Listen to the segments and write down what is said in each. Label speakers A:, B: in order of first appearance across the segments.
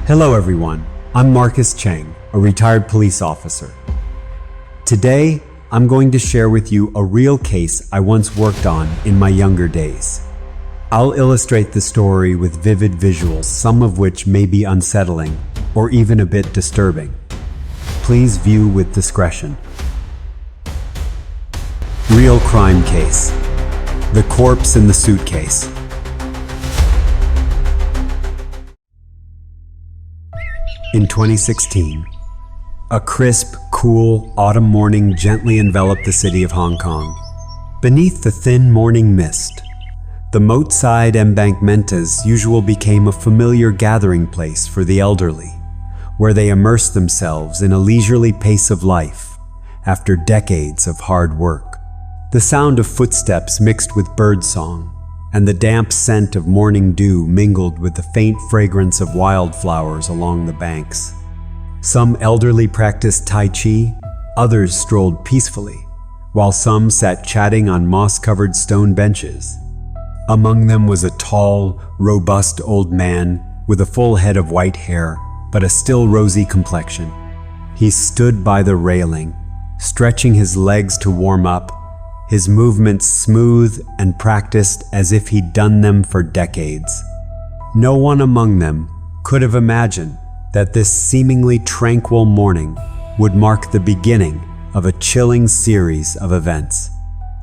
A: Hello everyone, I'm Marcus Cheng, a retired police officer. Today, I'm going to share with you a real case I once worked on in my younger days. I'll illustrate the story with vivid visuals, some of which may be unsettling or even a bit disturbing. Please view with discretion. Real crime case. The corpse in the suitcase. In 2016, a crisp, cool autumn morning gently enveloped the city of Hong Kong. Beneath the thin morning mist, the moat-side embankmentas usual became a familiar gathering place for the elderly, where they immersed themselves in a leisurely pace of life after decades of hard work. The sound of footsteps mixed with birdsong, and the damp scent of morning dew mingled with the faint fragrance of wildflowers along the banks. Some elderly practiced Tai Chi, others strolled peacefully, while some sat chatting on moss-covered stone benches. Among them was a tall, robust old man with a full head of white hair, but a still rosy complexion. He stood by the railing, stretching his legs to warm up, his movements smooth and practiced as if he'd done them for decades. No one among them could have imagined that this seemingly tranquil morning would mark the beginning of a chilling series of events.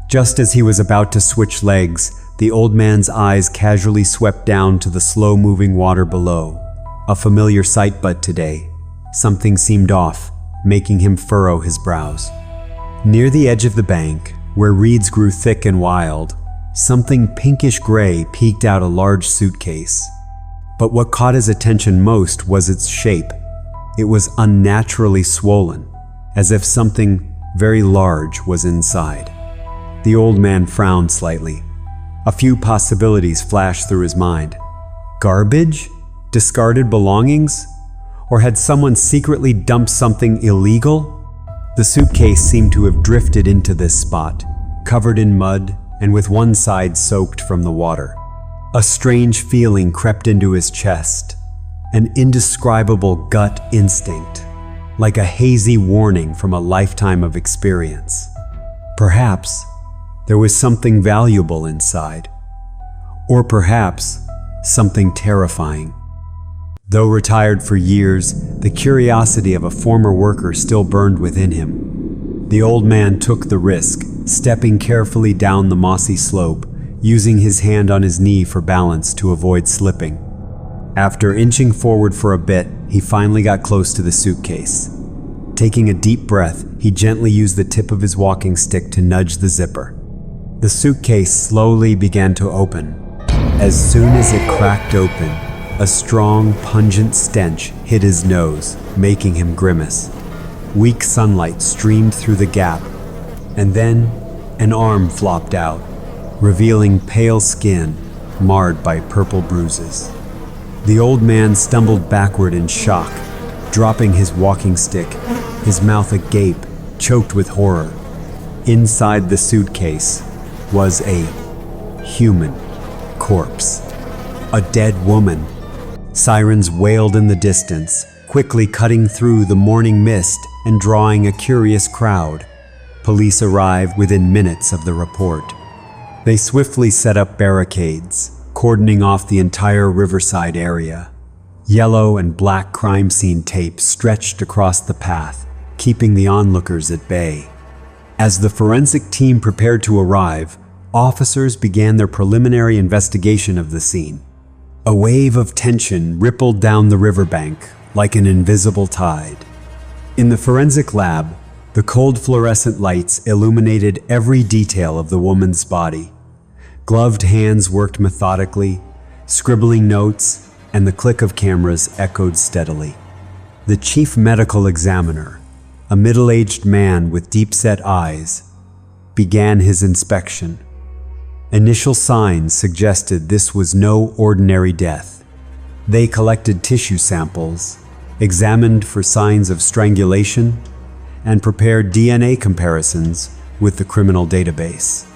A: Just as he was about to switch legs, the old man's eyes casually swept down to the slow-moving water below. A familiar sight, but today, something seemed off, making him furrow his brows. Near the edge of the bank, where reeds grew thick and wild, something pinkish-gray peeked out a large suitcase. But what caught his attention most was its shape. It was unnaturally swollen, as if something very large was inside. The old man frowned slightly. A few possibilities flashed through his mind. Garbage? Discarded belongings? Or had someone secretly dumped something illegal? The suitcase seemed to have drifted into this spot, covered in mud and with one side soaked from the water. A strange feeling crept into his chest, an indescribable gut instinct, like a hazy warning from a lifetime of experience. Perhaps there was something valuable inside, or perhaps something terrifying. Though retired for years, the curiosity of a former worker still burned within him. The old man took the risk, stepping carefully down the mossy slope, using his hand on his knee for balance to avoid slipping. After inching forward for a bit, he finally got close to the suitcase. Taking a deep breath, he gently used the tip of his walking stick to nudge the zipper. The suitcase slowly began to open. As soon as it cracked open, a strong, pungent stench hit his nose, making him grimace. Weak sunlight streamed through the gap, and then an arm flopped out, revealing pale skin marred by purple bruises. The old man stumbled backward in shock, dropping his walking stick, his mouth agape, choked with horror. Inside the suitcase was a human corpse, a dead woman. Sirens wailed in the distance, quickly cutting through the morning mist and drawing a curious crowd. Police arrived within minutes of the report. They swiftly set up barricades, cordoning off the entire riverside area. Yellow and black crime scene tape stretched across the path, keeping the onlookers at bay. As the forensic team prepared to arrive, officers began their preliminary investigation of the scene. A wave of tension rippled down the riverbank like an invisible tide. In the forensic lab, the cold fluorescent lights illuminated every detail of the woman's body. Gloved hands worked methodically, scribbling notes, and the click of cameras echoed steadily. The chief medical examiner, a middle-aged man with deep-set eyes, began his inspection. Initial signs suggested this was no ordinary death. They collected tissue samples, examined for signs of strangulation, and prepared DNA comparisons with the criminal database.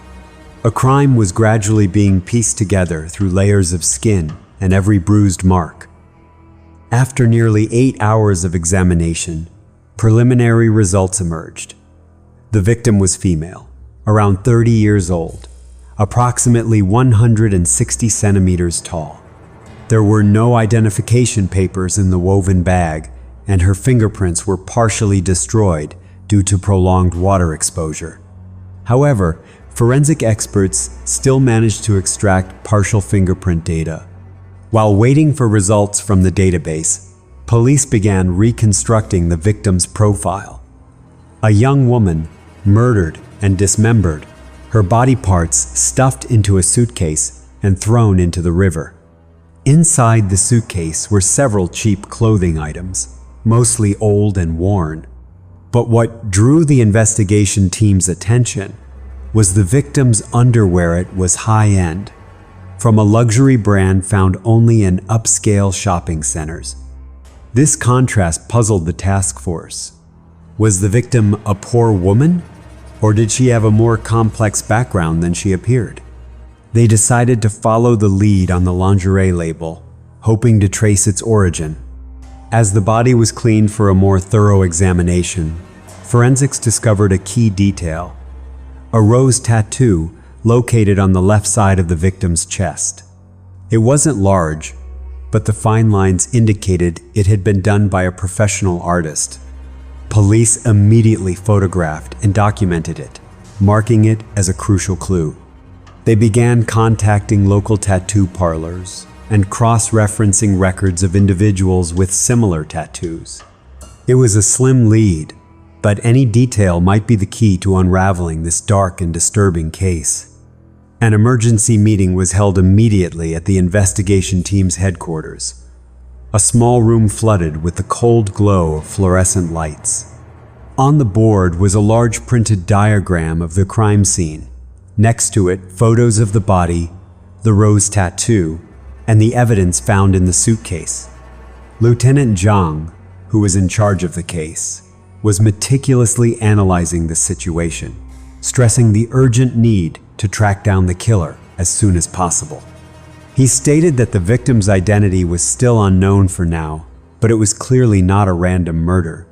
A: A crime was gradually being pieced together through layers of skin and every bruised mark. After nearly 8 hours of examination, preliminary results emerged. The victim was female, around 30 years old, approximately 160 centimeters tall. There were no identification papers in the woven bag, and her fingerprints were partially destroyed due to prolonged water exposure. However, forensic experts still managed to extract partial fingerprint data. While waiting for results from the database, police began reconstructing the victim's profile. A young woman, murdered and dismembered, her body parts stuffed into a suitcase and thrown into the river. Inside the suitcase were several cheap clothing items, mostly old and worn. But what drew the investigation team's attention was the victim's underwear. It was high-end, from a luxury brand found only in upscale shopping centers. This contrast puzzled the task force. Was the victim a poor woman, or did she have a more complex background than she appeared? They decided to follow the lead on the lingerie label, hoping to trace its origin. As the body was cleaned for a more thorough examination, forensics discovered a key detail: a rose tattoo located on the left side of the victim's chest. It wasn't large, but the fine lines indicated it had been done by a professional artist. Police immediately photographed and documented it, marking it as a crucial clue. They began contacting local tattoo parlors and cross-referencing records of individuals with similar tattoos. It was a slim lead, but any detail might be the key to unraveling this dark and disturbing case. An emergency meeting was held immediately at the investigation team's headquarters. A small room flooded with the cold glow of fluorescent lights. On the board was a large printed diagram of the crime scene. Next to it, photos of the body, the rose tattoo, and the evidence found in the suitcase. Lieutenant Zhang, who was in charge of the case, was meticulously analyzing the situation, stressing the urgent need to track down the killer as soon as possible. He stated that the victim's identity was still unknown for now, but it was clearly not a random murder.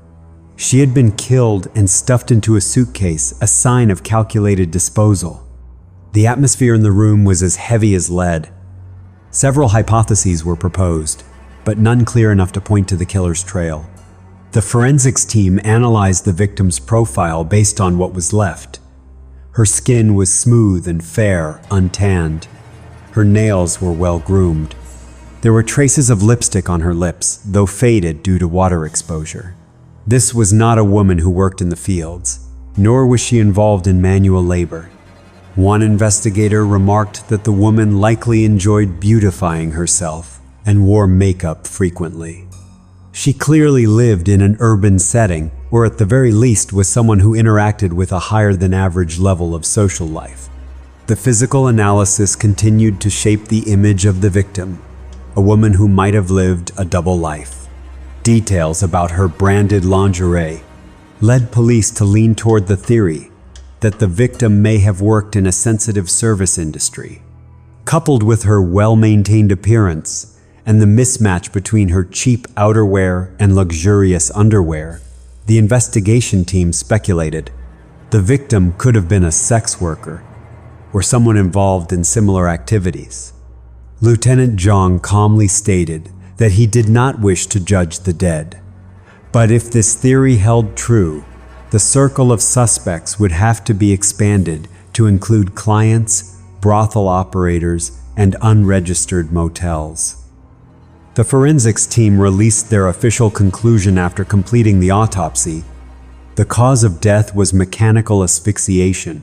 A: She had been killed and stuffed into a suitcase, a sign of calculated disposal. The atmosphere in the room was as heavy as lead. Several hypotheses were proposed, but none clear enough to point to the killer's trail. The forensics team analyzed the victim's profile based on what was left. Her skin was smooth and fair, untanned. Her nails were well groomed. There were traces of lipstick on her lips, though faded due to water exposure. This was not a woman who worked in the fields, nor was she involved in manual labor. One investigator remarked that the woman likely enjoyed beautifying herself and wore makeup frequently. She clearly lived in an urban setting, or at the very least was someone who interacted with a higher than average level of social life. The physical analysis continued to shape the image of the victim, a woman who might have lived a double life. Details about her branded lingerie led police to lean toward the theory that the victim may have worked in a sensitive service industry. Coupled with her well-maintained appearance and the mismatch between her cheap outerwear and luxurious underwear, the investigation team speculated the victim could have been a sex worker or someone involved in similar activities. Lieutenant Zhang calmly stated that he did not wish to judge the dead, but if this theory held true, the circle of suspects would have to be expanded to include clients, brothel operators, and unregistered motels. The forensics team released their official conclusion after completing the autopsy. The cause of death was mechanical asphyxiation.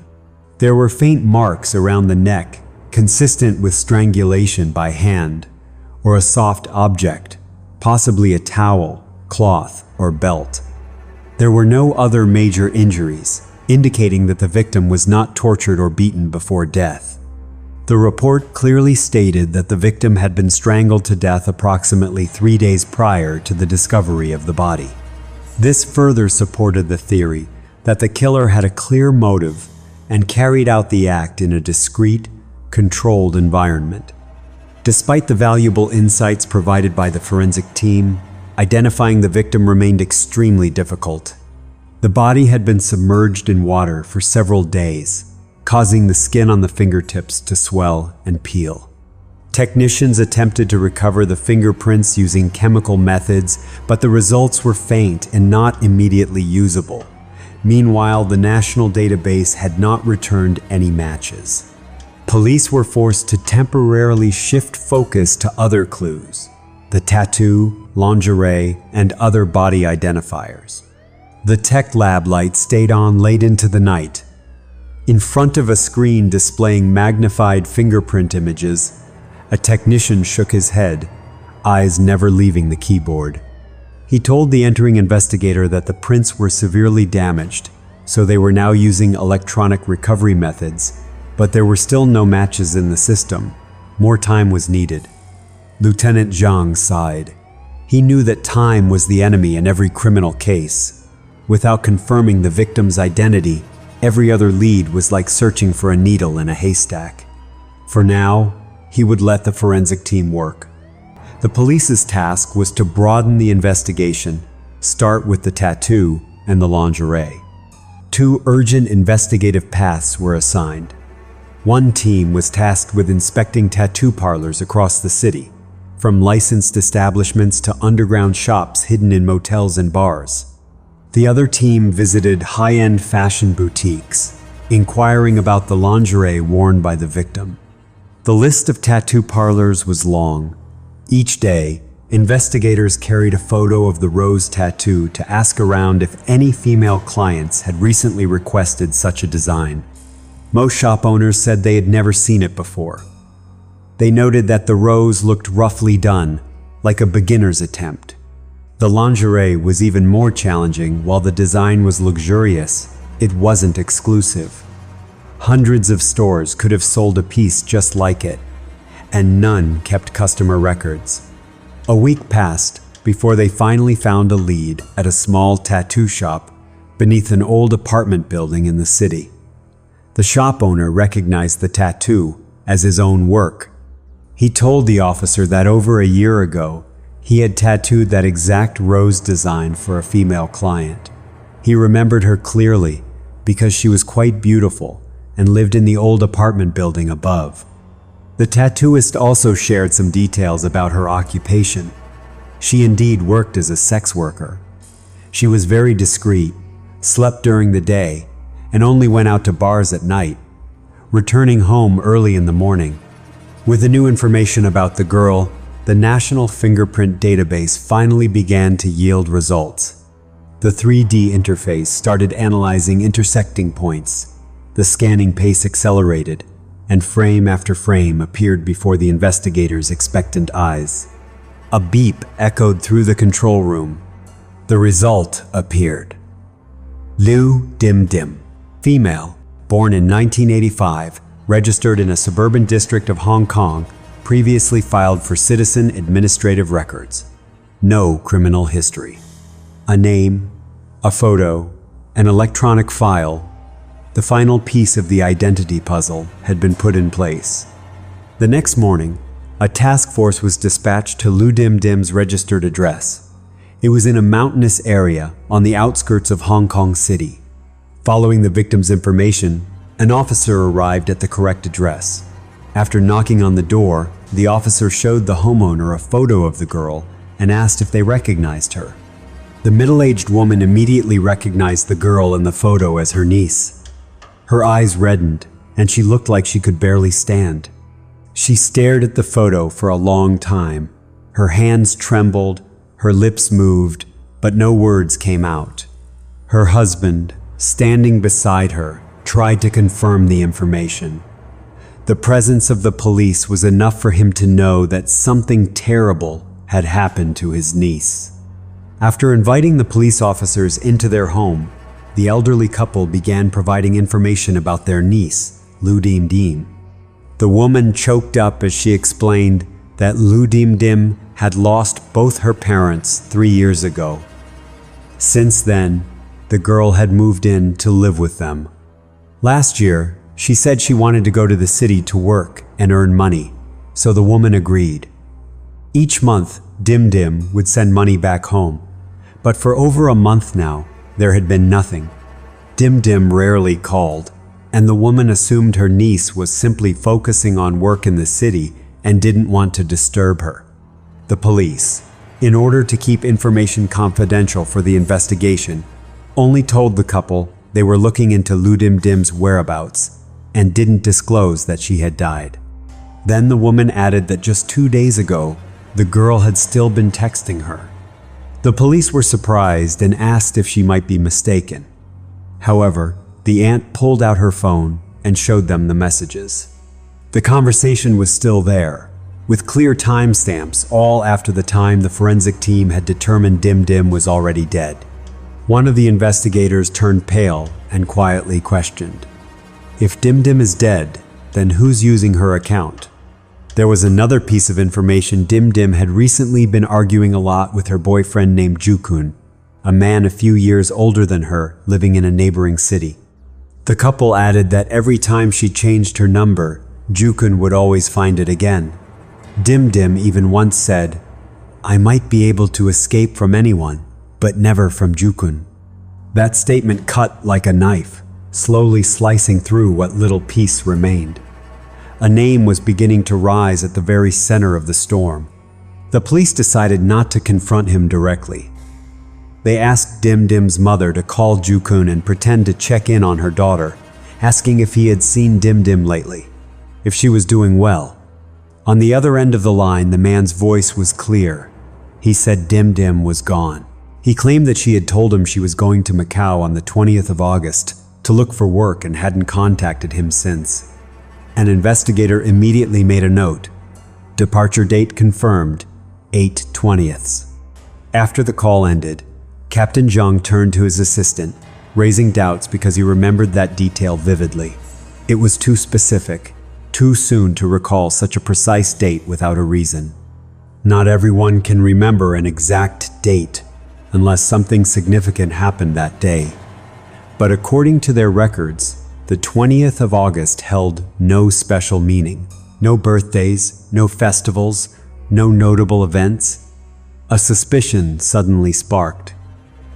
A: There were faint marks around the neck, consistent with strangulation by hand, or a soft object, possibly a towel, cloth, or belt. There were no other major injuries, indicating that the victim was not tortured or beaten before death. The report clearly stated that the victim had been strangled to death approximately 3 days prior to the discovery of the body. This further supported the theory that the killer had a clear motive and carried out the act in a discreet, controlled environment. Despite the valuable insights provided by the forensic team, identifying the victim remained extremely difficult. The body had been submerged in water for several days, causing the skin on the fingertips to swell and peel. Technicians attempted to recover the fingerprints using chemical methods, but the results were faint and not immediately usable. Meanwhile, the national database had not returned any matches. Police were forced to temporarily shift focus to other clues: the tattoo, lingerie, and other body identifiers. The tech lab light stayed on late into the night. In front of a screen displaying magnified fingerprint images, a technician shook his head, eyes never leaving the keyboard. He told the entering investigator that the prints were severely damaged, so they were now using electronic recovery methods, but there were still no matches in the system. More time was needed. Lieutenant Zhang sighed. He knew that time was the enemy in every criminal case. Without confirming the victim's identity, every other lead was like searching for a needle in a haystack. For now, he would let the forensic team work. The police's task was to broaden the investigation, start with the tattoo and the lingerie. 2 urgent investigative paths were assigned. One team was tasked with inspecting tattoo parlors across the city, from licensed establishments to underground shops hidden in motels and bars. The other team visited high-end fashion boutiques, inquiring about the lingerie worn by the victim. The list of tattoo parlors was long. Each day, investigators carried a photo of the rose tattoo to ask around if any female clients had recently requested such a design. Most shop owners said they had never seen it before. They noted that the rose looked roughly done, like a beginner's attempt. The lingerie was even more challenging. While the design was luxurious, it wasn't exclusive. Hundreds of stores could have sold a piece just like it, and none kept customer records. A week passed before they finally found a lead at a small tattoo shop beneath an old apartment building in the city. The shop owner recognized the tattoo as his own work. He told the officer that over a year ago, he had tattooed that exact rose design for a female client. He remembered her clearly because she was quite beautiful and lived in the old apartment building above. The tattooist also shared some details about her occupation. She indeed worked as a sex worker. She was very discreet, slept during the day, and only went out to bars at night, returning home early in the morning. With the new information about the girl, the National Fingerprint Database finally began to yield results. The 3D interface started analyzing intersecting points. The scanning pace accelerated, and frame after frame appeared before the investigators' expectant eyes. A beep echoed through the control room. The result appeared. Liu Dim Dim, female, born in 1985, registered in a suburban district of Hong Kong, previously filed for citizen administrative records. No criminal history. A name, a photo, an electronic file. The final piece of the identity puzzle had been put in place. The next morning, a task force was dispatched to Liu Dim Dim's registered address. It was in a mountainous area on the outskirts of Hong Kong City. Following the victim's information, an officer arrived at the correct address. After knocking on the door, the officer showed the homeowner a photo of the girl and asked if they recognized her. The middle-aged woman immediately recognized the girl in the photo as her niece. Her eyes reddened, and she looked like she could barely stand. She stared at the photo for a long time. Her hands trembled, her lips moved, but no words came out. Her husband, standing beside her, tried to confirm the information. The presence of the police was enough for him to know that something terrible had happened to his niece. After inviting the police officers into their home, the elderly couple began providing information about their niece, Liu Dim Dim. The woman choked up as she explained that Liu Dim Dim had lost both her parents 3 years ago. Since then, the girl had moved in to live with them. Last year, she said she wanted to go to the city to work and earn money, so the woman agreed. Each month, Dim Dim would send money back home, but for over a month now, there had been nothing. Dim Dim rarely called, and the woman assumed her niece was simply focusing on work in the city and didn't want to disturb her. The police, in order to keep information confidential for the investigation, only told the couple they were looking into Lu Dim Dim's whereabouts and didn't disclose that she had died. Then the woman added that just 2 days ago, the girl had still been texting her. The police were surprised and asked if she might be mistaken. However, the aunt pulled out her phone and showed them the messages. The conversation was still there, with clear timestamps, all after the time the forensic team had determined Dim Dim was already dead. One of the investigators turned pale and quietly questioned, "If Dim Dim is dead, then who's using her account?" There was another piece of information. Dim Dim had recently been arguing a lot with her boyfriend named Jukun, a man a few years older than her, living in a neighboring city. The couple added that every time she changed her number, Jukun would always find it again. Dim Dim even once said, "I might be able to escape from anyone, but never from Jukun." That statement cut like a knife, slowly slicing through what little piece remained. A name was beginning to rise at the very center of the storm. The police decided not to confront him directly. They asked Dim Dim's mother to call Jukun and pretend to check in on her daughter, asking if he had seen Dim Dim lately, if she was doing well. On the other end of the line, the man's voice was clear. He said Dim Dim was gone. He claimed that she had told him she was going to Macau on the 20th of August to look for work and hadn't contacted him since. An investigator immediately made a note. Departure date confirmed, 8/20. After the call ended, Captain Zhang turned to his assistant, raising doubts because he remembered that detail vividly. It was too specific, too soon to recall such a precise date without a reason. Not everyone can remember an exact date unless something significant happened that day. But according to their records, the 20th of August held no special meaning. No birthdays, no festivals, no notable events. A suspicion suddenly sparked.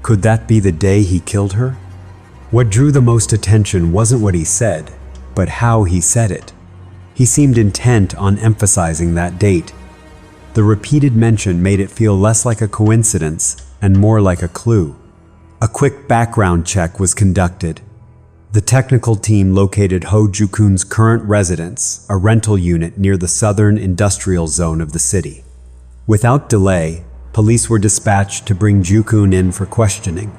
A: Could that be the day he killed her? What drew the most attention wasn't what he said, but how he said it. He seemed intent on emphasizing that date. The repeated mention made it feel less like a coincidence and more like a clue. A quick background check was conducted. The technical team located Ho Jukun's current residence, a rental unit near the southern industrial zone of the city. Without delay, police were dispatched to bring Jukun in for questioning.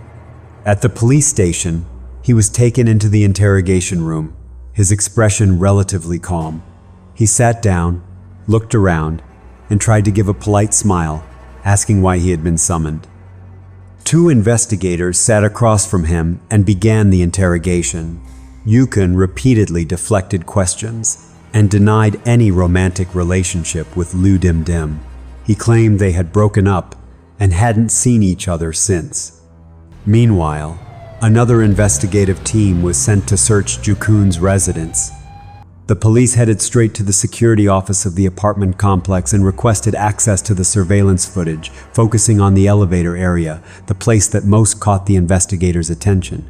A: At the police station, he was taken into the interrogation room, his expression relatively calm. He sat down, looked around, and tried to give a polite smile, asking why he had been summoned. Two investigators sat across from him and began the interrogation. Jukun repeatedly deflected questions and denied any romantic relationship with Lu Dim Dim. He claimed they had broken up and hadn't seen each other since. Meanwhile, another investigative team was sent to search Jukun's residence. The police headed straight to the security office of the apartment complex and requested access to the surveillance footage, focusing on the elevator area, the place that most caught the investigators' attention.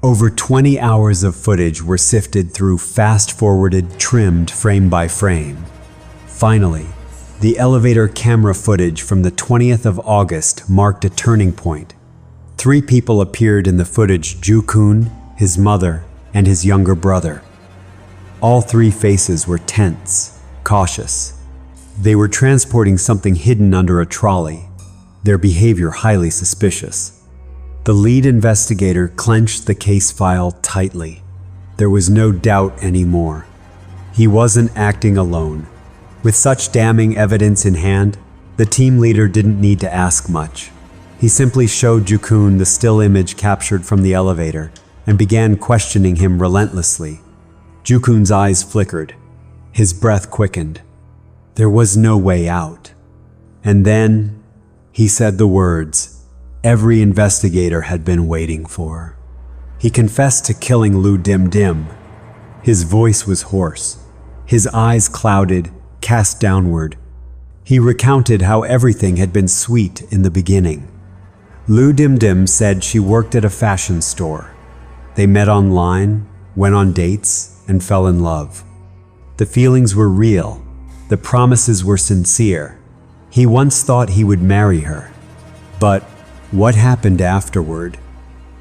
A: Over 20 hours of footage were sifted through, fast-forwarded, trimmed frame by frame. Finally, the elevator camera footage from the 20th of August marked a turning point. 3 people appeared in the footage: Jukun, his mother, and his younger brother. All 3 faces were tense, cautious. They were transporting something hidden under a trolley, their behavior highly suspicious. The lead investigator clenched the case file tightly. There was no doubt anymore. He wasn't acting alone. With such damning evidence in hand, the team leader didn't need to ask much. He simply showed Jukun the still image captured from the elevator and began questioning him relentlessly. Jukun's eyes flickered. His breath quickened. There was no way out. And then he said the words every investigator had been waiting for. He confessed to killing Lu Dim Dim. His voice was hoarse, his eyes clouded, cast downward. He recounted how everything had been sweet in the beginning. Lu Dim Dim said she worked at a fashion store. They met online, went on dates, and fell in love. The feelings were real. The promises were sincere. He once thought he would marry her. But what happened afterward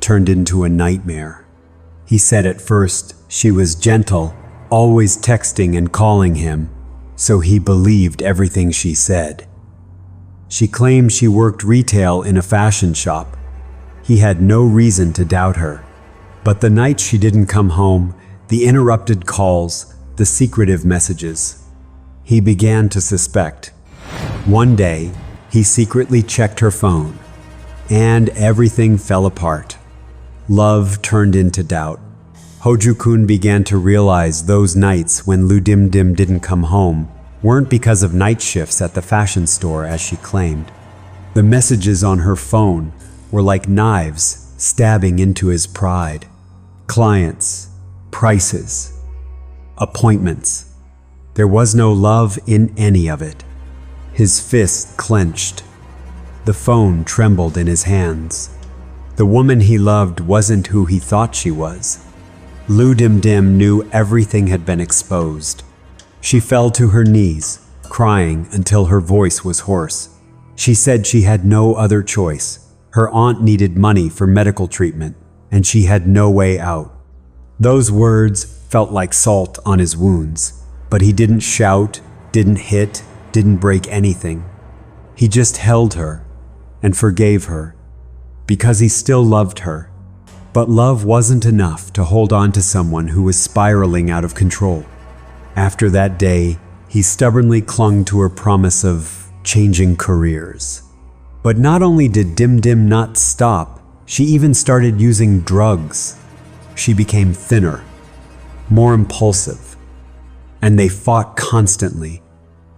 A: turned into a nightmare. He said at first she was gentle, always texting and calling him, so he believed everything she said. She claimed she worked retail in a fashion shop. He had no reason to doubt her. But the night she didn't come home, the interrupted calls, the secretive messages, he began to suspect. One day, he secretly checked her phone, and everything fell apart. Love turned into doubt. Ho-Ju-kun began to realize those nights when Lu Dim Dim didn't come home weren't because of night shifts at the fashion store as she claimed. The messages on her phone were like knives stabbing into his pride. Clients, prices, appointments. There was no love in any of it. His fist clenched. The phone trembled in his hands. The woman he loved wasn't who he thought she was. Lu Dim Dim knew everything had been exposed. She fell to her knees, crying until her voice was hoarse. She said she had no other choice. Her aunt needed money for medical treatment, and she had no way out. Those words felt like salt on his wounds, but he didn't shout, didn't hit, didn't break anything. He just held her and forgave her because he still loved her. But love wasn't enough to hold on to someone who was spiraling out of control. After that day, he stubbornly clung to her promise of changing careers. But not only did Dim Dim not stop, she even started using drugs. She became thinner, more impulsive, and they fought constantly,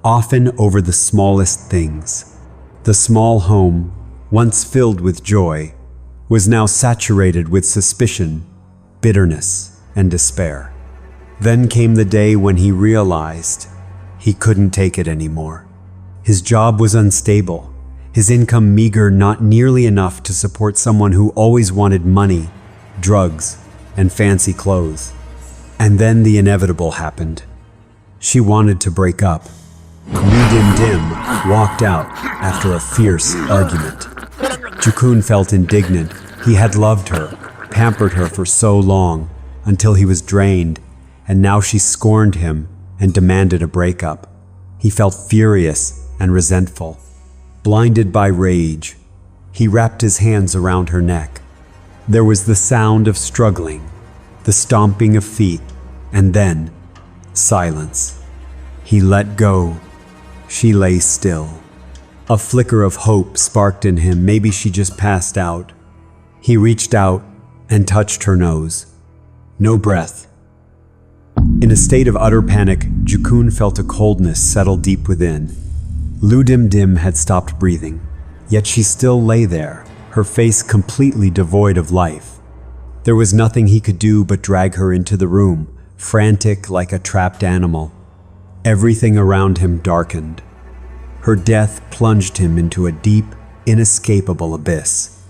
A: often over the smallest things. The small home, once filled with joy, was now saturated with suspicion, bitterness, and despair. Then came the day when he realized he couldn't take it anymore. His job was unstable, his income meager, not nearly enough to support someone who always wanted money, drugs, and fancy clothes. And then the inevitable happened. She wanted to break up. Lu Dim Dim walked out after a fierce argument. Ju-kun felt indignant. He had loved her, pampered her for so long, until he was drained, and now she scorned him and demanded a breakup. He felt furious and resentful. Blinded by rage, he wrapped his hands around her neck. There was the sound of struggling, the stomping of feet, and then silence. He let go. She lay still. A flicker of hope sparked in him. Maybe she just passed out. He reached out and touched her nose. No breath. In a state of utter panic, Ju-kun felt a coldness settle deep within. Lu Dim Dim had stopped breathing, yet she still lay there, her face completely devoid of life. There was nothing he could do but drag her into the room, frantic like a trapped animal. Everything around him darkened. Her death plunged him into a deep, inescapable abyss.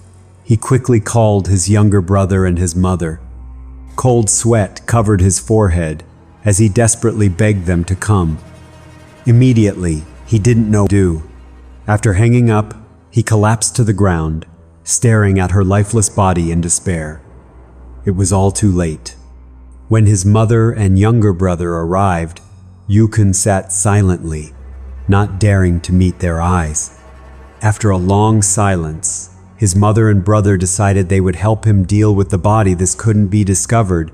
A: He quickly called his younger brother and his mother. Cold sweat covered his forehead as he desperately begged them to come. Immediately, he didn't know what to do. After hanging up, he collapsed to the ground, staring at her lifeless body in despair. It was all too late. When his mother and younger brother arrived, Ju-kun sat silently, not daring to meet their eyes. After a long silence, his mother and brother decided they would help him deal with the body. This couldn't be discovered,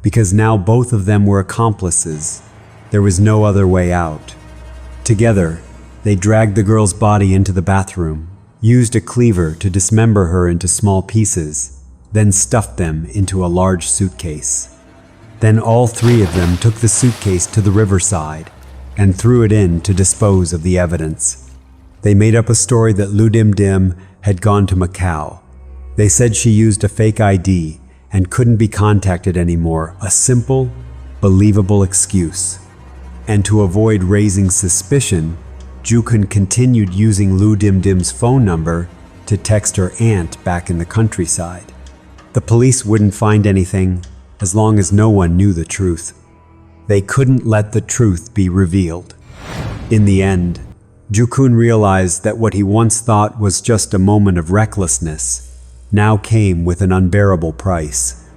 A: because now both of them were accomplices. There was no other way out. Together, they dragged the girl's body into the bathroom, used a cleaver to dismember her into small pieces, then stuffed them into a large suitcase. Then all three of them took the suitcase to the riverside and threw it in to dispose of the evidence. They made up a story that Lu Dim Dim had gone to Macau. They said she used a fake ID and couldn't be contacted anymore, a simple, believable excuse. And to avoid raising suspicion, Jukun continued using Lu Dimdim's phone number to text her aunt back in the countryside. The police wouldn't find anything as long as no one knew the truth. They couldn't let the truth be revealed. In the end, Jukun realized that what he once thought was just a moment of recklessness now came with an unbearable price.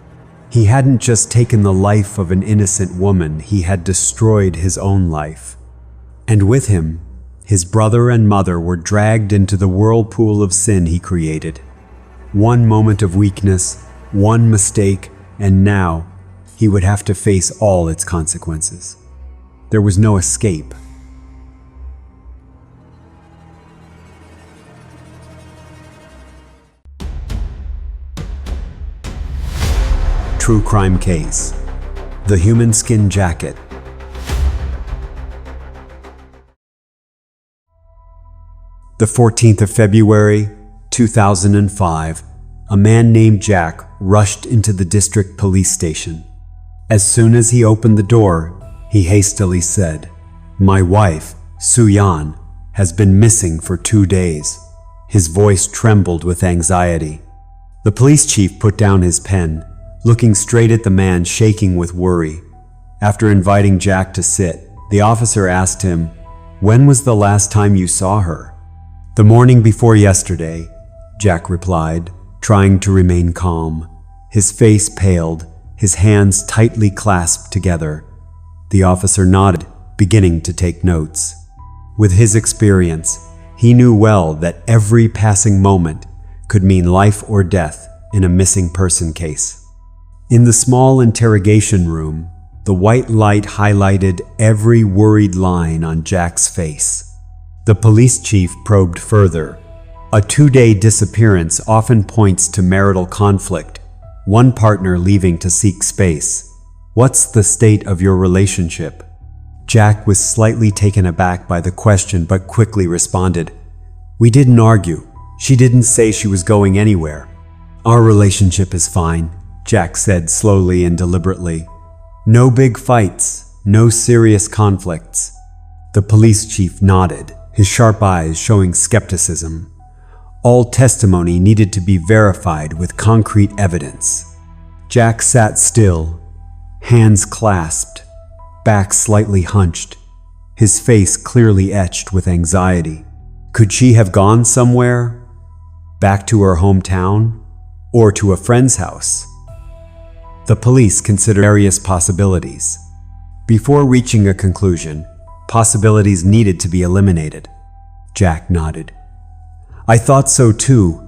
A: He hadn't just taken the life of an innocent woman, he had destroyed his own life. And with him, his brother and mother were dragged into the whirlpool of sin he created. One moment of weakness, one mistake, and now he would have to face all its consequences. There was no escape. True crime case: The Human Skin Jacket. The 14th of February, 2005, a man named Jack rushed into the district police station. As soon as he opened the door, he hastily said, "My wife, Su-yan, has been missing for 2 days." His voice trembled with anxiety. The police chief put down his pen, looking straight at the man, shaking with worry. After inviting Jack to sit, the officer asked him, "When was the last time you saw her?" "The morning before yesterday," Jack replied, trying to remain calm. His face paled, his hands tightly clasped together. The officer nodded, beginning to take notes. With his experience, he knew well that every passing moment could mean life or death in a missing person case. In the small interrogation room, the white light highlighted every worried line on Jack's face. The police chief probed further. A 2-day disappearance often points to marital conflict, one partner leaving to seek space. "What's the state of your relationship?" Jack was slightly taken aback by the question but quickly responded, "We didn't argue. She didn't say she was going anywhere." "Our relationship is fine," Jack said slowly and deliberately. "No big fights, no serious conflicts." The police chief nodded, his sharp eyes showing skepticism. All testimony needed to be verified with concrete evidence. Jack sat still, hands clasped, back slightly hunched, his face clearly etched with anxiety. Could she have gone somewhere? Back to her hometown? Or to a friend's house? The police considered various possibilities. Before reaching a conclusion, possibilities needed to be eliminated. Jack nodded. "I thought so too,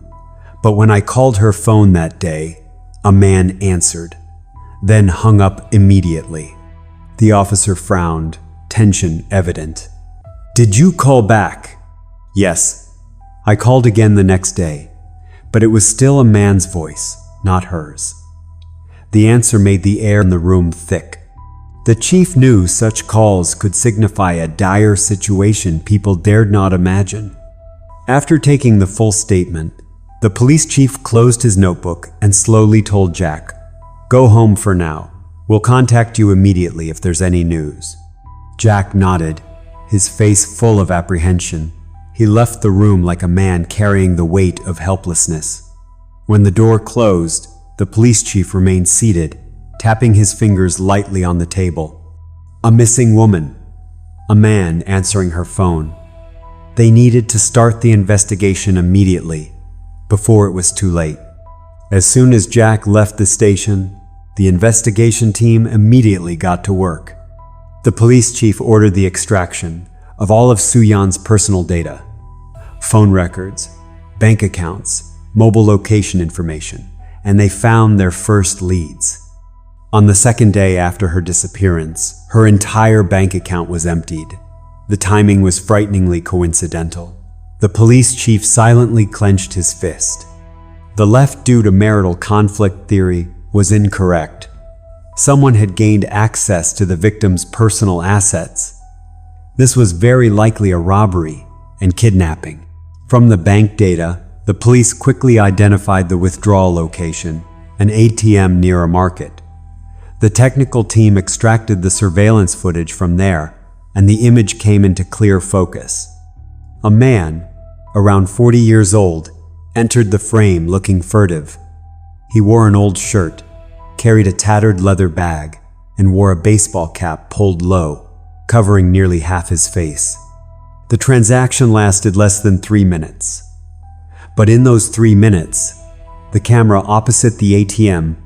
A: but when I called her phone that day, a man answered, then hung up immediately." The officer frowned, tension evident. "Did you call back?" "Yes. I called again the next day, but it was still a man's voice, not hers." The answer made the air in the room thick. The chief knew such calls could signify a dire situation people dared not imagine. After taking the full statement, the police chief closed his notebook and slowly told Jack, "Go home for now. We'll contact you immediately if there's any news." Jack nodded, his face full of apprehension. He left the room like a man carrying the weight of helplessness. When the door closed, the police chief remained seated, tapping his fingers lightly on the table. A missing woman. A man answering her phone. They needed to start the investigation immediately, before it was too late. As soon as Jack left the station, the investigation team immediately got to work. The police chief ordered the extraction of all of Su-yan's personal data, phone records, bank accounts, mobile location information, and they found their first leads. On the second day after her disappearance, her entire bank account was emptied. The timing was frighteningly coincidental. The police chief silently clenched his fist. The left due to marital conflict theory was incorrect. Someone had gained access to the victim's personal assets. This was very likely a robbery and kidnapping. From the bank data, the police quickly identified the withdrawal location, an ATM near a market. The technical team extracted the surveillance footage from there, and the image came into clear focus. A man, around 40 years old, entered the frame looking furtive. He wore an old shirt, carried a tattered leather bag, and wore a baseball cap pulled low, covering nearly half his face. The transaction lasted less than 3 minutes. But in those 3 minutes, the camera opposite the ATM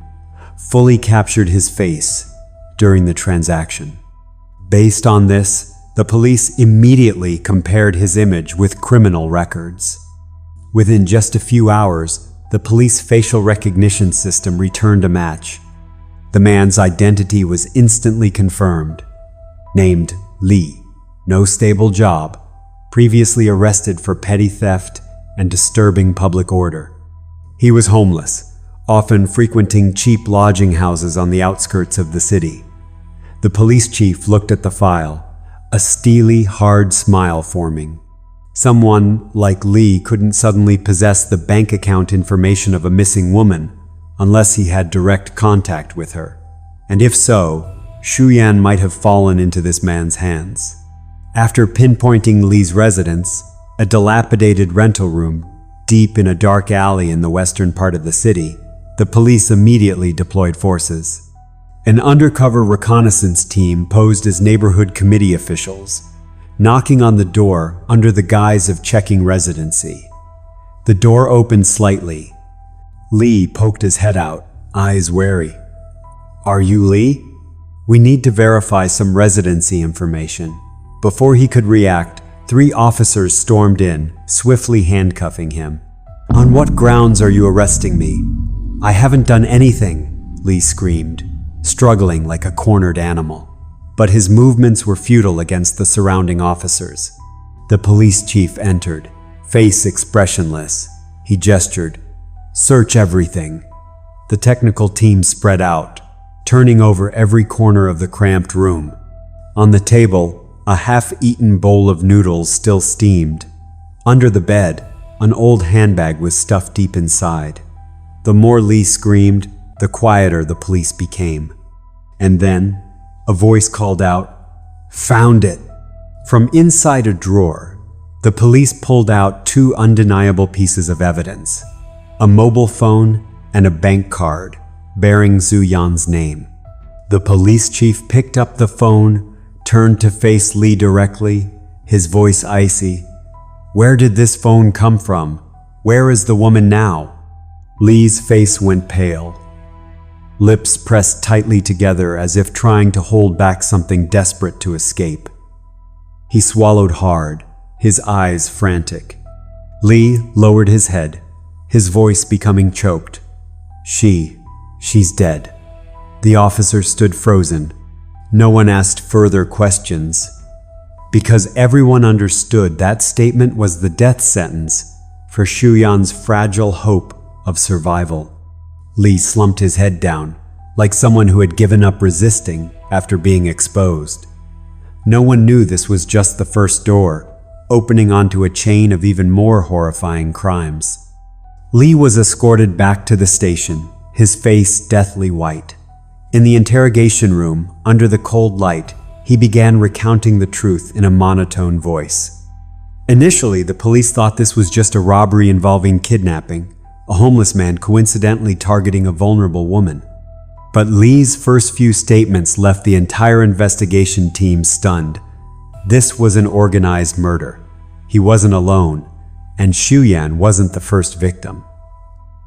A: fully captured his face during the transaction. Based on this, the police immediately compared his image with criminal records. Within just a few hours, the police facial recognition system returned a match. The man's identity was instantly confirmed. Named Lee, no stable job, previously arrested for petty theft and disturbing public order. He was homeless, often frequenting cheap lodging houses on the outskirts of the city. The police chief looked at the file, a steely, hard smile forming. Someone like Lee couldn't suddenly possess the bank account information of a missing woman unless he had direct contact with her. And if so, Shuyan might have fallen into this man's hands. After pinpointing Lee's residence, a dilapidated rental room deep in a dark alley in the western part of the city, the police immediately deployed forces. An undercover reconnaissance team posed as neighborhood committee officials, knocking on the door under the guise of checking residency. The door opened slightly. Lee poked his head out, eyes wary. "Are you Lee? We need to verify some residency information." Before he could react, 3 officers stormed in, swiftly handcuffing him. "On what grounds are you arresting me?" "I haven't done anything," Lee screamed, struggling like a cornered animal. But his movements were futile against the surrounding officers. The police chief entered, face expressionless. He gestured, "Search everything." The technical team spread out, turning over every corner of the cramped room. On the table, a half-eaten bowl of noodles still steamed. Under the bed, an old handbag was stuffed deep inside. The more Lee screamed, the quieter the police became. And then, a voice called out, "Found it!" From inside a drawer, the police pulled out 2 undeniable pieces of evidence: a mobile phone and a bank card bearing Zhu Yan's name. The police chief picked up the phone, turned to face Lee directly, his voice icy. "Where did this phone come from? Where is the woman now?" Lee's face went pale. Lips pressed tightly together as if trying to hold back something desperate to escape. He swallowed hard, his eyes frantic. Lee lowered his head, his voice becoming choked. She's dead." The officer stood frozen. No one asked further questions, because everyone understood that statement was the death sentence for Shuyan's fragile hope of survival. Lee slumped his head down, like someone who had given up resisting after being exposed. No one knew this was just the first door, opening onto a chain of even more horrifying crimes. Lee was escorted back to the station, his face deathly white. In the interrogation room, under the cold light, he began recounting the truth in a monotone voice. Initially, the police thought this was just a robbery involving kidnapping, a homeless man coincidentally targeting a vulnerable woman. But Lee's first few statements left the entire investigation team stunned. This was an organized murder. He wasn't alone, and Shuyan wasn't the first victim.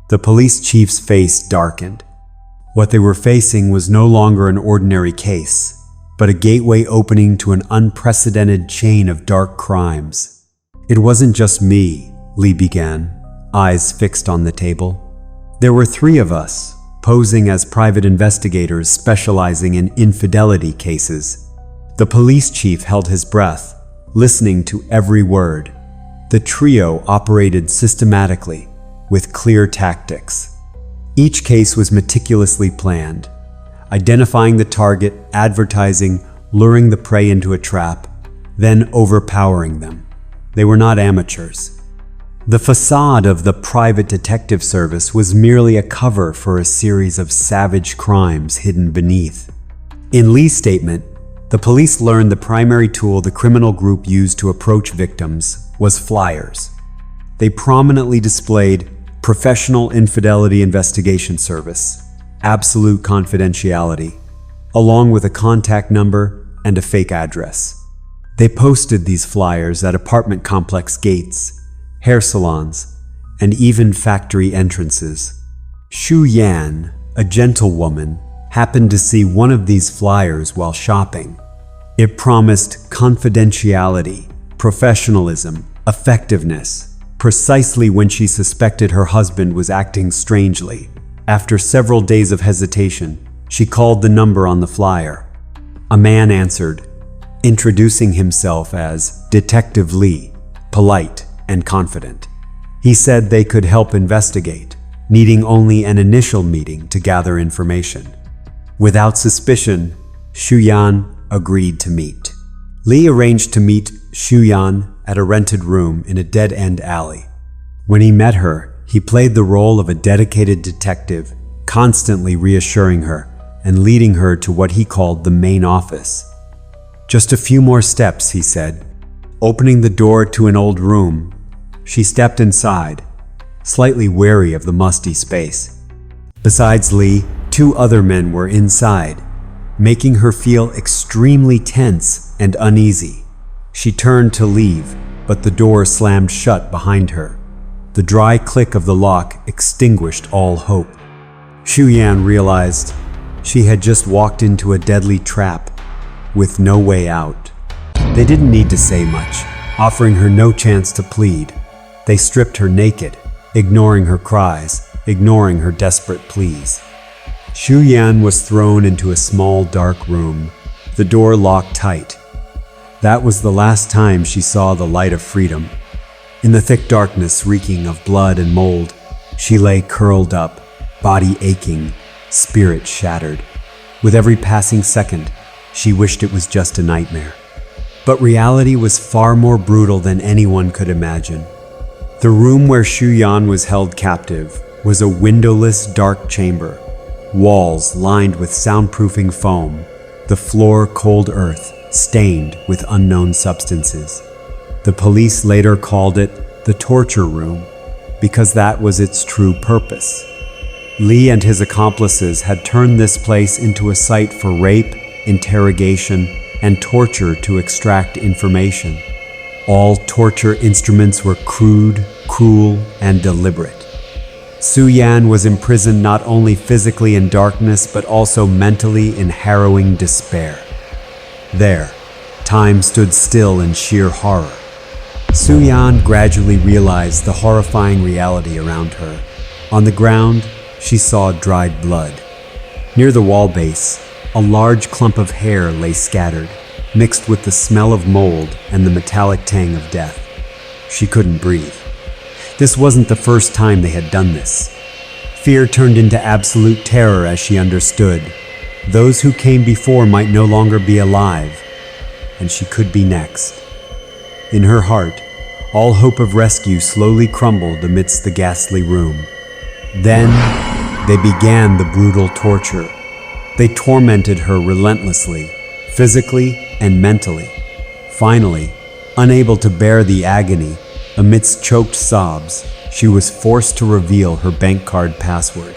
A: The police chief's face darkened. What they were facing was no longer an ordinary case, but a gateway opening to an unprecedented chain of dark crimes. "It wasn't just me," Lee began, eyes fixed on the table. "There were 3 of us, posing as private investigators specializing in infidelity cases." The police chief held his breath, listening to every word. The trio operated systematically, with clear tactics. Each case was meticulously planned, identifying the target, advertising, luring the prey into a trap, then overpowering them. They were not amateurs. The facade of the private detective service was merely a cover for a series of savage crimes hidden beneath. In Lee's statement, the police learned the primary tool the criminal group used to approach victims was flyers. They prominently displayed Professional Infidelity Investigation Service, absolute confidentiality, along with a contact number and a fake address. They posted these flyers at apartment complex gates, hair salons, and even factory entrances. Xu Yan, a gentlewoman, happened to see one of these flyers while shopping. It promised confidentiality, professionalism, effectiveness, precisely when she suspected her husband was acting strangely. After several days of hesitation, she called the number on the flyer. A man answered, introducing himself as Detective Lee, polite and confident. He said they could help investigate, needing only an initial meeting to gather information. Without suspicion, Xu Yan agreed to meet. Lee arranged to meet Xu Yan at a rented room in a dead-end alley. When he met her, he played the role of a dedicated detective, constantly reassuring her and leading her to what he called the main office. Just a few more steps, he said. Opening the door to an old room, she stepped inside, slightly wary of the musty space. Besides Lee, 2 other men were inside, making her feel extremely tense and uneasy. She turned to leave, but the door slammed shut behind her. The dry click of the lock extinguished all hope. Xu Yan realized she had just walked into a deadly trap with no way out. They didn't need to say much, offering her no chance to plead. They stripped her naked, ignoring her cries, ignoring her desperate pleas. Xu Yan was thrown into a small, dark room, the door locked tight. That was the last time she saw the light of freedom. In the thick darkness reeking of blood and mold, she lay curled up, body aching, spirit shattered. With every passing second, she wished it was just a nightmare. But reality was far more brutal than anyone could imagine. The room where Xu Yan was held captive was a windowless, dark chamber, walls lined with soundproofing foam, the floor cold earth, stained with unknown substances. The police later called it the torture room, because that was its true purpose. Lee and his accomplices had turned this place into a site for rape, interrogation, and torture to extract information. All torture instruments were crude, cruel, and deliberate. Xu Yan was imprisoned not only physically in darkness, but also mentally in harrowing despair. There, time stood still in sheer horror. Xu Yan gradually realized the horrifying reality around her. On the ground, she saw dried blood. Near the wall base, a large clump of hair lay scattered, mixed with the smell of mold and the metallic tang of death. She couldn't breathe. This wasn't the first time they had done this. Fear turned into absolute terror as she understood. Those who came before might no longer be alive, and she could be next. In her heart, all hope of rescue slowly crumbled amidst the ghastly room. Then, they began the brutal torture. They tormented her relentlessly, physically and mentally. Finally, unable to bear the agony, amidst choked sobs, she was forced to reveal her bank card password.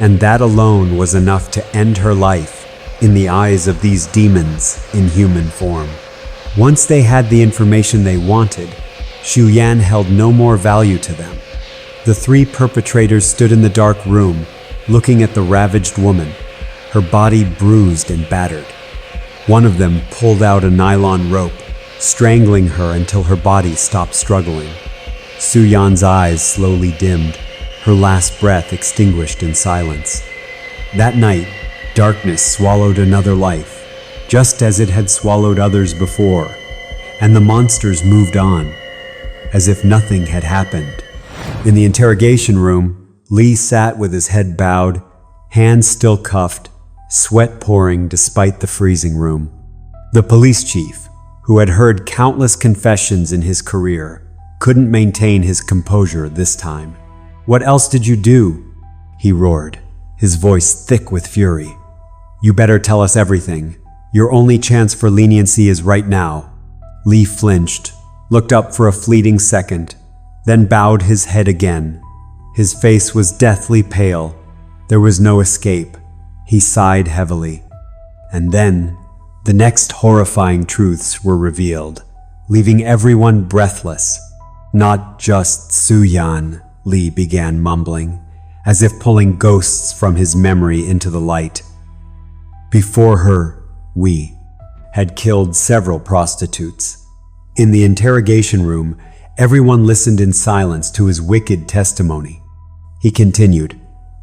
A: And that alone was enough to end her life in the eyes of these demons in human form. Once they had the information they wanted, Xu Yan held no more value to them. The 3 perpetrators stood in the dark room, looking at the ravaged woman, her body bruised and battered. One of them pulled out a nylon rope, strangling her until her body stopped struggling. Xu Yan's eyes slowly dimmed, her last breath extinguished in silence. That night, darkness swallowed another life, just as it had swallowed others before, and the monsters moved on, as if nothing had happened. In the interrogation room, Lee sat with his head bowed, hands still cuffed, sweat pouring despite the freezing room. The police chief, who had heard countless confessions in his career, couldn't maintain his composure this time. "What else did you do?" he roared, his voice thick with fury. "You better tell us everything. Your only chance for leniency is right now." Lee flinched, looked up for a fleeting second, then bowed his head again. His face was deathly pale. There was no escape. He sighed heavily. And then, the next horrifying truths were revealed, leaving everyone breathless. "Not just Su-yan," Lee began mumbling, as if pulling ghosts from his memory into the light. Before her, we had killed several prostitutes. In the interrogation room, everyone listened in silence to his wicked testimony. He continued,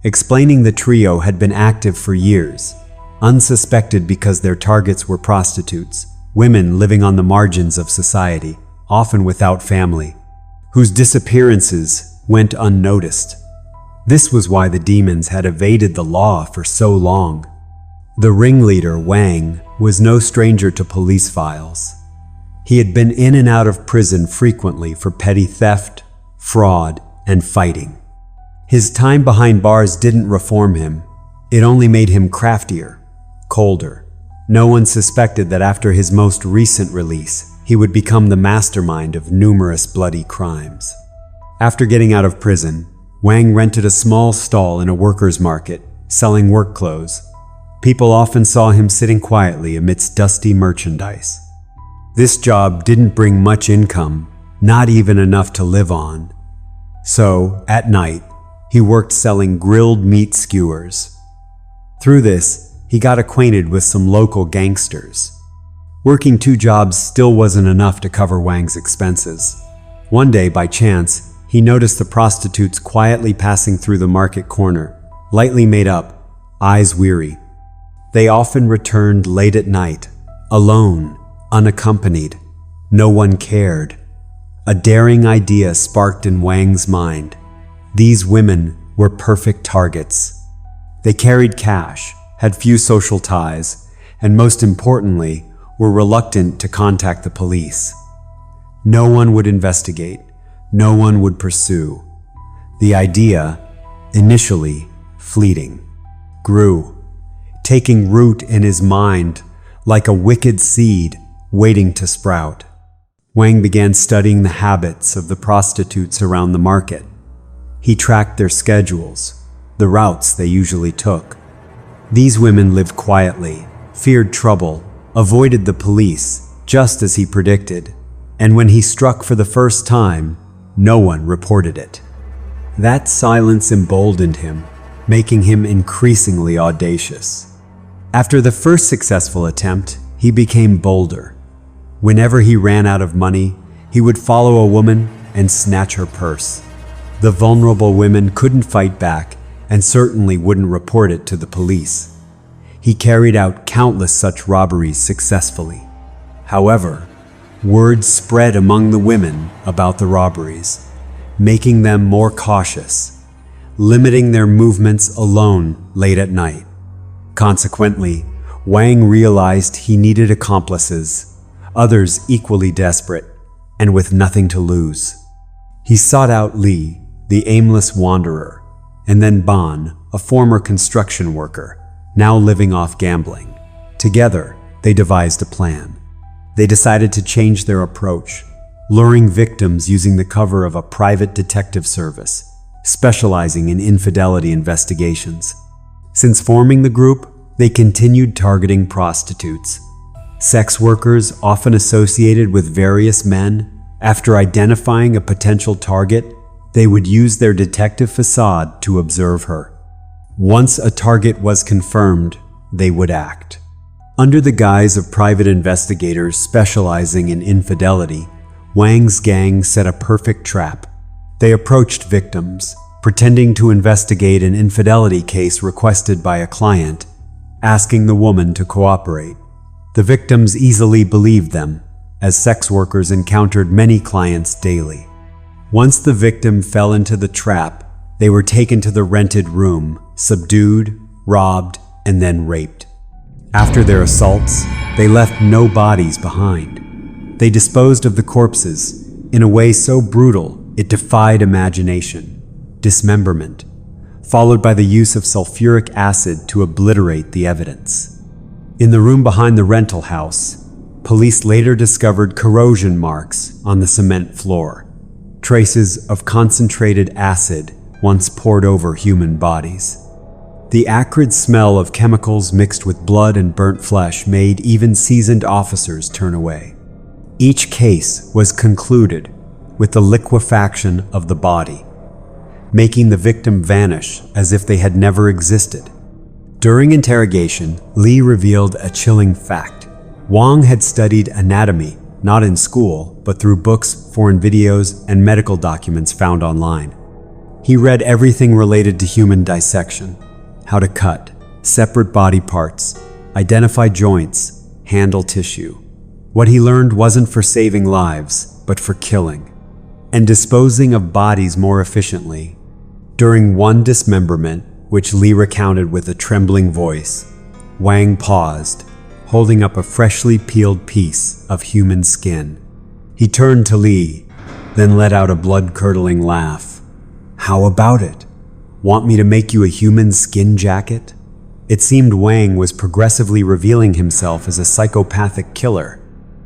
A: explaining the trio had been active for years, unsuspected because their targets were prostitutes, women living on the margins of society, often without family, whose disappearances went unnoticed. This was why the demons had evaded the law for so long. The ringleader, Wang, was no stranger to police files. He had been in and out of prison frequently for petty theft, fraud, and fighting. His time behind bars didn't reform him. It only made him craftier, colder. No one suspected that after his most recent release, he would become the mastermind of numerous bloody crimes. After getting out of prison, Wang rented a small stall in a workers' market, selling work clothes. People often saw him sitting quietly amidst dusty merchandise. This job didn't bring much income, not even enough to live on. So, at night, he worked selling grilled meat skewers. Through this, he got acquainted with some local gangsters. Working 2 jobs still wasn't enough to cover Wang's expenses. One day, by chance, he noticed the prostitutes quietly passing through the market corner, lightly made up, eyes weary. They often returned late at night, alone, unaccompanied. No one cared. A daring idea sparked in Wang's mind. These women were perfect targets. They carried cash, had few social ties, and most importantly, were reluctant to contact the police. No one would investigate. No one would pursue. The idea, initially fleeting, grew, taking root in his mind like a wicked seed waiting to sprout. Wang began studying the habits of the prostitutes around the market. He tracked their schedules, the routes they usually took. These women lived quietly, feared trouble, avoided the police, just as he predicted. And when he struck for the first time, no one reported it. That silence emboldened him, making him increasingly audacious. After the first successful attempt, he became bolder. Whenever he ran out of money, he would follow a woman and snatch her purse. The vulnerable women couldn't fight back and certainly wouldn't report it to the police. He carried out countless such robberies successfully. However, word spread among the women about the robberies, making them more cautious, limiting their movements alone late at night. Consequently, Wang realized he needed accomplices, others equally desperate, and with nothing to lose. He sought out Li, the aimless wanderer, and then Ban, a former construction worker, now living off gambling. Together, they devised a plan. They decided to change their approach, luring victims using the cover of a private detective service, specializing in infidelity investigations. Since forming the group, they continued targeting prostitutes. Sex workers often associated with various men. After identifying a potential target, they would use their detective facade to observe her. Once a target was confirmed, they would act. Under the guise of private investigators specializing in infidelity, Wang's gang set a perfect trap. They approached victims, pretending to investigate an infidelity case requested by a client, asking the woman to cooperate. The victims easily believed them, as sex workers encountered many clients daily. Once the victim fell into the trap, they were taken to the rented room, subdued, robbed, and then raped. After their assaults, they left no bodies behind. They disposed of the corpses in a way so brutal it defied imagination. Dismemberment, followed by the use of sulfuric acid to obliterate the evidence. In the room behind the rental house, police later discovered corrosion marks on the cement floor, traces of concentrated acid once poured over human bodies. The acrid smell of chemicals mixed with blood and burnt flesh made even seasoned officers turn away. Each case was concluded with the liquefaction of the body, making the victim vanish as if they had never existed. During interrogation, Lee revealed a chilling fact. Wang had studied anatomy, not in school, but through books, foreign videos, and medical documents found online. He read everything related to human dissection, how to cut, separate body parts, identify joints, handle tissue. What he learned wasn't for saving lives, but for killing, and disposing of bodies more efficiently. During one dismemberment, which Lee recounted with a trembling voice, Wang paused, holding up a freshly peeled piece of human skin. He turned to Lee, then let out a blood-curdling laugh. "How about it? Want me to make you a human skin jacket?" It seemed Wang was progressively revealing himself as a psychopathic killer.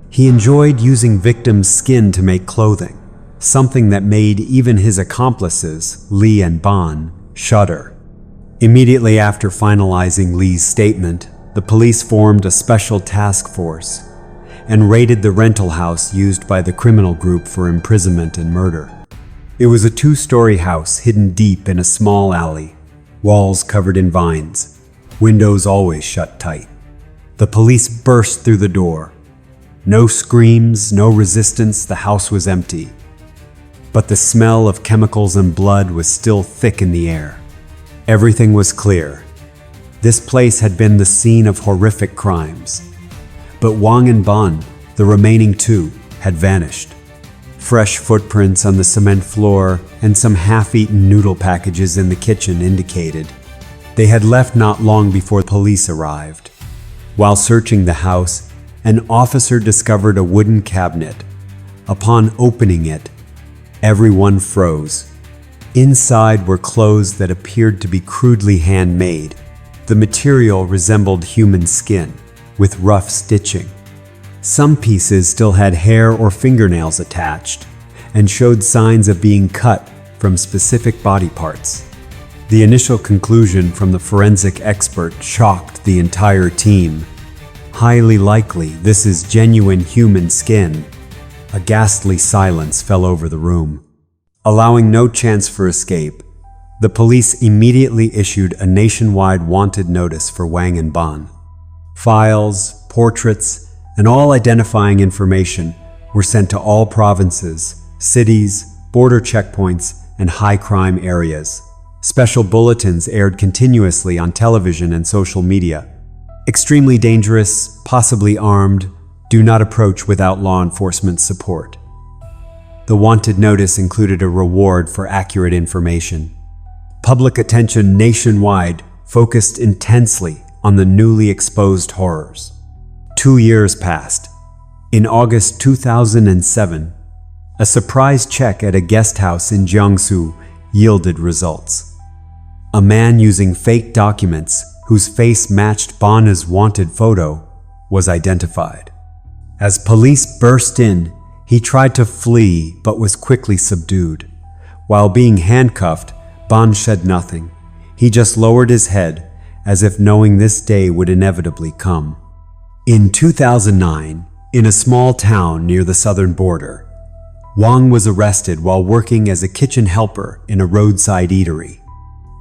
A: He enjoyed using victims' skin to make clothing, something that made even his accomplices, Lee and Ban, shudder. Immediately after finalizing Lee's statement, the police formed a special task force and raided the rental house used by the criminal group for imprisonment and murder. It was a two-story house hidden deep in a small alley, walls covered in vines, windows always shut tight. The police burst through the door. No screams, no resistance, the house was empty. But the smell of chemicals and blood was still thick in the air. Everything was clear. This place had been the scene of horrific crimes. But Wang and Ban, the remaining two, had vanished. Fresh footprints on the cement floor and some half-eaten noodle packages in the kitchen indicated they had left not long before police arrived. While searching the house, an officer discovered a wooden cabinet. Upon opening it, everyone froze. Inside were clothes that appeared to be crudely handmade. The material resembled human skin, with rough stitching. Some pieces still had hair or fingernails attached, and showed signs of being cut from specific body parts. The initial conclusion from the forensic expert shocked the entire team. Highly likely this is genuine human skin. A ghastly silence fell over the room. Allowing no chance for escape, the police immediately issued a nationwide wanted notice for Wang and Ban. Files, portraits, and all identifying information were sent to all provinces, cities, border checkpoints, and high-crime areas. Special bulletins aired continuously on television and social media. Extremely dangerous, possibly armed, do not approach without law enforcement support. The wanted notice included a reward for accurate information. Public attention nationwide focused intensely on the newly exposed horrors. 2 years passed. In August 2007, a surprise check at a guest house in Jiangsu yielded results. A man using fake documents whose face matched Ban's wanted photo was identified. As police burst in, he tried to flee but was quickly subdued. While being handcuffed, Ban said nothing. He just lowered his head as if knowing this day would inevitably come. In 2009, in a small town near the southern border, Wang was arrested while working as a kitchen helper in a roadside eatery.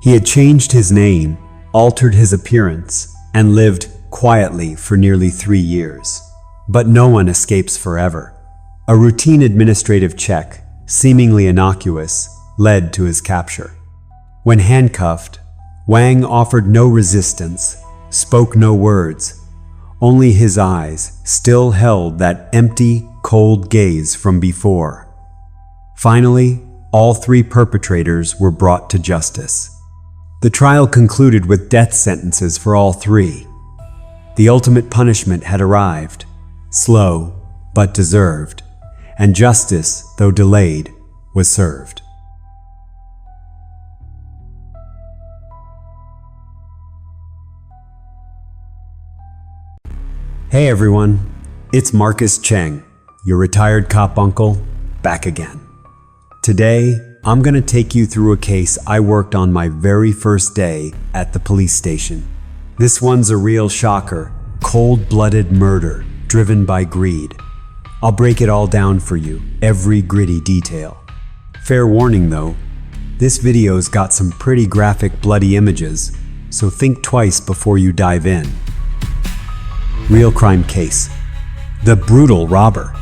A: He had changed his name, altered his appearance, and lived quietly for nearly 3 years. But no one escapes forever. A routine administrative check, seemingly innocuous, led to his capture. When handcuffed, Wang offered no resistance, spoke no words. Only his eyes still held that empty, cold gaze from before. Finally, all 3 perpetrators were brought to justice. The trial concluded with death sentences for all 3. The ultimate punishment had arrived, slow but deserved, and justice, though delayed, was served. Hey everyone, It's Marcus Cheng, your retired cop uncle, back again. Today, I'm gonna take you through a case I worked on my very first day at the police station. This one's a real shocker, cold-blooded murder driven by greed. I'll break it all down for you, every gritty detail. Fair warning though, this video's got some pretty graphic bloody images, so think twice before you dive in. Real crime case. The brutal robber.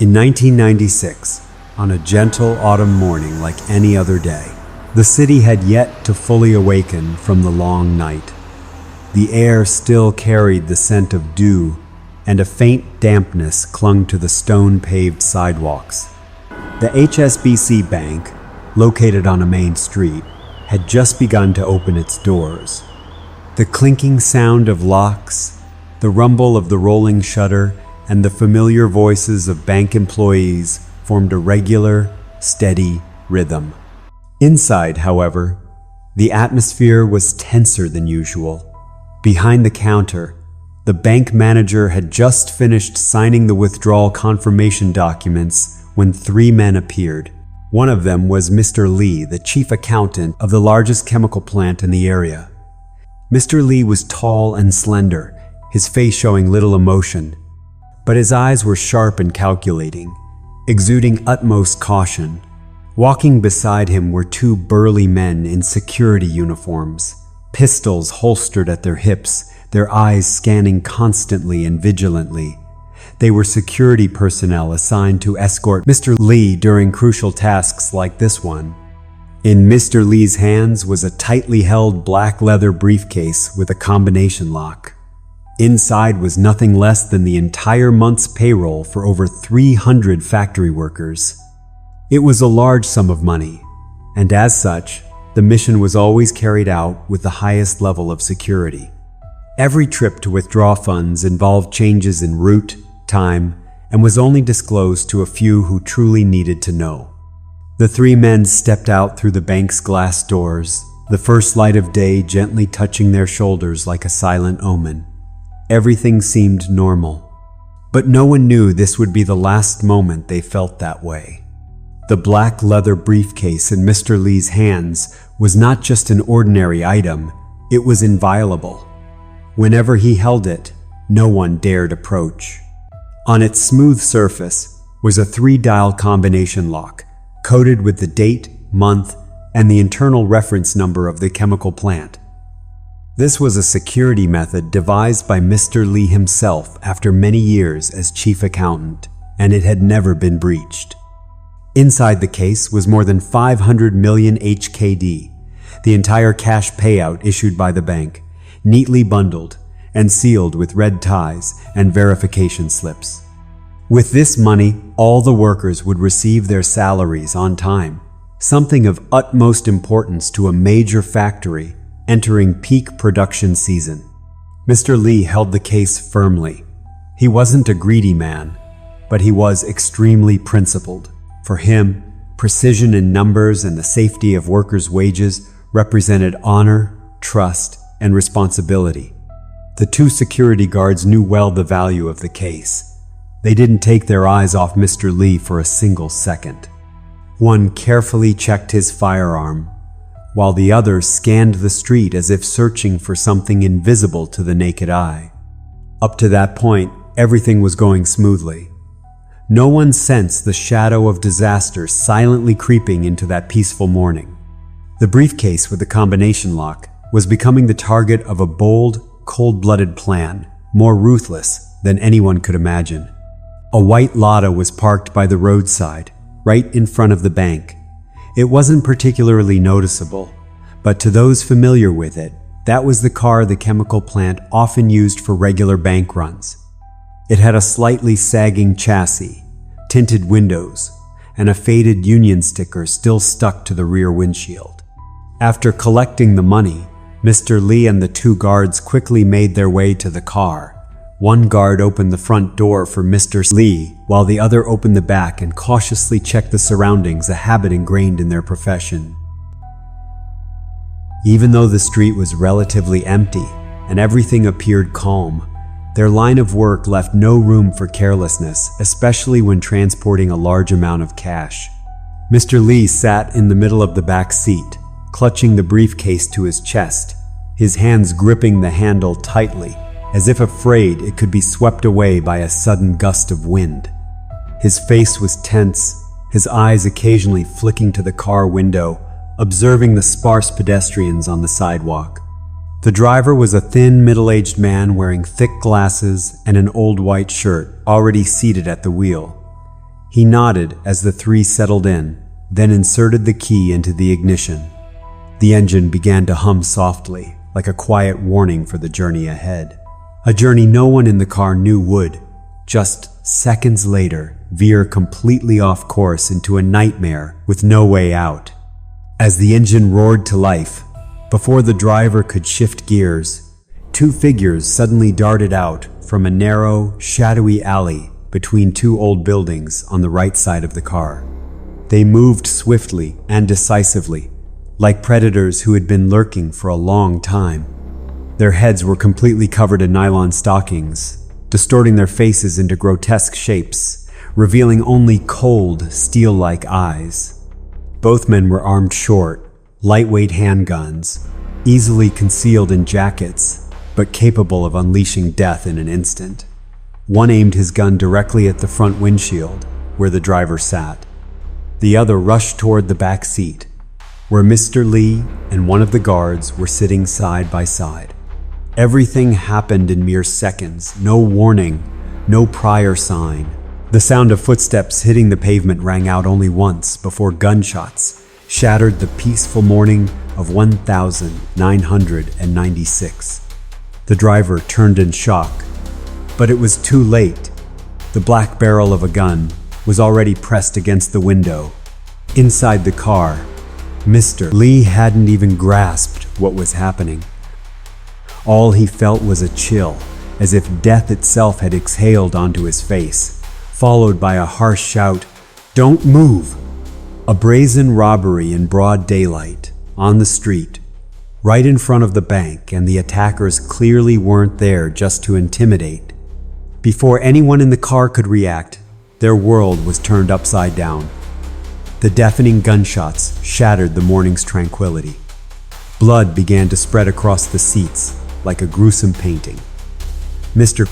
A: In 1996, on a gentle autumn morning like any other day, the city had yet to fully awaken from the long night. The air still carried the scent of dew, and a faint dampness clung to the stone-paved sidewalks. The HSBC Bank, located on a main street, had just begun to open its doors. The clinking sound of locks, the rumble of the rolling shutter, and the familiar voices of bank employees formed a regular, steady rhythm. Inside, however, the atmosphere was tenser than usual. Behind the counter, the bank manager had just finished signing the withdrawal confirmation documents when three men appeared. One of them was Mr. Lee, the chief accountant of the largest chemical plant in the area. Mr. Lee was tall and slender, his face showing little emotion, but his eyes were sharp and calculating, exuding utmost caution. Walking beside him were two burly men in security uniforms, pistols holstered at their hips, their eyes scanning constantly and vigilantly. They were security personnel assigned to escort Mr. Lee during crucial tasks like this one. In Mr. Lee's hands was a tightly held black leather briefcase with a combination lock. Inside was nothing less than the entire month's payroll for over 300 factory workers. It was a large sum of money, and as such, the mission was always carried out with the highest level of security. Every trip to withdraw funds involved changes in route, time, and was only disclosed to a few who truly needed to know. The three men stepped out through the bank's glass doors, the first light of day gently touching their shoulders like a silent omen. Everything seemed normal, but no one knew this would be the last moment they felt that way. The black leather briefcase in Mr. Lee's hands was not just an ordinary item, it was inviolable. Whenever he held it, no one dared approach. On its smooth surface was a 3-dial combination lock, coded with the date, month, and the internal reference number of the chemical plant. This was a security method devised by Mr. Lee himself after many years as chief accountant, and it had never been breached. Inside the case was more than 500 million HKD, the entire cash payout issued by the bank, neatly bundled and sealed with red ties and verification slips. With this money, all the workers would receive their salaries on time, something of utmost importance to a major factory entering peak production season. Mr. Lee held the case firmly. He wasn't a greedy man, but he was extremely principled. For him, precision in numbers and the safety of workers' wages represented honor, trust, and responsibility. The two security guards knew well the value of the case. They didn't take their eyes off Mr. Lee for a single second. One carefully checked his firearm, while the other scanned the street as if searching for something invisible to the naked eye. Up to that point, everything was going smoothly. No one sensed the shadow of disaster silently creeping into that peaceful morning. The briefcase with the combination lock was becoming the target of a bold, cold-blooded plan, more ruthless than anyone could imagine. A white Lada was parked by the roadside, right in front of the bank. It wasn't particularly noticeable, but to those familiar with it, that was the car the chemical plant often used for regular bank runs. It had a slightly sagging chassis, tinted windows, and a faded Union sticker still stuck to the rear windshield. After collecting the money, Mr. Lee and the two guards quickly made their way to the car. One guard opened the front door for Mr. Lee, while the other opened the back and cautiously checked the surroundings, a habit ingrained in their profession. Even though the street was relatively empty and everything appeared calm, their line of work left no room for carelessness, especially when transporting a large amount of cash. Mr. Lee sat in the middle of the back seat, clutching the briefcase to his chest, his hands gripping the handle tightly, as if afraid it could be swept away by a sudden gust of wind. His face was tense, his eyes occasionally flicking to the car window, observing the sparse pedestrians on the sidewalk. The driver was a thin, middle-aged man wearing thick glasses and an old white shirt, already seated at the wheel. He nodded as the three settled in, then inserted the key into the ignition. The engine began to hum softly, like a quiet warning for the journey ahead. A journey no one in the car knew would, just seconds later, veer completely off course into a nightmare with no way out. As the engine roared to life, before the driver could shift gears, two figures suddenly darted out from a narrow, shadowy alley between two old buildings on the right side of the car. They moved swiftly and decisively, like predators who had been lurking for a long time. Their heads were completely covered in nylon stockings, distorting their faces into grotesque shapes, revealing only cold, steel-like eyes. Both men were armed short, lightweight handguns, easily concealed in jackets, but capable of unleashing death in an instant. One aimed his gun directly at the front windshield, where the driver sat. The other rushed toward the back seat, where Mr. Lee and one of the guards were sitting side by side. Everything happened in mere seconds, no warning, no prior sign. The sound of footsteps hitting the pavement rang out only once before gunshots shattered the peaceful morning of 1996. The driver turned in shock, but it was too late. The black barrel of a gun was already pressed against the window. Inside the car, Mr. Lee hadn't even grasped what was happening. All he felt was a chill, as if death itself had exhaled onto his face, followed by a harsh shout, "Don't move!" A brazen robbery in broad daylight, on the street, right in front of the bank, and the attackers clearly weren't there just to intimidate. Before anyone in the car could react, their world was turned upside down. The deafening gunshots shattered the morning's tranquility. Blood began to spread across the seats like a gruesome painting. Mr.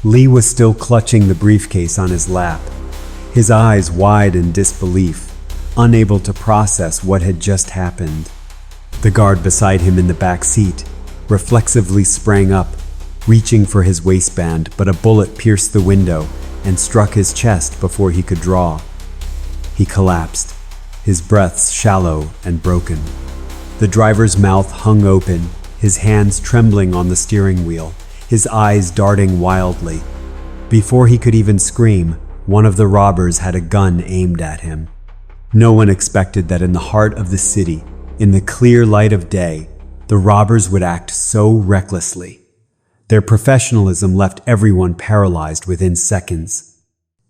A: Lee was still clutching the briefcase on his lap, his eyes wide in disbelief, unable to process what had just happened. The guard beside him in the back seat reflexively sprang up, reaching for his waistband, but a bullet pierced the window and struck his chest before he could draw. He collapsed, his breaths shallow and broken. The driver's mouth hung open, his hands trembling on the steering wheel, his eyes darting wildly. Before he could even scream, one of the robbers had a gun aimed at him. No one expected that in the heart of the city, in the clear light of day, the robbers would act so recklessly. Their professionalism left everyone paralyzed within seconds.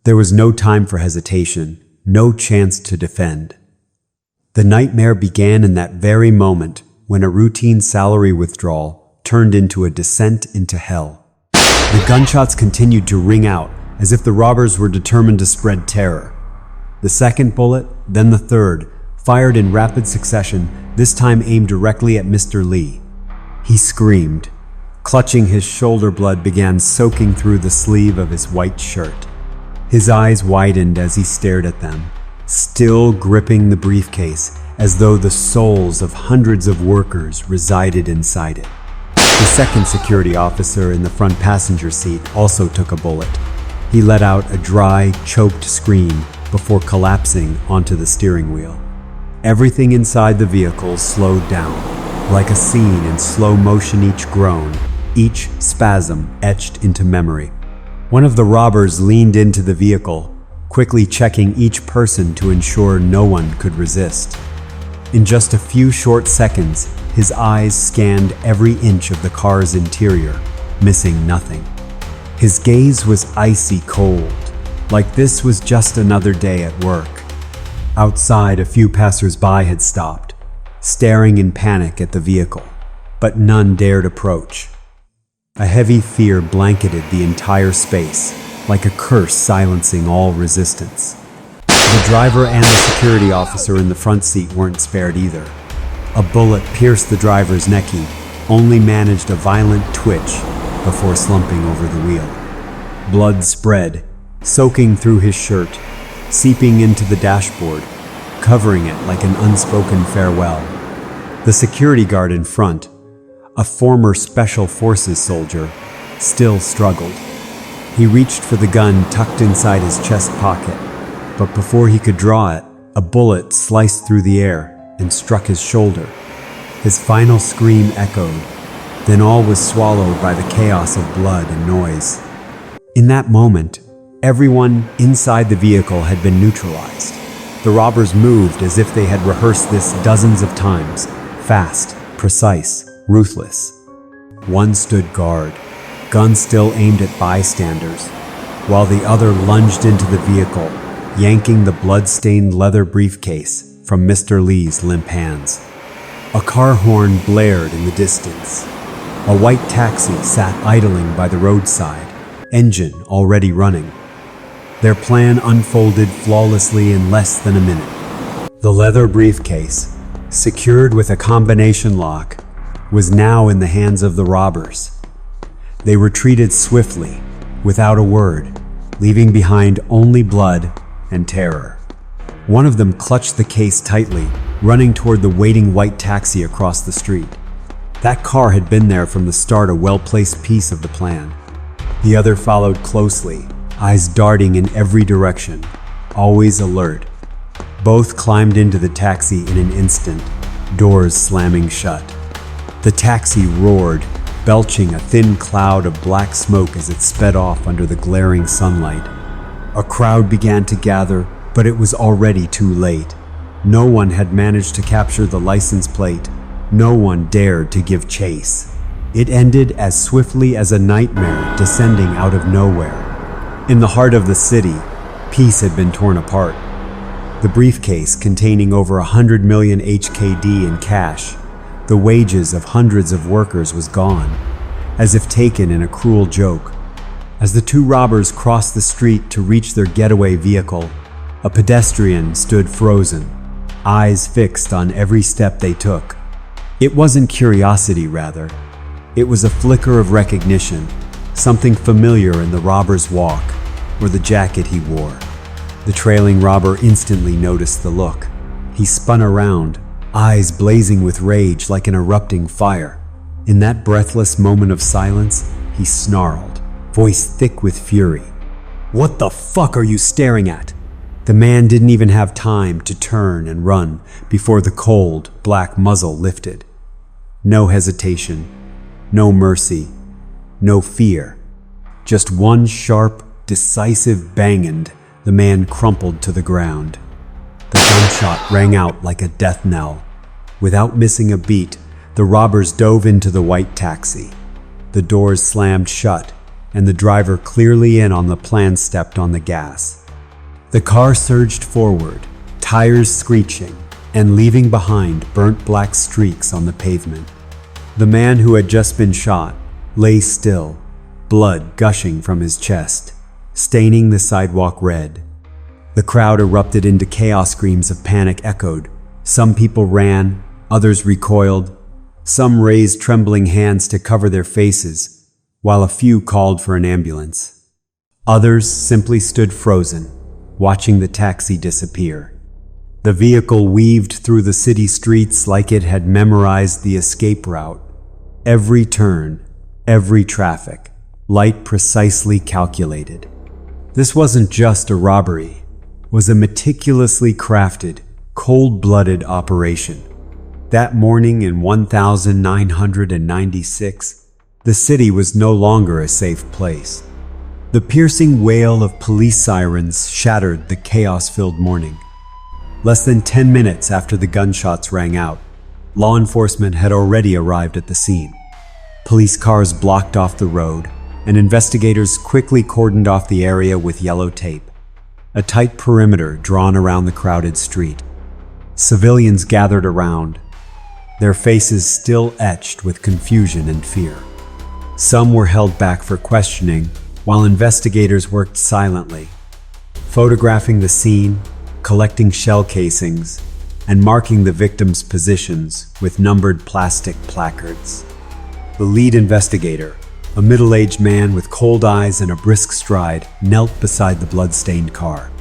A: There was no time for hesitation, no chance to defend. The nightmare began in that very moment when a routine salary withdrawal turned into a descent into hell. The gunshots continued to ring out as if the robbers were determined to spread terror. The second bullet, then the third, fired in rapid succession, this time aimed directly at Mr. Lee. He screamed. Clutching his shoulder, blood began soaking through the sleeve of his white shirt. His eyes widened as he stared at them, still gripping the briefcase as though the souls of hundreds of workers resided inside it. The second security officer in the front passenger seat also took a bullet. He let out a dry, choked scream before collapsing onto the steering wheel. Everything inside the vehicle slowed down, like a scene in slow motion, each groan, each spasm etched into memory. One of the robbers leaned into the vehicle, quickly checking each person to ensure no one could resist. In just a few short seconds, his eyes scanned every inch of the car's interior, missing nothing. His gaze was icy cold, like this was just another day at work. Outside, a few passers-by had stopped, staring in panic at the vehicle, but none dared approach. A heavy fear blanketed the entire space, like a curse silencing all resistance. The driver and the security officer in the front seat weren't spared either. A bullet pierced the driver's neck. He only managed a violent twitch before slumping over the wheel. Blood spread, soaking through his shirt, seeping into the dashboard, covering it like an unspoken farewell. The security guard in front, a former Special Forces soldier, still struggled. He reached for the gun tucked inside his chest pocket, but before he could draw it, a bullet sliced through the air and struck his shoulder. His final scream echoed, then all was swallowed by the chaos of blood and noise. In that moment, everyone inside the vehicle had been neutralized. The robbers moved as if they had rehearsed this dozens of times, fast, precise, ruthless. One stood guard, gun still aimed at bystanders, while the other lunged into the vehicle, yanking the blood-stained leather briefcase from Mr. Lee's limp hands. A car horn blared in the distance. A white taxi sat idling by the roadside, engine already running. Their plan unfolded flawlessly in less than a minute. The leather briefcase, secured with a combination lock, was now in the hands of the robbers. They retreated swiftly, without a word, leaving behind only blood and terror. One of them clutched the case tightly, running toward the waiting white taxi across the street. That car had been there from the start, a well-placed piece of the plan. The other followed closely, eyes darting in every direction, always alert. Both climbed into the taxi in an instant, doors slamming shut. The taxi roared, belching a thin cloud of black smoke as it sped off under the glaring sunlight. A crowd began to gather, but it was already too late. No one had managed to capture the license plate. No one dared to give chase. It ended as swiftly as a nightmare descending out of nowhere. In the heart of the city, peace had been torn apart. The briefcase containing over 100 million HKD in cash, the wages of hundreds of workers, was gone, as if taken in a cruel joke. As the two robbers crossed the street to reach their getaway vehicle, a pedestrian stood frozen, eyes fixed on every step they took. It wasn't curiosity, rather. It was a flicker of recognition, something familiar in the robber's walk or the jacket he wore. The trailing robber instantly noticed the look. He spun around, eyes blazing with rage like an erupting fire. In that breathless moment of silence, he snarled, voice thick with fury. "What the fuck are you staring at?" The man didn't even have time to turn and run before the cold, black muzzle lifted. No hesitation, no mercy, no fear. Just one sharp, decisive bang, and the man crumpled to the ground. The gunshot rang out like a death knell. Without missing a beat, the robbers dove into the white taxi. The doors slammed shut, and the driver, clearly in on the plan, stepped on the gas. The car surged forward, tires screeching, and leaving behind burnt black streaks on the pavement. The man who had just been shot lay still, blood gushing from his chest, staining the sidewalk red. The crowd erupted into chaos. Screams of panic echoed. Some people ran, others recoiled. Some raised trembling hands to cover their faces, while a few called for an ambulance. Others simply stood frozen, watching the taxi disappear. The vehicle weaved through the city streets like it had memorized the escape route. Every turn, every traffic, light precisely calculated. This wasn't just a robbery. It was a meticulously crafted, cold-blooded operation. That morning in 1996, the city was no longer a safe place. The piercing wail of police sirens shattered the chaos-filled morning. Less than 10 minutes after the gunshots rang out, law enforcement had already arrived at the scene. Police cars blocked off the road, and investigators quickly cordoned off the area with yellow tape, a tight perimeter drawn around the crowded street. Civilians gathered around, their faces still etched with confusion and fear. Some were held back for questioning, while investigators worked silently, photographing the scene, collecting shell casings, and marking the victims' positions with numbered plastic placards. The lead investigator, a middle-aged man with cold eyes and a brisk stride, knelt beside the blood-stained car.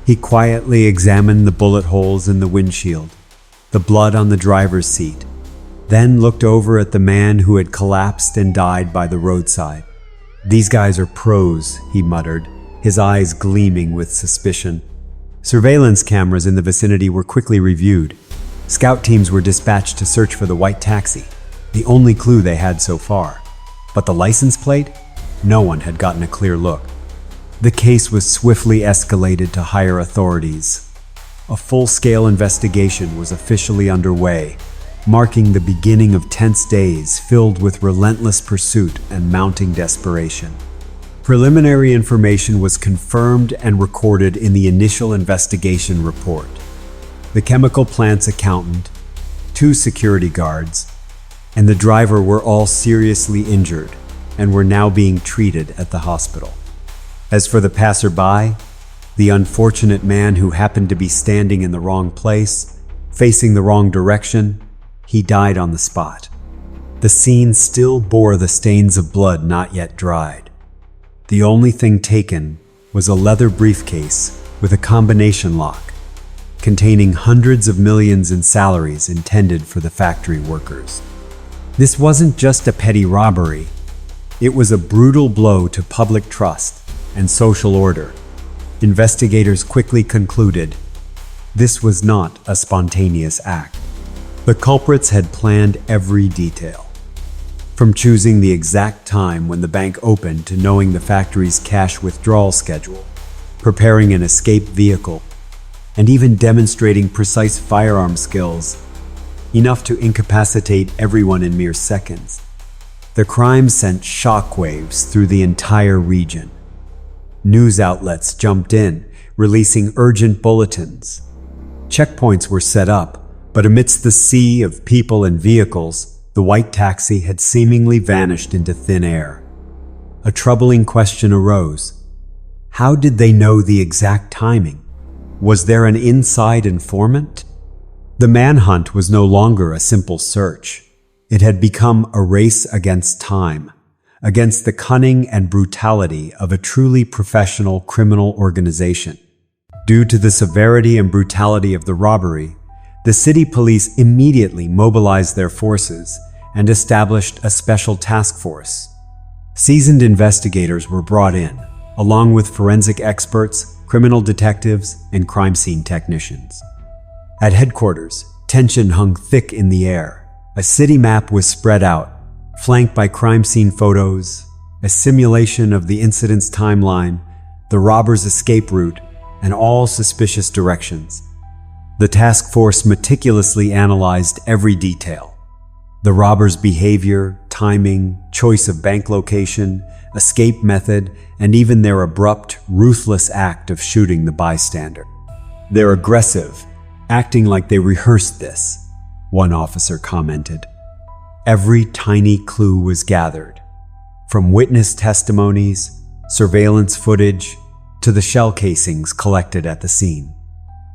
A: He quietly examined the bullet holes in the windshield, the blood on the driver's seat, then looked over at the man who had collapsed and died by the roadside. "These guys are pros," he muttered, his eyes gleaming with suspicion. Surveillance cameras in the vicinity were quickly reviewed. Scout teams were dispatched to search for the white taxi, the only clue they had so far. But the license plate? No one had gotten a clear look. The case was swiftly escalated to higher authorities. A full-scale investigation was officially underway, marking the beginning of tense days filled with relentless pursuit and mounting desperation. Preliminary information was confirmed and recorded in the initial investigation report. The chemical plant's accountant, 2 security guards, and the driver were all seriously injured and were now being treated at the hospital. As for the passerby, the unfortunate man who happened to be standing in the wrong place, facing the wrong direction, he died on the spot. The scene still bore the stains of blood not yet dried. The only thing taken was a leather briefcase with a combination lock, containing hundreds of millions in salaries intended for the factory workers. This wasn't just a petty robbery. It was a brutal blow to public trust and social order. Investigators quickly concluded this was not a spontaneous act. The culprits had planned every detail, from choosing the exact time when the bank opened to knowing the factory's cash withdrawal schedule, preparing an escape vehicle, and even demonstrating precise firearm skills, enough to incapacitate everyone in mere seconds. The crime sent shockwaves through the entire region. News outlets jumped in, releasing urgent bulletins. Checkpoints were set up, but amidst the sea of people and vehicles, the white taxi had seemingly vanished into thin air. A troubling question arose. How did they know the exact timing? Was there an inside informant? The manhunt was no longer a simple search. It had become a race against time, against the cunning and brutality of a truly professional criminal organization. Due to the severity and brutality of the robbery, the city police immediately mobilized their forces and established a special task force. Seasoned investigators were brought in, along with forensic experts, criminal detectives, and crime scene technicians. At headquarters, tension hung thick in the air. A city map was spread out, flanked by crime scene photos, a simulation of the incident's timeline, the robber's escape route, and all suspicious directions. The task force meticulously analyzed every detail: the robber's behavior, timing, choice of bank location, escape method, and even their abrupt, ruthless act of shooting the bystander. "They're aggressive, acting like they rehearsed this," one officer commented. Every tiny clue was gathered, from witness testimonies, surveillance footage, to the shell casings collected at the scene.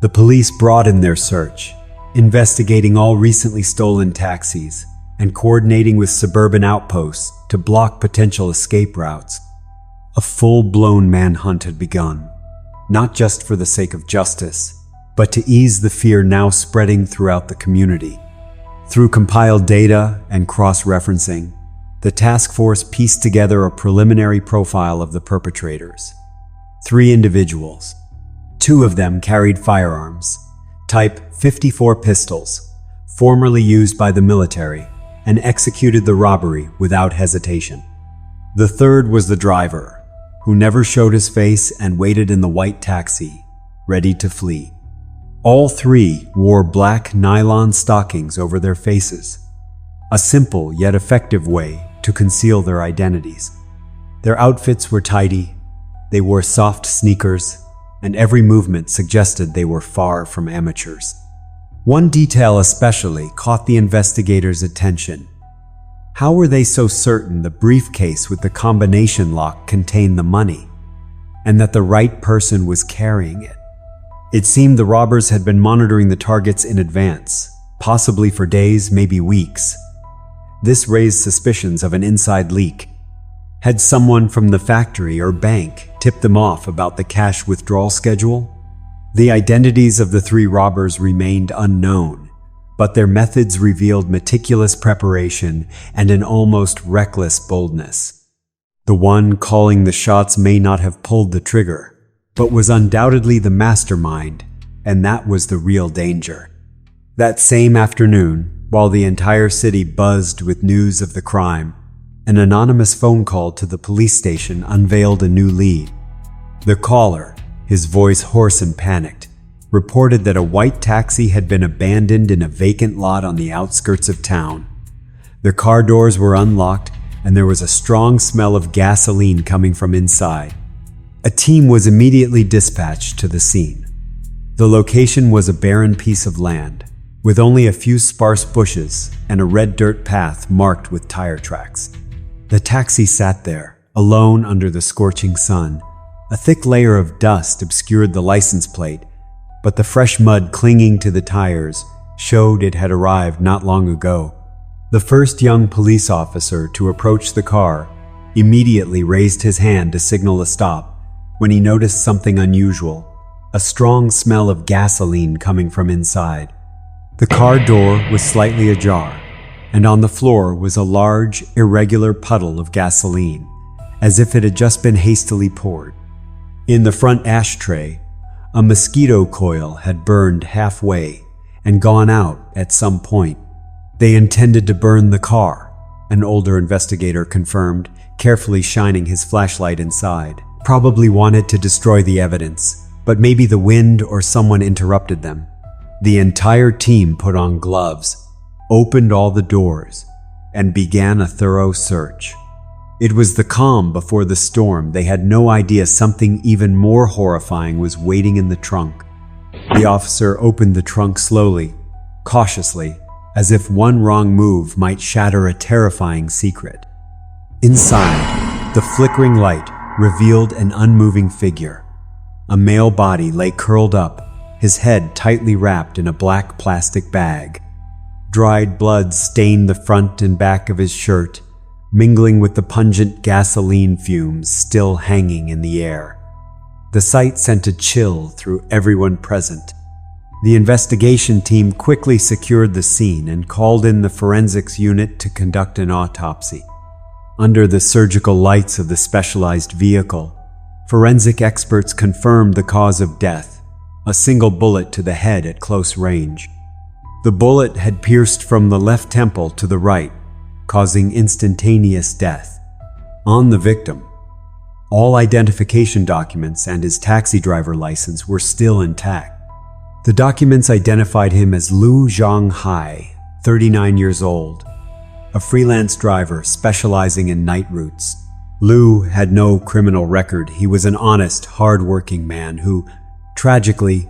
A: The police broadened their search, investigating all recently stolen taxis and coordinating with suburban outposts to block potential escape routes. A full-blown manhunt had begun, not just for the sake of justice, but to ease the fear now spreading throughout the community. Through compiled data and cross-referencing, the task force pieced together a preliminary profile of the perpetrators. 3 individuals. 2 of them carried firearms, Type 54 pistols, formerly used by the military, and executed the robbery without hesitation. The third was the driver, who never showed his face and waited in the white taxi, ready to flee. All 3 wore black nylon stockings over their faces, a simple yet effective way to conceal their identities. Their outfits were tidy, they wore soft sneakers, and every movement suggested they were far from amateurs. One detail especially caught the investigators' attention. How were they so certain the briefcase with the combination lock contained the money, and that the right person was carrying it? It seemed the robbers had been monitoring the targets in advance, possibly for days, maybe weeks. This raised suspicions of an inside leak. Had someone from the factory or bank tipped them off about the cash withdrawal schedule? The identities of the three robbers remained unknown, but their methods revealed meticulous preparation and an almost reckless boldness. The one calling the shots may not have pulled the trigger, but was undoubtedly the mastermind, and that was the real danger. That same afternoon, while the entire city buzzed with news of the crime, an anonymous phone call to the police station unveiled a new lead. The caller, his voice hoarse and panicked, reported that a white taxi had been abandoned in a vacant lot on the outskirts of town. The car doors were unlocked, and there was a strong smell of gasoline coming from inside. A team was immediately dispatched to the scene. The location was a barren piece of land, with only a few sparse bushes and a red dirt path marked with tire tracks. The taxi sat there, alone under the scorching sun. A thick layer of dust obscured the license plate, but the fresh mud clinging to the tires showed it had arrived not long ago. The first young police officer to approach the car immediately raised his hand to signal a stop when he noticed something unusual, a strong smell of gasoline coming from inside. The car door was slightly ajar, and on the floor was a large, irregular puddle of gasoline, as if it had just been hastily poured. In the front ashtray, a mosquito coil had burned halfway and gone out at some point. They intended to burn the car, an older investigator confirmed, carefully shining his flashlight inside. Probably wanted to destroy the evidence, but maybe the wind or someone interrupted them. The entire team put on gloves, opened all the doors, and began a thorough search. It was the calm before the storm. They had no idea something even more horrifying was waiting in the trunk. The officer opened the trunk slowly, cautiously, as if one wrong move might shatter a terrifying secret. Inside, the flickering light revealed an unmoving figure. A male body lay curled up, his head tightly wrapped in a black plastic bag. Dried blood stained the front and back of his shirt, mingling with the pungent gasoline fumes still hanging in the air. The sight sent a chill through everyone present. The investigation team quickly secured the scene and called in the forensics unit to conduct an autopsy. Under the surgical lights of the specialized vehicle, forensic experts confirmed the cause of death, a single bullet to the head at close range. The bullet had pierced from the left temple to the right, causing instantaneous death. On the victim, all identification documents and his taxi driver license were still intact. The documents identified him as Lu Zhonghai, 39 years old, a freelance driver specializing in night routes. Lu had no criminal record. He was an honest, hard-working man who, tragically,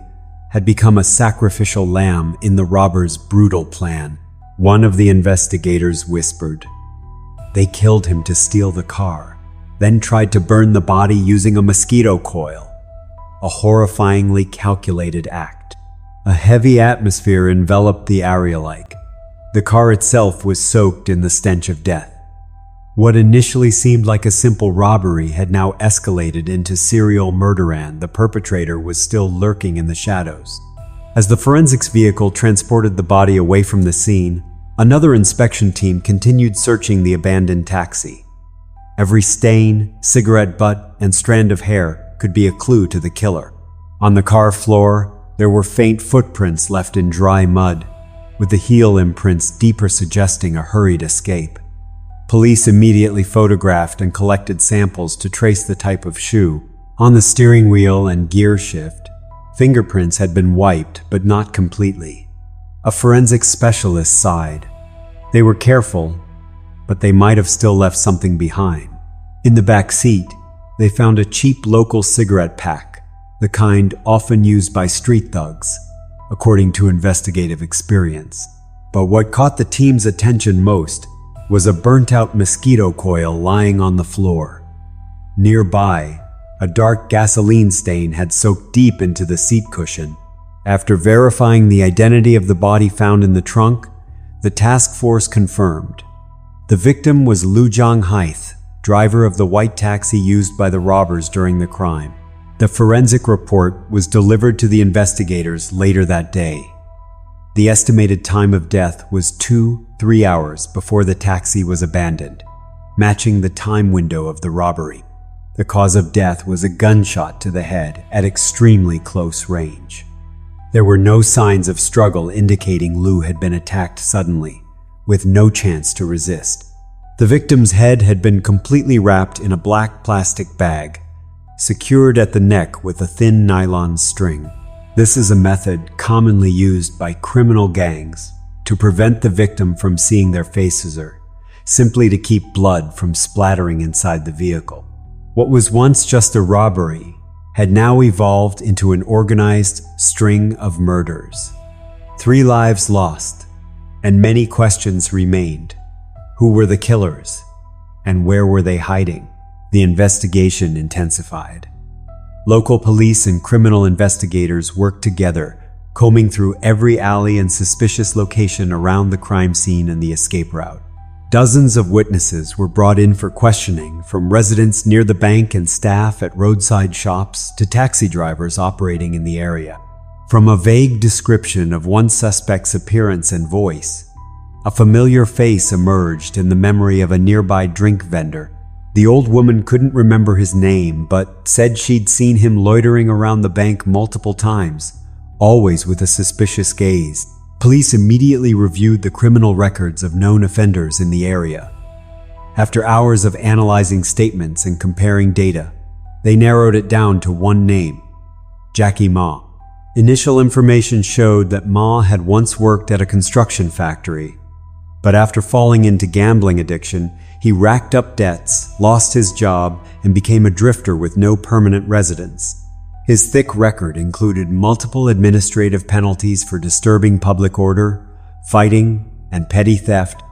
A: had become a sacrificial lamb in the robbers' brutal plan. One of the investigators whispered, "They killed him to steal the car, then tried to burn the body using a mosquito coil. A horrifyingly calculated act." A heavy atmosphere enveloped the area like. The car itself was soaked in the stench of death. What initially seemed like a simple robbery had now escalated into serial murder, and the perpetrator was still lurking in the shadows. As the forensics vehicle transported the body away from the scene, another inspection team continued searching the abandoned taxi. Every stain, cigarette butt, and strand of hair could be a clue to the killer. On the car floor, there were faint footprints left in dry mud, with the heel imprints deeper suggesting a hurried escape. Police immediately photographed and collected samples to trace the type of shoe. On the steering wheel and gear shift, fingerprints had been wiped, but not completely. A forensic specialist sighed. They were careful, but they might have still left something behind. In the back seat, they found a cheap local cigarette pack, the kind often used by street thugs. according to investigative experience. But what caught the team's attention most was a burnt-out mosquito coil lying on the floor. Nearby, a dark gasoline stain had soaked deep into the seat cushion. After verifying the identity of the body found in the trunk, the task force confirmed. The victim was Lu Zhang, driver of the white taxi used by the robbers during the crime. The forensic report was delivered to the investigators later that day. The estimated time of death was 2-3 hours before the taxi was abandoned, matching the time window of the robbery. The cause of death was a gunshot to the head at extremely close range. There were no signs of struggle indicating Lu had been attacked suddenly, with no chance to resist. The victim's head had been completely wrapped in a black plastic bag, secured at the neck with a thin nylon string. This is a method commonly used by criminal gangs to prevent the victim from seeing their faces or simply to keep blood from splattering inside the vehicle. What was once just a robbery had now evolved into an organized string of murders. 3 lives lost, and many questions remained. Who were the killers, and where were they hiding? The investigation intensified. Local police and criminal investigators worked together, combing through every alley and suspicious location around the crime scene and the escape route. Dozens of witnesses were brought in for questioning, from residents near the bank and staff at roadside shops to taxi drivers operating in the area. From a vague description of one suspect's appearance and voice, a familiar face emerged in the memory of a nearby drink vendor. The old woman couldn't remember his name, but said she'd seen him loitering around the bank multiple times, always with a suspicious gaze. Police immediately reviewed the criminal records of known offenders in the area. After hours of analyzing statements and comparing data, they narrowed it down to one name: Jackie Ma. Initial information showed that Ma had once worked at a construction factory, but after falling into gambling addiction, he racked up debts, lost his job, and became a drifter with no permanent residence. His thick record included multiple administrative penalties for disturbing public order, fighting, and petty theft.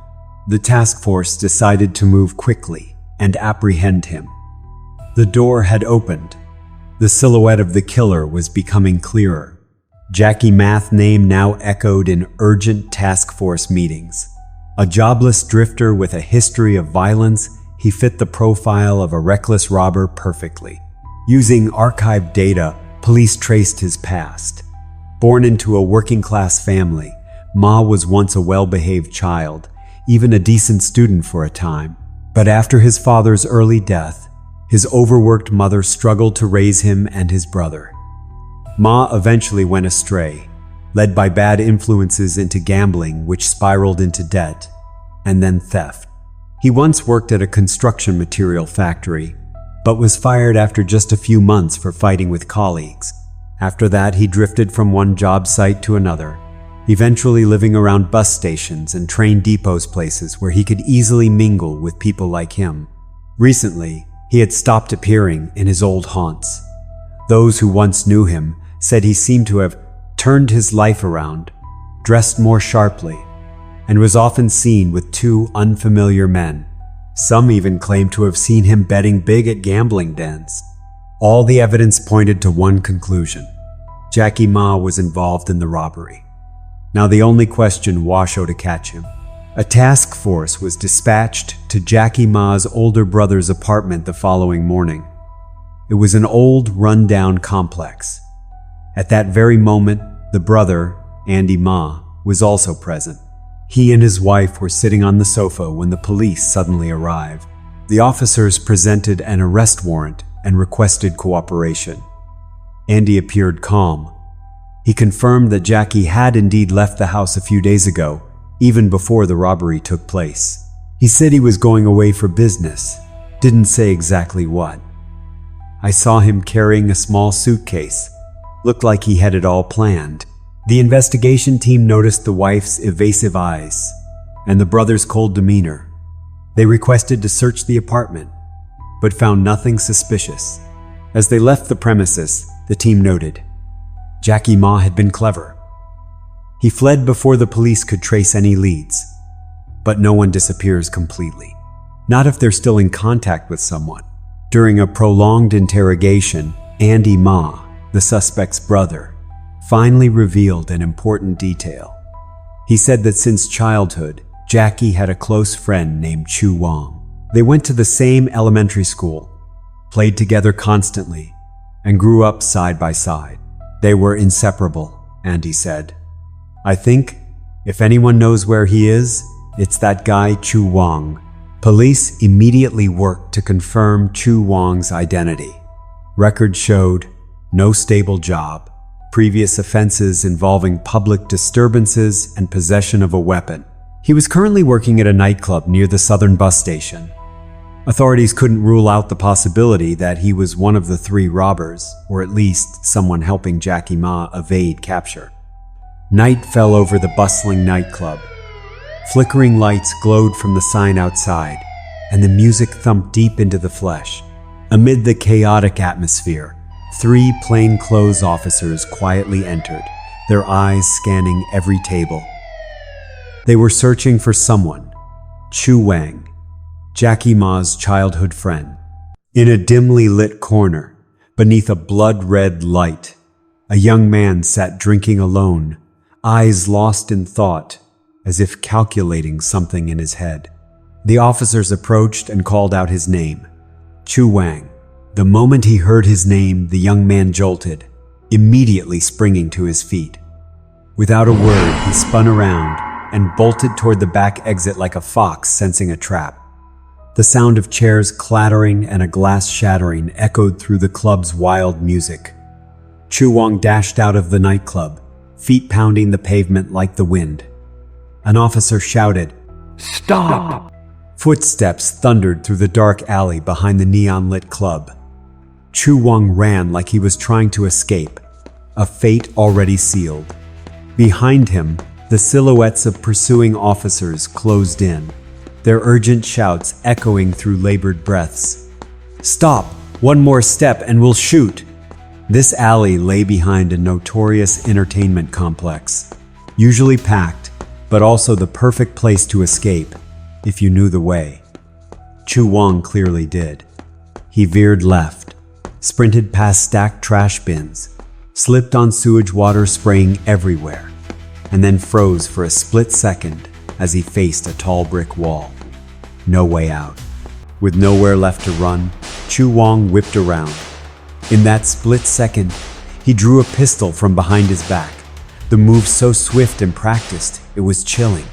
A: The task force decided to move quickly and apprehend him. The door had opened. The silhouette of the killer was becoming clearer. Jackie Ma's name now echoed in urgent task force meetings. A jobless drifter with a history of violence, he fit the profile of a reckless robber perfectly. Using archived data, police traced his past. Born into a working-class family, Ma was once a well-behaved child, even a decent student for a time. But after his father's early death, his overworked mother struggled to raise him and his brother. Ma eventually went astray, led by bad influences into gambling, which spiraled into debt, and then theft. He once worked at a construction material factory, but was fired after just a few months for fighting with colleagues. After that, he drifted from one job site to another, eventually living around bus stations and train depots, places where he could easily mingle with people like him. Recently, he had stopped appearing in his old haunts. Those who once knew him said he seemed to have turned his life around, dressed more sharply, and was often seen with 2 unfamiliar men. Some even claimed to have seen him betting big at gambling dens. All the evidence pointed to one conclusion: Jackie Ma was involved in the robbery. Now the only question was how to catch him. A task force was dispatched to Jackie Ma's older brother's apartment the following morning. It was an old, run-down complex. At that very moment, the brother, Andy Ma, was also present. He and his wife were sitting on the sofa when the police suddenly arrived. The officers presented an arrest warrant and requested cooperation. Andy appeared calm. He confirmed that Jackie had indeed left the house a few days ago, even before the robbery took place. He said he was going away for business, didn't say exactly what. I saw him carrying a small suitcase. Looked like he had it all planned. The investigation team noticed the wife's evasive eyes and the brother's cold demeanor. They requested to search the apartment, but found nothing suspicious. As they left the premises, the team noted, Jackie Ma had been clever. He fled before the police could trace any leads. But no one disappears completely. Not if they're still in contact with someone. During a prolonged interrogation, Andy Ma, the suspect's brother, finally revealed an important detail. He said that since childhood, Jackie had a close friend named Chu Wang. They went to the same elementary school, played together constantly, and grew up side by side. They were inseparable, Andy said. I think, if anyone knows where he is, it's that guy Chu Wang. Police immediately worked to confirm Chu Wang's identity. Records showed no stable job, previous offenses involving public disturbances and possession of a weapon. He was currently working at a nightclub near the southern bus station. Authorities couldn't rule out the possibility that he was one of the three robbers, or at least someone helping Jackie Ma evade capture. Night fell over the bustling nightclub. Flickering lights glowed from the sign outside, and the music thumped deep into the flesh. Amid the chaotic atmosphere, 3 plainclothes officers quietly entered, their eyes scanning every table. They were searching for someone, Chu Wang, Jackie Ma's childhood friend. In a dimly lit corner, beneath a blood-red light, a young man sat drinking alone, eyes lost in thought, as if calculating something in his head. The officers approached and called out his name, Chu Wang. The moment he heard his name, the young man jolted, immediately springing to his feet. Without a word, he spun around and bolted toward the back exit like a fox sensing a trap. The sound of chairs clattering and a glass shattering echoed through the club's wild music. Chu Wang dashed out of the nightclub, feet pounding the pavement like the wind. An officer shouted, "Stop!" Footsteps thundered through the dark alley behind the neon-lit club. Chu Wang ran like he was trying to escape, a fate already sealed. Behind him, the silhouettes of pursuing officers closed in, their urgent shouts echoing through labored breaths. "Stop! One more step and we'll shoot!" This alley lay behind a notorious entertainment complex, usually packed, but also the perfect place to escape, if you knew the way. Chu Wang clearly did. He veered left, sprinted past stacked trash bins, slipped on sewage water spraying everywhere, and then froze for a split second as he faced a tall brick wall. No way out. With nowhere left to run, Chu Wang whipped around. In that split second, he drew a pistol from behind his back, the move so swift and practiced, it was chilling.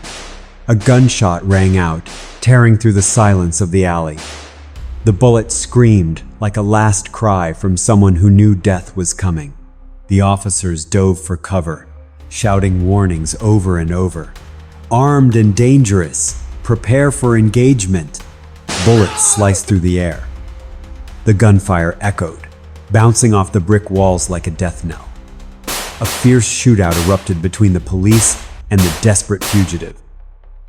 A: A gunshot rang out, tearing through the silence of the alley. The bullet screamed like a last cry from someone who knew death was coming. The officers dove for cover, shouting warnings over and over. "Armed and dangerous, prepare for engagement." Bullets sliced through the air. The gunfire echoed, bouncing off the brick walls like a death knell. A fierce shootout erupted between the police and the desperate fugitive.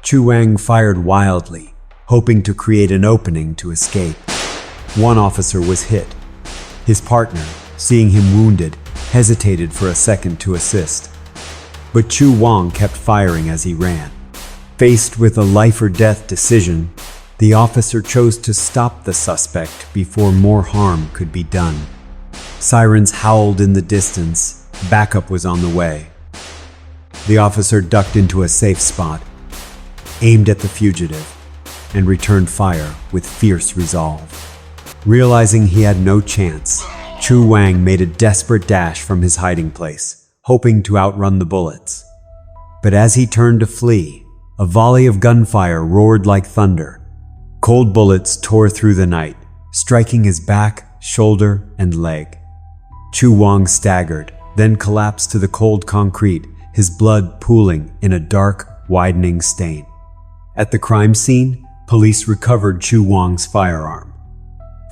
A: Chu Wang fired wildly, hoping to create an opening to escape. One officer was hit. His partner, seeing him wounded, hesitated for a second to assist. But Chu Wang kept firing as he ran. Faced with a life-or-death decision, the officer chose to stop the suspect before more harm could be done. Sirens howled in the distance. Backup was on the way. The officer ducked into a safe spot, aimed at the fugitive, and returned fire with fierce resolve. Realizing he had no chance, Chu Wang made a desperate dash from his hiding place, hoping to outrun the bullets. But as he turned to flee, a volley of gunfire roared like thunder. Cold bullets tore through the night, striking his back, shoulder, and leg. Chu Wang staggered, then collapsed to the cold concrete, his blood pooling in a dark, widening stain. At the crime scene, police recovered Chu Wang's firearm.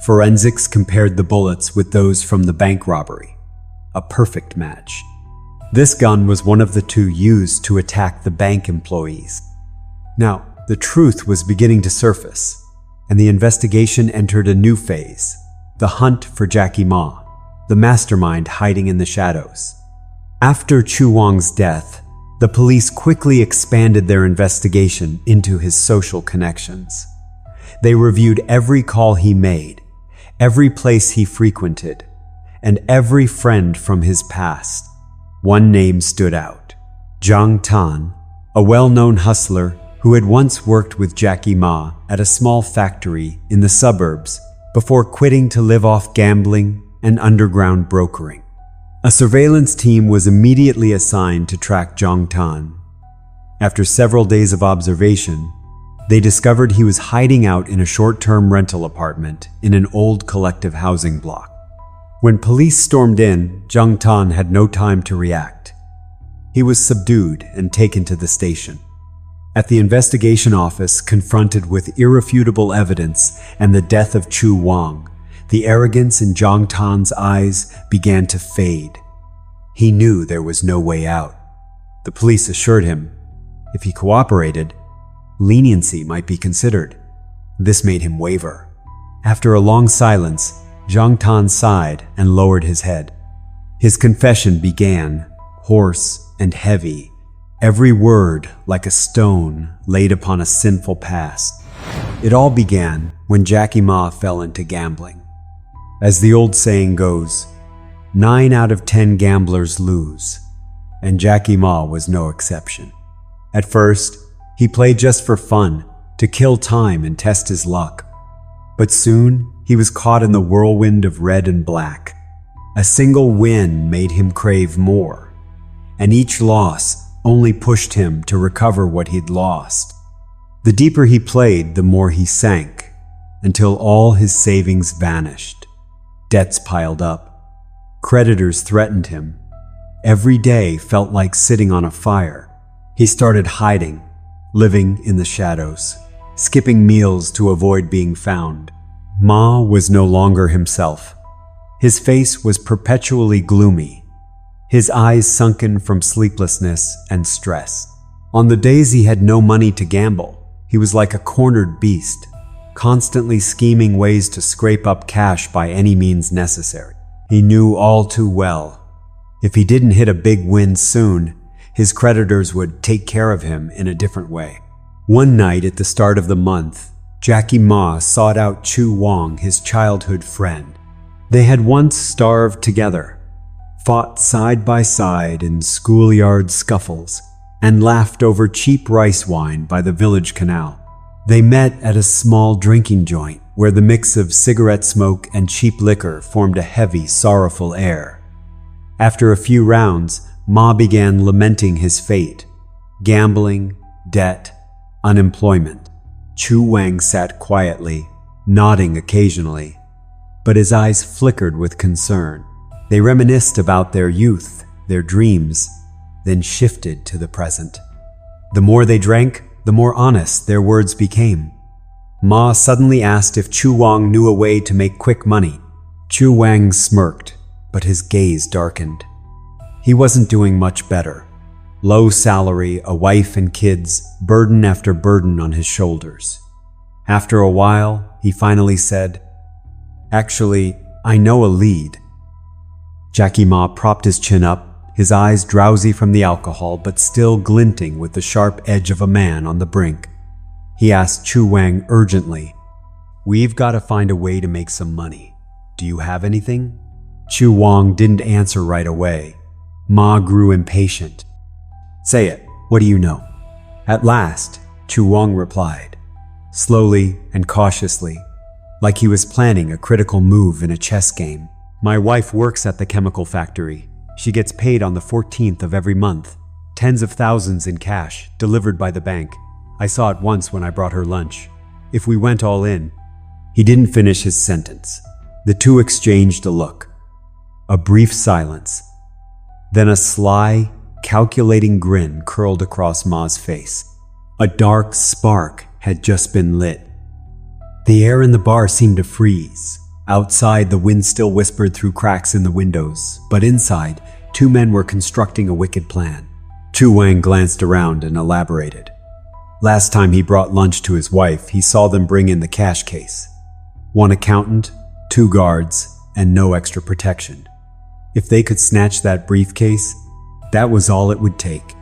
A: Forensics compared the bullets with those from the bank robbery. A perfect match. This gun was one of the 2 used to attack the bank employees. Now, the truth was beginning to surface, and the investigation entered a new phase, the hunt for Jackie Ma, the mastermind hiding in the shadows. After Chu Wang's death, The police quickly expanded their investigation into his social connections. They reviewed every call he made, every place he frequented, and every friend from his past. One name stood out: Zhang Tan, a well-known hustler who had once worked with Jackie Ma at a small factory in the suburbs before quitting to live off gambling and underground brokering. A surveillance team was immediately assigned to track Zhang Tan. After several days of observation, they discovered he was hiding out in a short-term rental apartment in an old collective housing block. When police stormed in, Zhang Tan had no time to react. He was subdued and taken to the station. At the investigation office, confronted with irrefutable evidence and the death of Chu Wang, the arrogance in Zhang Tan's eyes began to fade. He knew there was no way out. The police assured him, if he cooperated, leniency might be considered. This made him waver. After a long silence, Zhang Tan sighed and lowered his head. His confession began, hoarse and heavy, every word like a stone laid upon a sinful past. It all began when Jackie Ma fell into gambling. As the old saying goes, 9 out of 10 gamblers lose, and Jackie Ma was no exception. At first, he played just for fun, to kill time and test his luck. But soon, he was caught in the whirlwind of red and black. A single win made him crave more, and each loss only pushed him to recover what he'd lost. The deeper he played, the more he sank, until all his savings vanished. Debts piled up. Creditors threatened him. Every day felt like sitting on a fire. He started hiding, living in the shadows, skipping meals to avoid being found. Ma was no longer himself. His face was perpetually gloomy, his eyes sunken from sleeplessness and stress. On the days he had no money to gamble, he was like a cornered beast, constantly scheming ways to scrape up cash by any means necessary. He knew all too well, if he didn't hit a big win soon, his creditors would take care of him in a different way. One night at the start of the month, Jackie Ma sought out Chu Wang, his childhood friend. They had once starved together, fought side by side in schoolyard scuffles, and laughed over cheap rice wine by the village canal. They met at a small drinking joint where the mix of cigarette smoke and cheap liquor formed a heavy, sorrowful air. After a few rounds, Ma began lamenting his fate: gambling, debt, unemployment. Chu Wang sat quietly, nodding occasionally, but his eyes flickered with concern. They reminisced about their youth, their dreams, then shifted to the present. The more they drank, the more honest their words became. Ma suddenly asked if Chu Wang knew a way to make quick money. Chu Wang smirked, but his gaze darkened. He wasn't doing much better. Low salary, a wife and kids, burden after burden on his shoulders. After a while, he finally said, "Actually, I know a lead." Jackie Ma propped his chin up, his eyes drowsy from the alcohol but still glinting with the sharp edge of a man on the brink. He asked Chu Wang urgently, "We've got to find a way to make some money. Do you have anything?" Chu Wang didn't answer right away. Ma grew impatient. "Say it, what do you know?" At last, Chu Wang replied, slowly and cautiously, like he was planning a critical move in a chess game. "My wife works at the chemical factory. She gets paid on the 14th of every month. Tens of thousands in cash, delivered by the bank. I saw it once when I brought her lunch. If we went all in..." He didn't finish his sentence. The two exchanged a look. A brief silence. Then a sly, calculating grin curled across Ma's face. A dark spark had just been lit. The air in the bar seemed to freeze. Outside, the wind still whispered through cracks in the windows, but inside, two men were constructing a wicked plan. Chu Wang glanced around and elaborated. Last time he brought lunch to his wife, he saw them bring in the cash case. One accountant, 2 guards, and no extra protection. If they could snatch that briefcase, that was all it would take.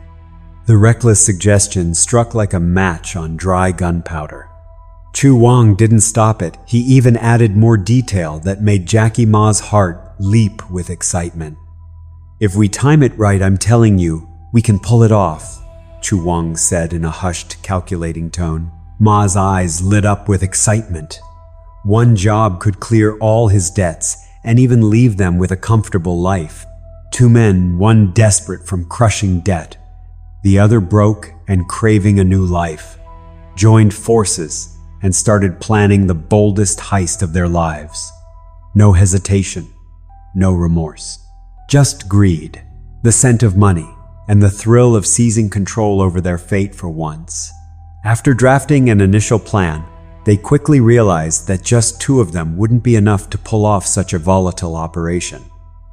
A: The reckless suggestion struck like a match on dry gunpowder. Chu Wang didn't stop it. He even added more detail that made Jackie Ma's heart leap with excitement. "If we time it right, I'm telling you, we can pull it off," Chu Wang said in a hushed, calculating tone. Ma's eyes lit up with excitement. One job could clear all his debts and even leave them with a comfortable life. Two men, one desperate from crushing debt, the other broke and craving a new life, joined forces and started planning the boldest heist of their lives. No hesitation, no remorse. Just greed, the scent of money, and the thrill of seizing control over their fate for once. After drafting an initial plan, they quickly realized that just two of them wouldn't be enough to pull off such a volatile operation.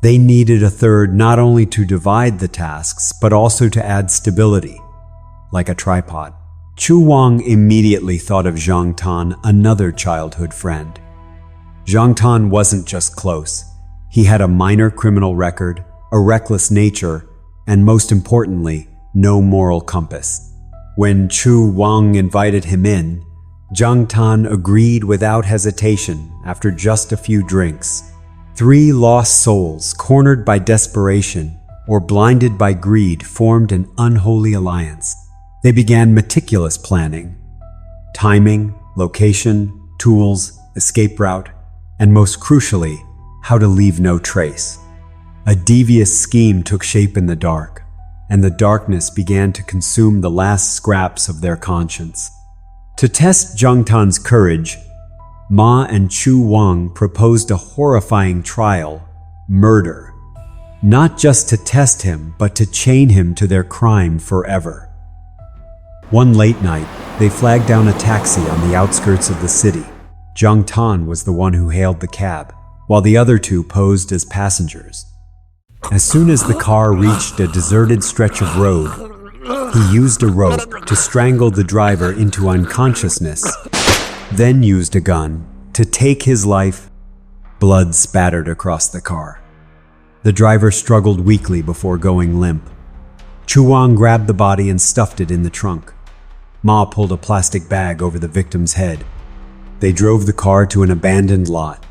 A: They needed a third not only to divide the tasks, but also to add stability, like a tripod. Chu Wang immediately thought of Zhang Tan, another childhood friend. Zhang Tan wasn't just close. He had a minor criminal record, a reckless nature, and most importantly, no moral compass. When Chu Wang invited him in, Zhang Tan agreed without hesitation after just a few drinks. Three lost souls, cornered by desperation or blinded by greed, formed an unholy alliance. They began meticulous planning. Timing, location, tools, escape route, and most crucially, how to leave no trace. A devious scheme took shape in the dark, and the darkness began to consume the last scraps of their conscience. To test Zhang Tan's courage, Ma and Chu Wang proposed a horrifying trial, murder. Not just to test him, but to chain him to their crime forever. One late night, they flagged down a taxi on the outskirts of the city. Zhang Tan was the one who hailed the cab, while the other two posed as passengers. As soon as the car reached a deserted stretch of road, he used a rope to strangle the driver into unconsciousness, then used a gun to take his life. Blood spattered across the car. The driver struggled weakly before going limp. Chu Wang grabbed the body and stuffed it in the trunk. Ma pulled a plastic bag over the victim's head. They drove the car to an abandoned lot.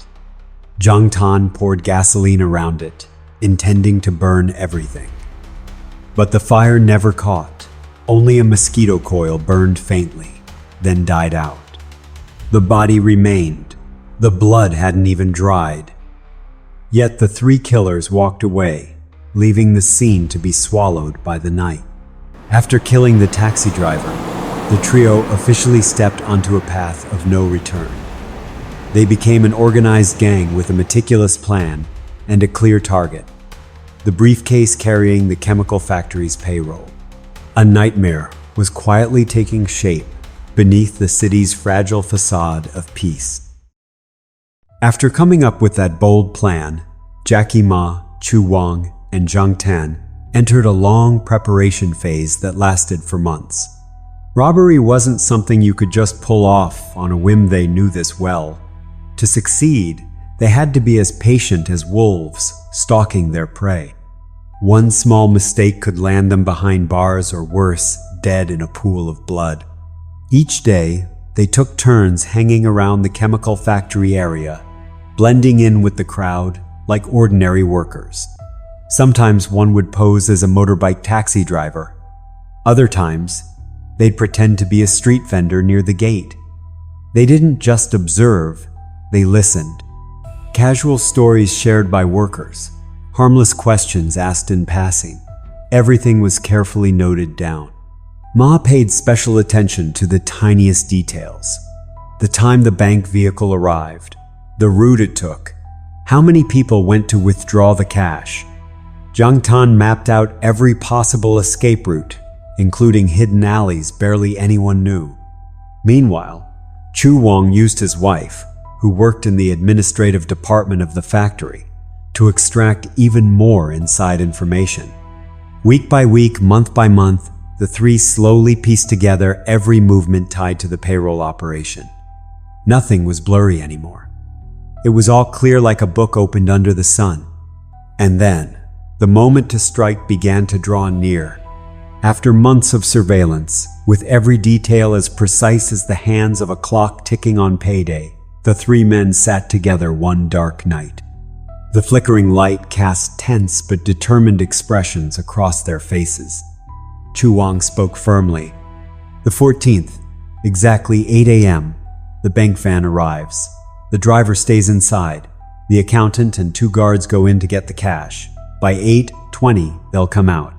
A: Zhang Tan poured gasoline around it, intending to burn everything. But the fire never caught. Only a mosquito coil burned faintly, then died out. The body remained. The blood hadn't even dried. Yet the three killers walked away, leaving the scene to be swallowed by the night. After killing the taxi driver, the trio officially stepped onto a path of no return. They became an organized gang with a meticulous plan and a clear target: the briefcase carrying the chemical factory's payroll. A nightmare was quietly taking shape beneath the city's fragile facade of peace. After coming up with that bold plan, Jackie Ma, Chu Wang, and Zhang Tan entered a long preparation phase that lasted for months. Robbery wasn't something you could just pull off on a whim. They knew this well. To succeed, they had to be as patient as wolves stalking their prey. One small mistake could land them behind bars or worse, dead in a pool of blood. Each day, they took turns hanging around the chemical factory area, blending in with the crowd like ordinary workers. Sometimes one would pose as a motorbike taxi driver. Other times, they'd pretend to be a street vendor near the gate. They didn't just observe, they listened. Casual stories shared by workers, harmless questions asked in passing. Everything was carefully noted down. Ma paid special attention to the tiniest details. The time the bank vehicle arrived, the route it took, how many people went to withdraw the cash. Zhang Tan mapped out every possible escape route, including hidden alleys barely anyone knew. Meanwhile, Chu Wang used his wife, who worked in the administrative department of the factory, to extract even more inside information. Week by week, month by month, the three slowly pieced together every movement tied to the payroll operation. Nothing was blurry anymore. It was all clear like a book opened under the sun. And then, the moment to strike began to draw near. After months of surveillance, with every detail as precise as the hands of a clock ticking on payday, the three men sat together one dark night. The flickering light cast tense but determined expressions across their faces. Chu Wang spoke firmly. The 14th, exactly 8 a.m., the bank van arrives. The driver stays inside. The accountant and 2 guards go in to get the cash. By 8:20, they'll come out.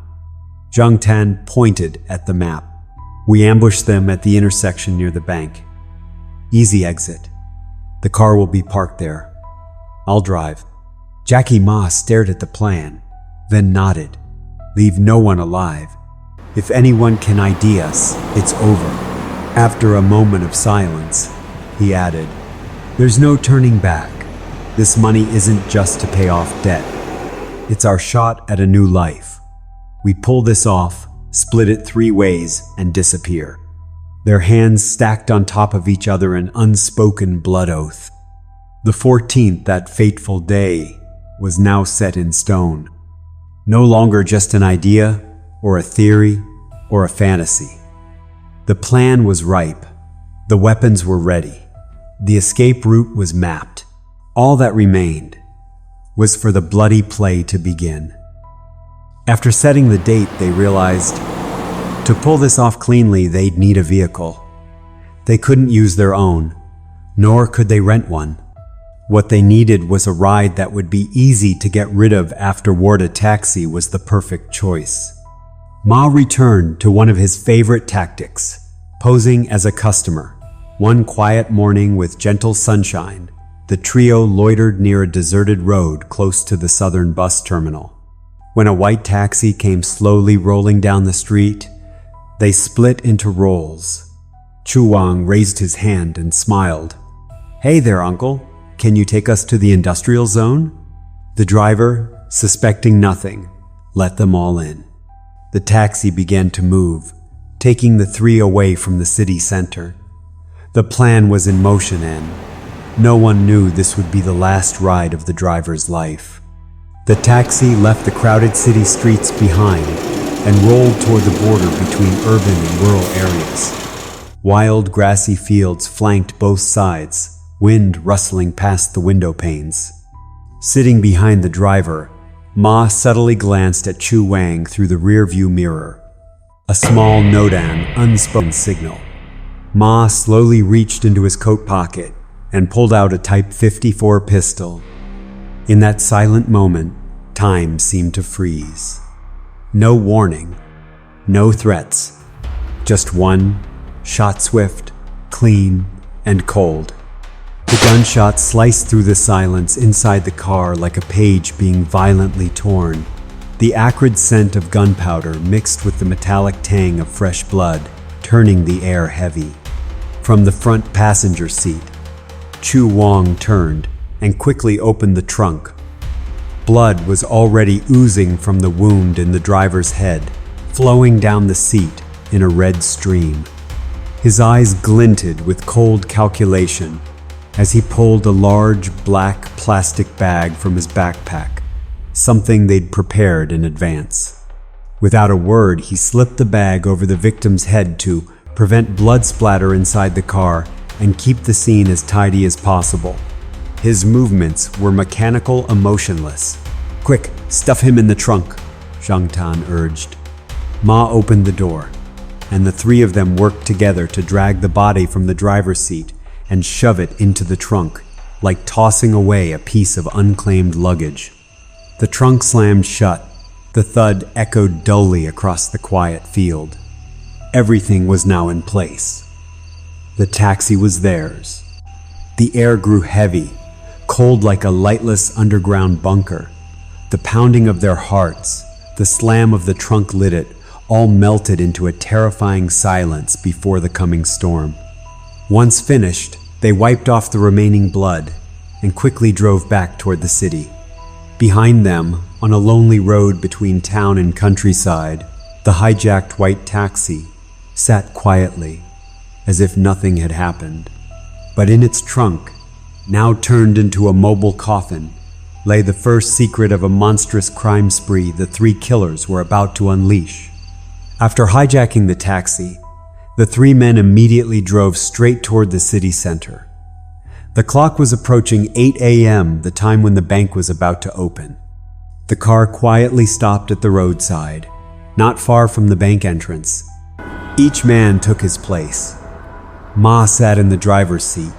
A: Zhang Tan pointed at the map. We ambush them at the intersection near the bank. Easy exit. The car will be parked there. I'll drive. Jackie Ma stared at the plan, then nodded. Leave no one alive. If anyone can ID us, it's over. After a moment of silence, he added, there's no turning back. This money isn't just to pay off debt. It's our shot at a new life. We pull this off, split it 3 ways, and disappear. Their hands stacked on top of each other, an unspoken blood oath. The 14th, that fateful day, was now set in stone. No longer just an idea, or a theory, or a fantasy. The plan was ripe. The weapons were ready. The escape route was mapped. All that remained was for the bloody play to begin. After setting the date, they realized to pull this off cleanly, they'd need a vehicle. They couldn't use their own, nor could they rent one. What they needed was a ride that would be easy to get rid of afterward. A taxi was the perfect choice. Ma returned to one of his favorite tactics, posing as a customer. One quiet morning with gentle sunshine, the trio loitered near a deserted road close to the southern bus terminal. When a white taxi came slowly rolling down the street, they split into roles. Chu Wang raised his hand and smiled. Hey there, uncle. Can you take us to the industrial zone? The driver, suspecting nothing, let them all in. The taxi began to move, taking the 3 away from the city center. The plan was in motion, and no one knew this would be the last ride of the driver's life. The taxi left the crowded city streets behind and rolled toward the border between urban and rural areas. Wild grassy fields flanked both sides, wind rustling past the window panes. Sitting behind the driver, Ma subtly glanced at Chu Wang through the rearview mirror. A small nodan, unspoken signal. Ma slowly reached into his coat pocket and pulled out a Type 54 pistol. In that silent moment, time seemed to freeze. No warning, no threats, just one shot, swift, clean, and cold. The gunshot sliced through the silence inside the car like a page being violently torn. The acrid scent of gunpowder mixed with the metallic tang of fresh blood, turning the air heavy. From the front passenger seat, Chu Wang turned and quickly opened the trunk. Blood was already oozing from the wound in the driver's head, flowing down the seat in a red stream. His eyes glinted with cold calculation as he pulled a large black plastic bag from his backpack, something they'd prepared in advance. Without a word, he slipped the bag over the victim's head to prevent blood splatter inside the car and keep the scene as tidy as possible. His movements were mechanical, emotionless. Quick, stuff him in the trunk, Zhang Tan urged. Ma opened the door, and the 3 of them worked together to drag the body from the driver's seat and shove it into the trunk, like tossing away a piece of unclaimed luggage. The trunk slammed shut. The thud echoed dully across the quiet field. Everything was now in place. The taxi was theirs. The air grew heavy, cold like a lightless underground bunker. The pounding of their hearts, the slam of the trunk lid it, all melted into a terrifying silence before the coming storm. Once finished, they wiped off the remaining blood and quickly drove back toward the city. Behind them, on a lonely road between town and countryside, the hijacked white taxi sat quietly, as if nothing had happened. But in its trunk, now turned into a mobile coffin, lay the first secret of a monstrous crime spree the 3 killers were about to unleash. After hijacking the taxi, the three men immediately drove straight toward the city center. The clock was approaching 8 a.m., the time when the bank was about to open. The car quietly stopped at the roadside, not far from the bank entrance. Each man took his place. Ma sat in the driver's seat,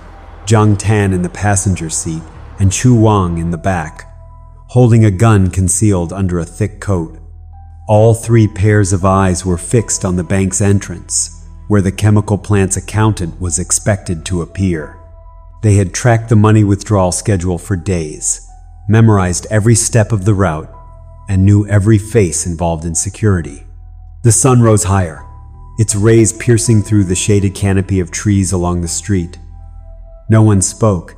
A: Zhang Tan in the passenger seat, and Chu Wang in the back, holding a gun concealed under a thick coat. All three pairs of eyes were fixed on the bank's entrance, where the chemical plant's accountant was expected to appear. They had tracked the money withdrawal schedule for days, memorized every step of the route, and knew every face involved in security. The sun rose higher, its rays piercing through the shaded canopy of trees along the street. No one spoke.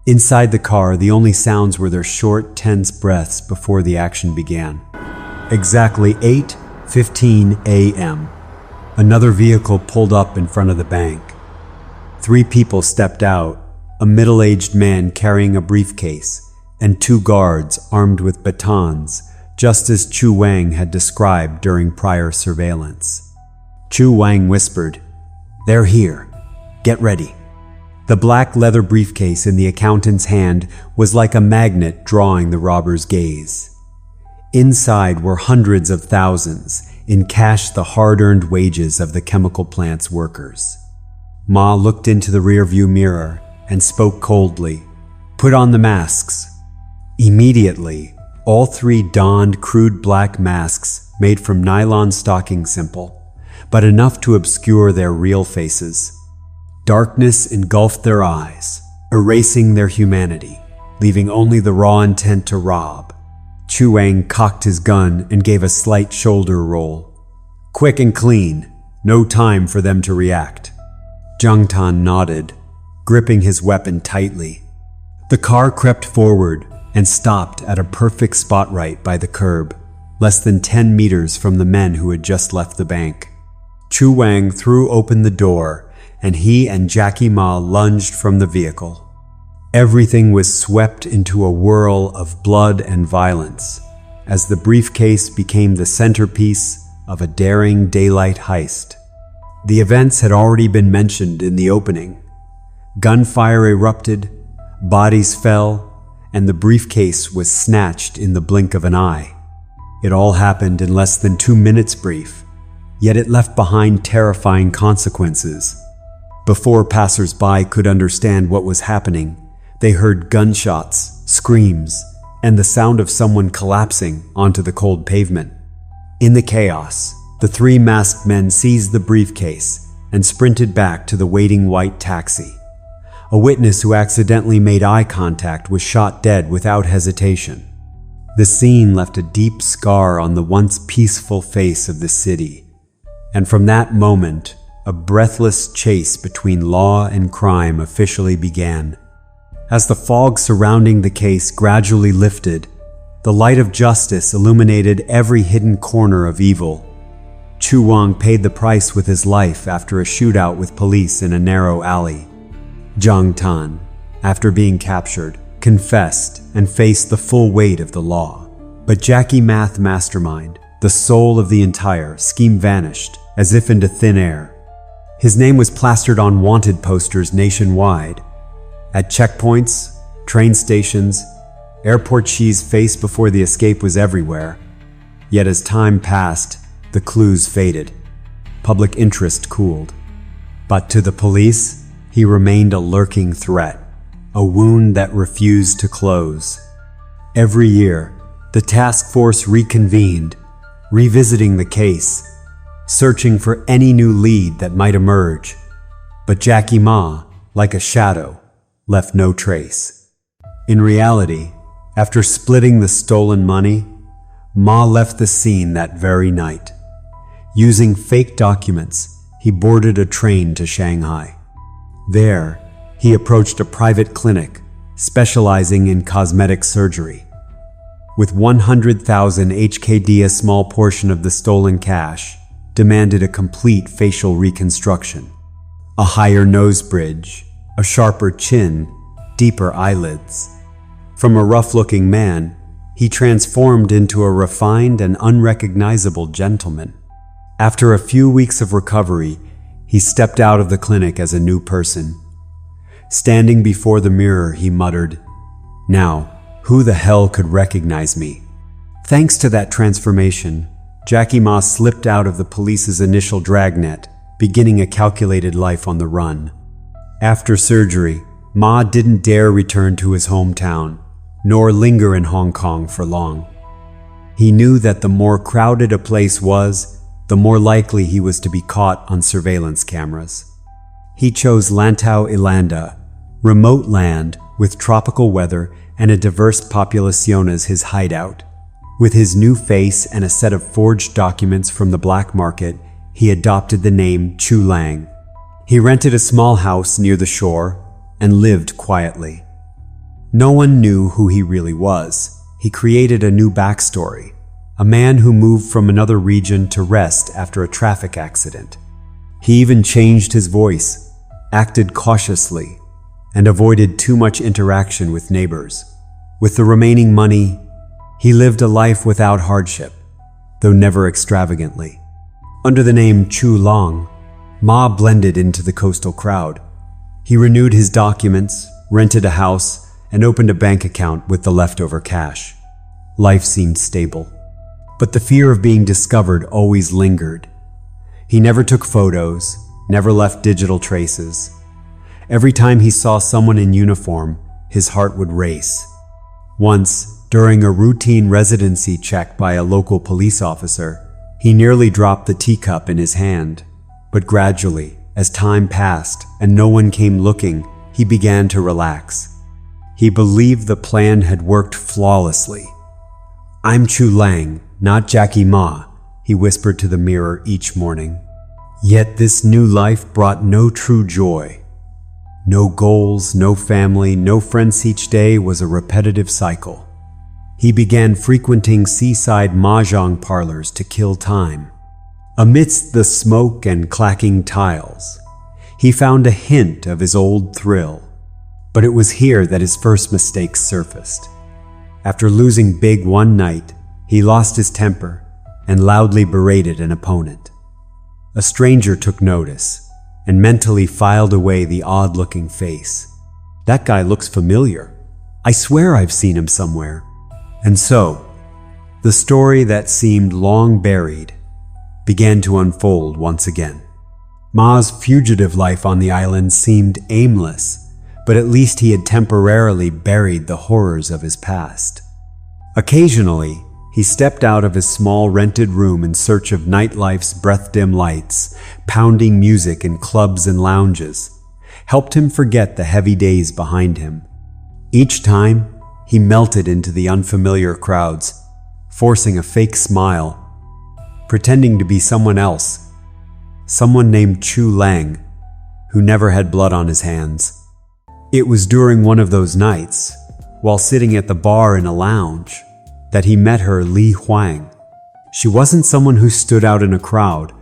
A: Inside the car, the only sounds were their short, tense breaths before the action began. Exactly 8:15 a.m. Another vehicle pulled up in front of the bank. Three people stepped out, a middle-aged man carrying a briefcase, and two guards armed with batons, just as Chu Wang had described during prior surveillance. Chu Wang whispered, "They're here. Get ready." The black leather briefcase in the accountant's hand was like a magnet drawing the robber's gaze. Inside were hundreds of thousands, in cash the hard-earned wages of the chemical plant's workers. Ma looked into the rearview mirror and spoke coldly, "Put on the masks." Immediately, all three donned crude black masks made from nylon stocking simple, but enough to obscure their real faces. Darkness engulfed their eyes, erasing their humanity, leaving only the raw intent to rob. Chu Wang cocked his gun and gave a slight shoulder roll. Quick and clean, no time for them to react. Zhang Tan nodded, gripping his weapon tightly. The car crept forward and stopped at a perfect spot right by the curb, less than 10 meters from the men who had just left the bank. Chu Wang threw open the door, and he and Jackie Ma lunged from the vehicle. Everything was swept into a whirl of blood and violence, as the briefcase became the centerpiece of a daring daylight heist. The events had already been mentioned in the opening. Gunfire erupted, bodies fell, and the briefcase was snatched in the blink of an eye. It all happened in less than 2 minutes brief, yet it left behind terrifying consequences. Before passers-by could understand what was happening, they heard gunshots, screams, and the sound of someone collapsing onto the cold pavement. In the chaos, the three masked men seized the briefcase and sprinted back to the waiting white taxi. A witness who accidentally made eye contact was shot dead without hesitation. The scene left a deep scar on the once peaceful face of the city, and from that moment, a breathless chase between law and crime officially began. As the fog surrounding the case gradually lifted, the light of justice illuminated every hidden corner of evil. Chu Wang paid the price with his life after a shootout with police in a narrow alley. Zhang Tan, after being captured, confessed and faced the full weight of the law. But Jackie Math Mastermind, the soul of the entire scheme, vanished as if into thin air. His name was plastered on wanted posters nationwide. At checkpoints, train stations, airport Xi's face before the escape was everywhere. Yet as time passed, the clues faded. Public interest cooled. But to the police, he remained a lurking threat, a wound that refused to close. Every year, the task force reconvened, revisiting the case, searching for any new lead that might emerge. But Jackie Ma, like a shadow, left no trace. In reality, after splitting the stolen money, Ma left the scene that very night. Using fake documents, he boarded a train to Shanghai. There, he approached a private clinic specializing in cosmetic surgery. With 100,000 HKD, a small portion of the stolen cash demanded a complete facial reconstruction. A higher nose bridge, a sharper chin, deeper eyelids. From a rough-looking man, he transformed into a refined and unrecognizable gentleman. After a few weeks of recovery, he stepped out of the clinic as a new person. Standing before the mirror, he muttered, "Now, who the hell could recognize me?" Thanks to that transformation, Jackie Ma slipped out of the police's initial dragnet, beginning a calculated life on the run. After surgery, Ma didn't dare return to his hometown, nor linger in Hong Kong for long. He knew that the more crowded a place was, the more likely he was to be caught on surveillance cameras. He chose Lantau Ilanda, remote land with tropical weather and a diverse population as his hideout. With his new face and a set of forged documents from the black market, he adopted the name Chu Lang. He rented a small house near the shore and lived quietly. No one knew who he really was. He created a new backstory, a man who moved from another region to rest after a traffic accident. He even changed his voice, acted cautiously, and avoided too much interaction with neighbors. With the remaining money, he lived a life without hardship, though never extravagantly. Under the name Chu Lang, Ma blended into the coastal crowd. He renewed his documents, rented a house, and opened a bank account with the leftover cash. Life seemed stable. But the fear of being discovered always lingered. He never took photos, never left digital traces. Every time he saw someone in uniform, his heart would race. Once, during a routine residency check by a local police officer, he nearly dropped the teacup in his hand. But gradually, as time passed and no one came looking, he began to relax. He believed the plan had worked flawlessly. "I'm Chu Lang, not Jackie Ma," he whispered to the mirror each morning. Yet this new life brought no true joy. No goals, no family, no friends. Each day was a repetitive cycle. He began frequenting seaside mahjong parlors to kill time. Amidst the smoke and clacking tiles, he found a hint of his old thrill. But it was here that his first mistakes surfaced. After losing big one night, he lost his temper and loudly berated an opponent. A stranger took notice and mentally filed away the odd-looking face. "That guy looks familiar. I swear I've seen him somewhere." And so, the story that seemed long buried began to unfold once again. Ma's fugitive life on the island seemed aimless, but at least he had temporarily buried the horrors of his past. Occasionally, he stepped out of his small rented room in search of nightlife's breath-dim lights, pounding music in clubs and lounges, helped him forget the heavy days behind him. Each time, he melted into the unfamiliar crowds, forcing a fake smile, pretending to be someone else, someone named Chu Lang, who never had blood on his hands. It was during one of those nights, while sitting at the bar in a lounge, that he met her Li Huang. She wasn't someone who stood out in a crowd,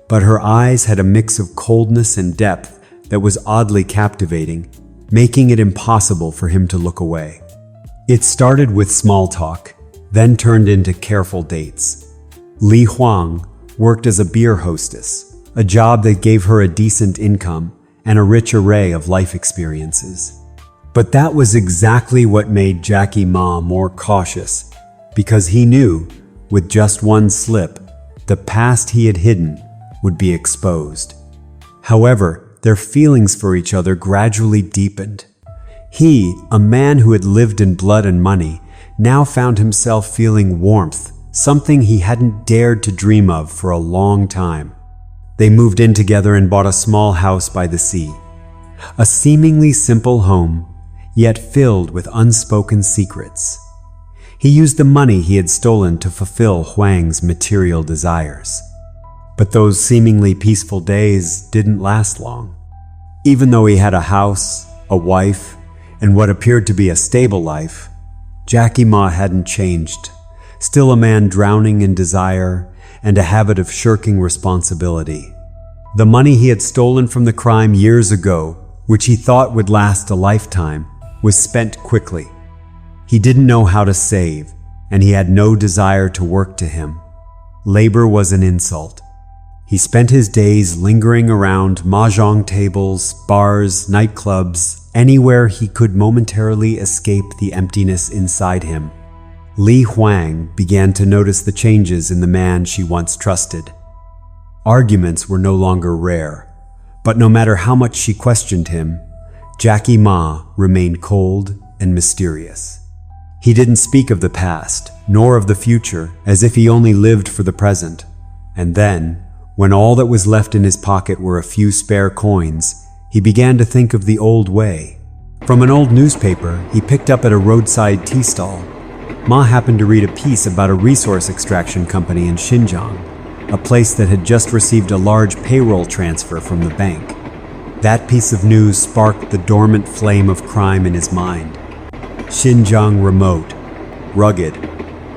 A: but her eyes had a mix of coldness and depth that was oddly captivating, making it impossible for him to look away. It started with small talk, then turned into careful dates. Li Huang worked as a beer hostess, a job that gave her a decent income and a rich array of life experiences. But that was exactly what made Jackie Ma more cautious, because he knew, with just one slip, the past he had hidden would be exposed. However, their feelings for each other gradually deepened. He, a man who had lived in blood and money, now found himself feeling warmth, something he hadn't dared to dream of for a long time. They moved in together and bought a small house by the sea. A seemingly simple home, yet filled with unspoken secrets. He used the money he had stolen to fulfill Huang's material desires. But those seemingly peaceful days didn't last long. Even though he had a house, a wife, and what appeared to be a stable life, Jackie Ma hadn't changed, still a man drowning in desire and a habit of shirking responsibility. The money he had stolen from the crime years ago, which he thought would last a lifetime, was spent quickly. He didn't know how to save, and he had no desire to work to him. Labor was an insult. He spent his days lingering around mahjong tables, bars, nightclubs, anywhere he could momentarily escape the emptiness inside him. Li Huang began to notice the changes in the man she once trusted. Arguments were no longer rare, but no matter how much she questioned him, Jackie Ma remained cold and mysterious. He didn't speak of the past, nor of the future, as if he only lived for the present. And then, when all that was left in his pocket were a few spare coins, he began to think of the old way. From an old newspaper he picked up at a roadside tea stall, Ma happened to read a piece about a resource extraction company in Xinjiang, a place that had just received a large payroll transfer from the bank. That piece of news sparked the dormant flame of crime in his mind. Xinjiang remote, rugged,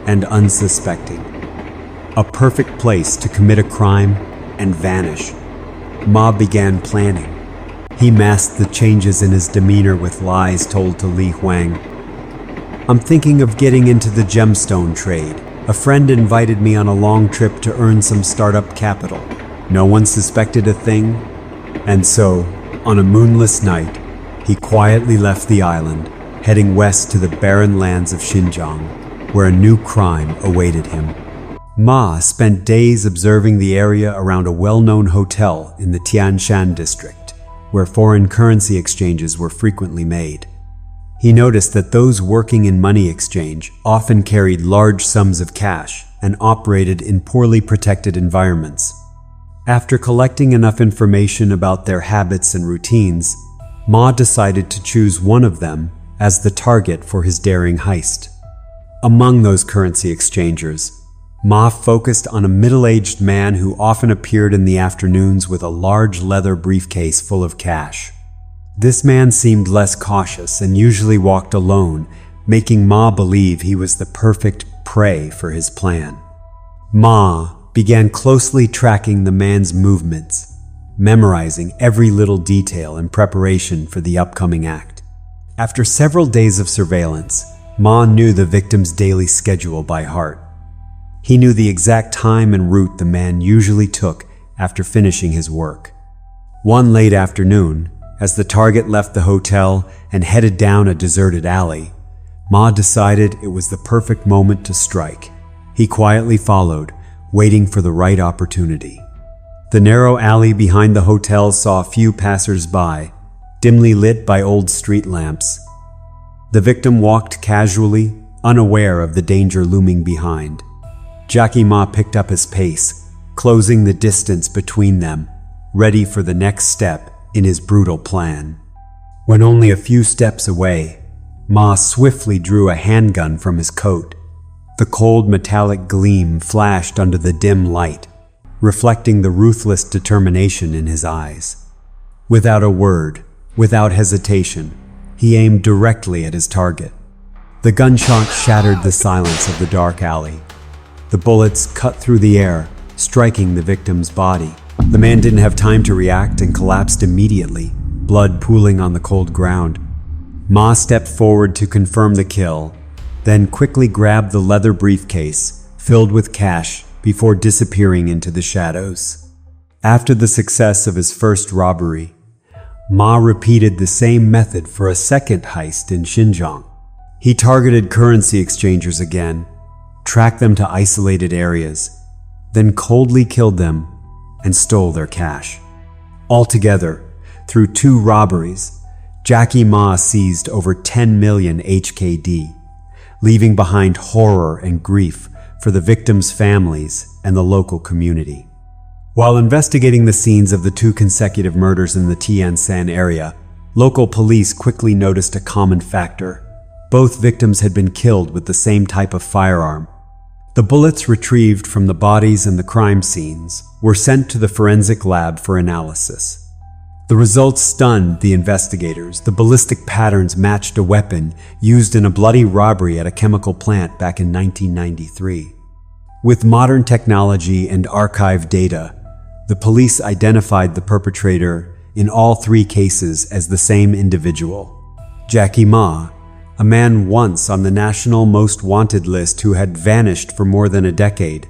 A: and unsuspecting. A perfect place to commit a crime and vanish. Ma began planning. He masked the changes in his demeanor with lies told to Li Huang. "I'm thinking of getting into the gemstone trade. A friend invited me on a long trip to earn some startup capital. No one suspected a thing." And so, on a moonless night, he quietly left the island, heading west to the barren lands of Xinjiang, where a new crime awaited him. Ma spent days observing the area around a well-known hotel in the Tianshan district, where foreign currency exchanges were frequently made. He noticed that those working in money exchange often carried large sums of cash and operated in poorly protected environments. After collecting enough information about their habits and routines, Ma decided to choose one of them as the target for his daring heist. Among those currency exchangers, Ma focused on a middle-aged man who often appeared in the afternoons with a large leather briefcase full of cash. This man seemed less cautious and usually walked alone, making Ma believe he was the perfect prey for his plan. Ma began closely tracking the man's movements, memorizing every little detail in preparation for the upcoming act. After several days of surveillance, Ma knew the victim's daily schedule by heart. He knew the exact time and route the man usually took after finishing his work. One late afternoon, as the target left the hotel and headed down a deserted alley, Ma decided it was the perfect moment to strike. He quietly followed, waiting for the right opportunity. The narrow alley behind the hotel saw a few passers-by, dimly lit by old street lamps. The victim walked casually, unaware of the danger looming behind. Jackie Ma picked up his pace, closing the distance between them, ready for the next step in his brutal plan. When only a few steps away, Ma swiftly drew a handgun from his coat. The cold metallic gleam flashed under the dim light, reflecting the ruthless determination in his eyes. Without a word, without hesitation, he aimed directly at his target. The gunshot shattered the silence of the dark alley. The bullets cut through the air, striking the victim's body. The man didn't have time to react and collapsed immediately, blood pooling on the cold ground. Ma stepped forward to confirm the kill, then quickly grabbed the leather briefcase filled with cash before disappearing into the shadows. After the success of his first robbery, Ma repeated the same method for a second heist in Xinjiang. He targeted currency exchangers again, tracked them to isolated areas, then coldly killed them and stole their cash. Altogether, through 2 robberies, Jackie Ma seized over 10 million HKD, leaving behind horror and grief for the victims' families and the local community. While investigating the scenes of the 2 consecutive murders in the Tianshan area, local police quickly noticed a common factor. Both victims had been killed with the same type of firearm. The bullets retrieved from the bodies and the crime scenes were sent to the forensic lab for analysis. The results stunned the investigators. The ballistic patterns matched a weapon used in a bloody robbery at a chemical plant back in 1993. With modern technology and archived data, the police identified the perpetrator in all 3 cases as the same individual, Jackie Ma, a man once on the national most wanted list who had vanished for more than a decade.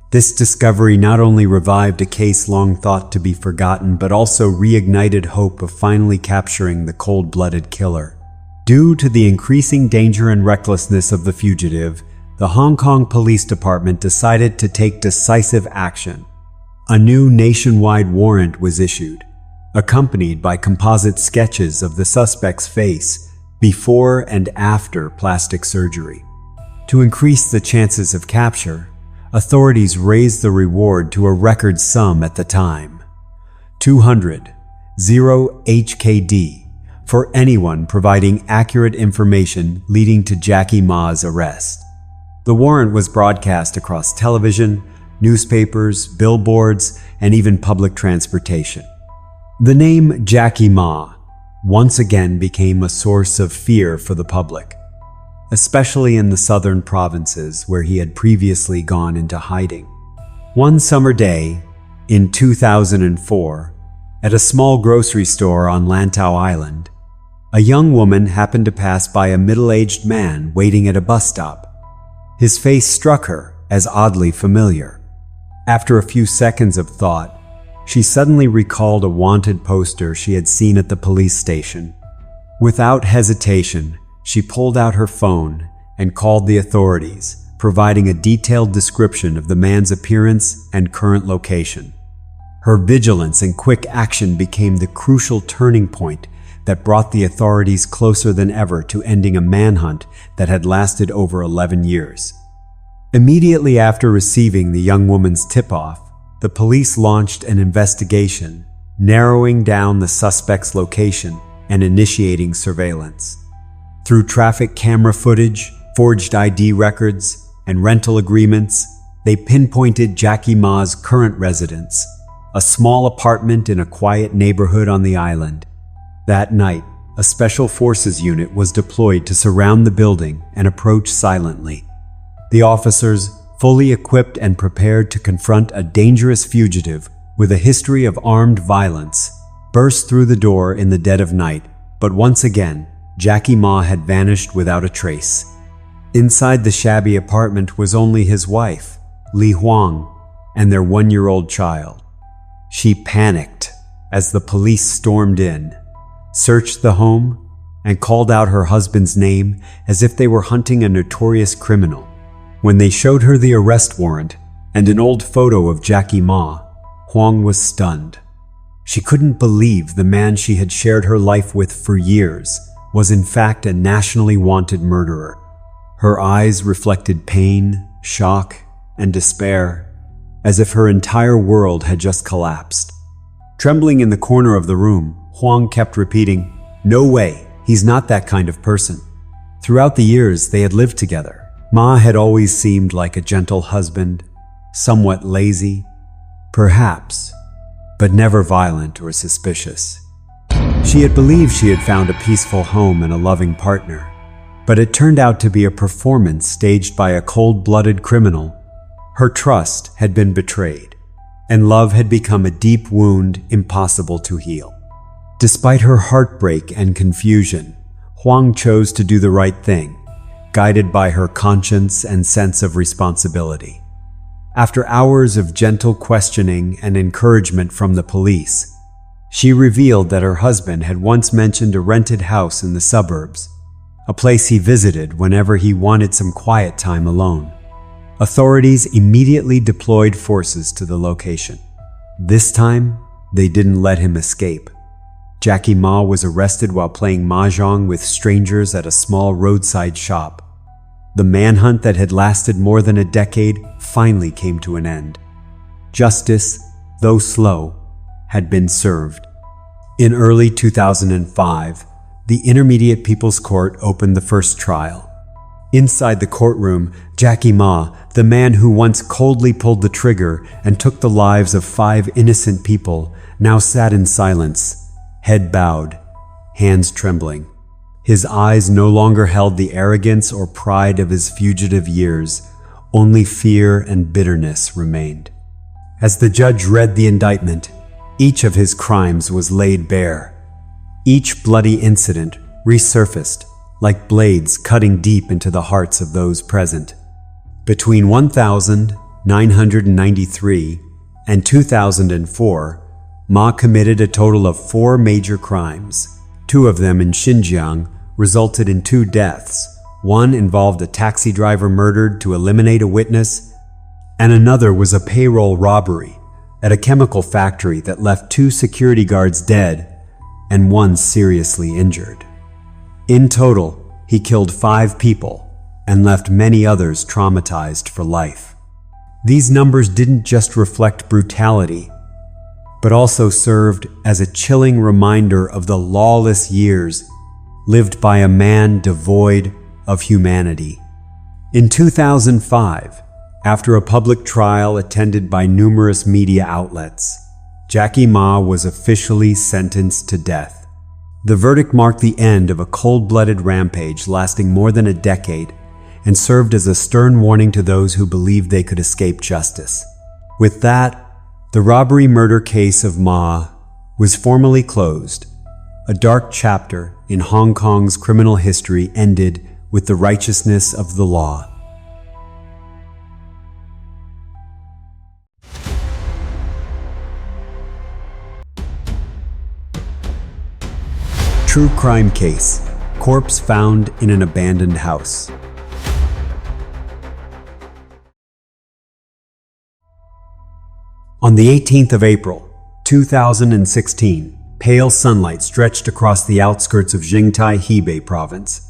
A: This discovery not only revived a case long thought to be forgotten, but also reignited hope of finally capturing the cold-blooded killer. Due to the increasing danger and recklessness of the fugitive, the Hong Kong Police Department decided to take decisive action. A new nationwide warrant was issued, accompanied by composite sketches of the suspect's face before and after plastic surgery. To increase the chances of capture, authorities raised the reward to a record sum at the time, 200 HKD, for anyone providing accurate information leading to Jackie Ma's arrest. The warrant was broadcast across television, newspapers, billboards, and even public transportation. The name Jackie Ma once again became a source of fear for the public, especially in the southern provinces where he had previously gone into hiding. One summer day, in 2004, at a small grocery store on Lantau Island, a young woman happened to pass by a middle-aged man waiting at a bus stop. His face struck her as oddly familiar. After a few seconds of thought, she suddenly recalled a wanted poster she had seen at the police station. Without hesitation, she pulled out her phone and called the authorities, providing a detailed description of the man's appearance and current location. Her vigilance and quick action became the crucial turning point that brought the authorities closer than ever to ending a manhunt that had lasted over 11 years. Immediately after receiving the young woman's tip-off, the police launched an investigation, narrowing down the suspect's location and initiating surveillance. Through traffic camera footage, forged ID records, and rental agreements, they pinpointed Jackie Ma's current residence, a small apartment in a quiet neighborhood on the island. That night, a special forces unit was deployed to surround the building and approach silently. The officers, fully equipped and prepared to confront a dangerous fugitive with a history of armed violence, burst through the door in the dead of night, but once again, Jackie Ma had vanished without a trace. Inside the shabby apartment was only his wife, Li Huang, and their 1-year-old child. She panicked as the police stormed in, searched the home, and called out her husband's name as if they were hunting a notorious criminal. When they showed her the arrest warrant and an old photo of Jackie Ma, Huang was stunned. She couldn't believe the man she had shared her life with for years was in fact a nationally wanted murderer. Her eyes reflected pain, shock, and despair, as if her entire world had just collapsed. Trembling in the corner of the room, Huang kept repeating, "No way, he's not that kind of person." Throughout the years they had lived together, Ma had always seemed like a gentle husband, somewhat lazy, perhaps, but never violent or suspicious. She had believed she had found a peaceful home and a loving partner, but it turned out to be a performance staged by a cold-blooded criminal. Her trust had been betrayed, and love had become a deep wound impossible to heal. Despite her heartbreak and confusion, Huang chose to do the right thing, guided by her conscience and sense of responsibility. After hours of gentle questioning and encouragement from the police, she revealed that her husband had once mentioned a rented house in the suburbs, a place he visited whenever he wanted some quiet time alone. Authorities immediately deployed forces to the location. This time, they didn't let him escape. Jackie Ma was arrested while playing mahjong with strangers at a small roadside shop. The manhunt that had lasted more than a decade finally came to an end. Justice, though slow, had been served. In early 2005, the Intermediate People's Court opened the first trial. Inside the courtroom, Jackie Ma, the man who once coldly pulled the trigger and took the lives of 5 innocent people, now sat in silence, head bowed, hands trembling. His eyes no longer held the arrogance or pride of his fugitive years, only fear and bitterness remained. As the judge read the indictment, each of his crimes was laid bare. Each bloody incident resurfaced, like blades cutting deep into the hearts of those present. Between 1,000, 993, and 2004, Ma committed a total of 4 major crimes. 2 of them in Xinjiang resulted in 2 deaths. One involved a taxi driver murdered to eliminate a witness, and another was a payroll robbery at a chemical factory that left 2 security guards dead and 1 seriously injured. In total, he killed 5 people and left many others traumatized for life. These numbers didn't just reflect brutality, but also served as a chilling reminder of the lawless years lived by a man devoid of humanity. In 2005, after a public trial attended by numerous media outlets, Jackie Ma was officially sentenced to death. The verdict marked the end of a cold-blooded rampage lasting more than a decade and served as a stern warning to those who believed they could escape justice. With that, the robbery-murder case of Ma was formally closed. A dark chapter in Hong Kong's criminal history ended with the righteousness of the law. True crime case: corpse found in an abandoned house. On the 18th of April, 2016, pale sunlight stretched across the outskirts of Jingtai, Hebei province.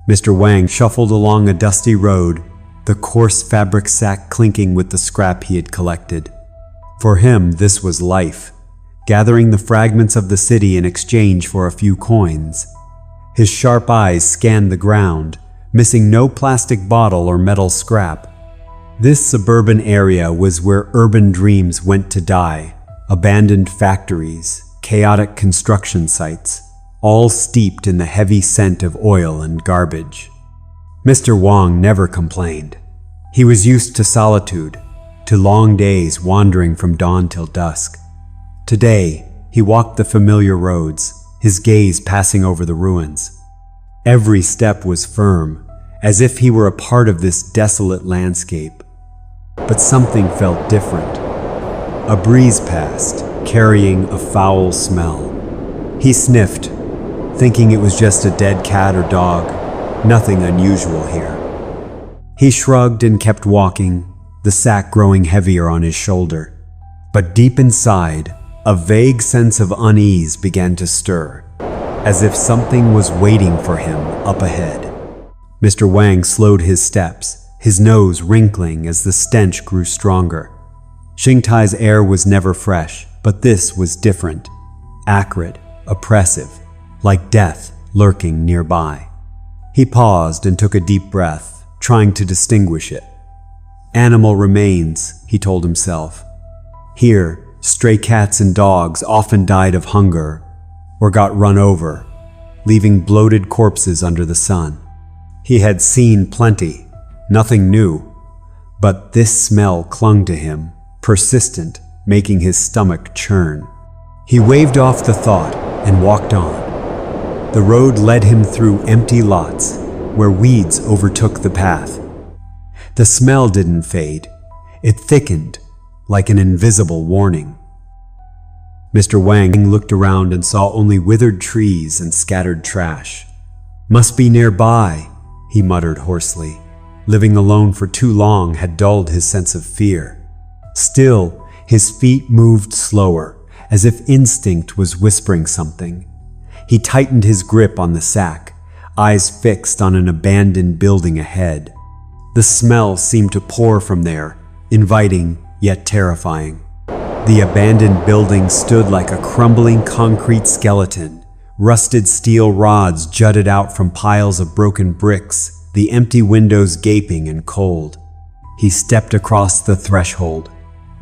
A: Mr. Wang shuffled along a dusty road, the coarse fabric sack clinking with the scrap he had collected. For him, this was life, gathering the fragments of the city in exchange for a few coins. His sharp eyes scanned the ground, missing no plastic bottle or metal scrap. This suburban area was where urban dreams went to die. Abandoned factories, chaotic construction sites, all steeped in the heavy scent of oil and garbage. Mr. Wang never complained. He was used to solitude, to long days wandering from dawn till dusk. Today, he walked the familiar roads, his gaze passing over the ruins. Every step was firm, as if he were a part of this desolate landscape. But something felt different. A breeze passed, carrying a foul smell. He sniffed, thinking it was just a dead cat or dog, nothing unusual here. He shrugged and kept walking, the sack growing heavier on his shoulder. But deep inside, a vague sense of unease began to stir, as if something was waiting for him up ahead. Mr. Wang slowed his steps, his nose wrinkling as the stench grew stronger. Xingtai's air was never fresh, but this was different, acrid, oppressive, like death lurking nearby. He paused and took a deep breath, trying to distinguish it. Animal remains, he told himself. Here, stray cats and dogs often died of hunger or got run over, leaving bloated corpses under the sun. He had seen plenty. Nothing new, but this smell clung to him, persistent, making his stomach churn. He waved off the thought and walked on. The road led him through empty lots, where weeds overtook the path. The smell didn't fade. It thickened, like an invisible warning. Mr. Wang looked around and saw only withered trees and scattered trash. "Must be nearby," he muttered hoarsely. Living alone for too long had dulled his sense of fear. Still, his feet moved slower, as if instinct was whispering something. He tightened his grip on the sack, eyes fixed on an abandoned building ahead. The smell seemed to pour from there, inviting yet terrifying. The abandoned building stood like a crumbling concrete skeleton. Rusted steel rods jutted out from piles of broken bricks, the empty windows gaping and cold. He stepped across the threshold,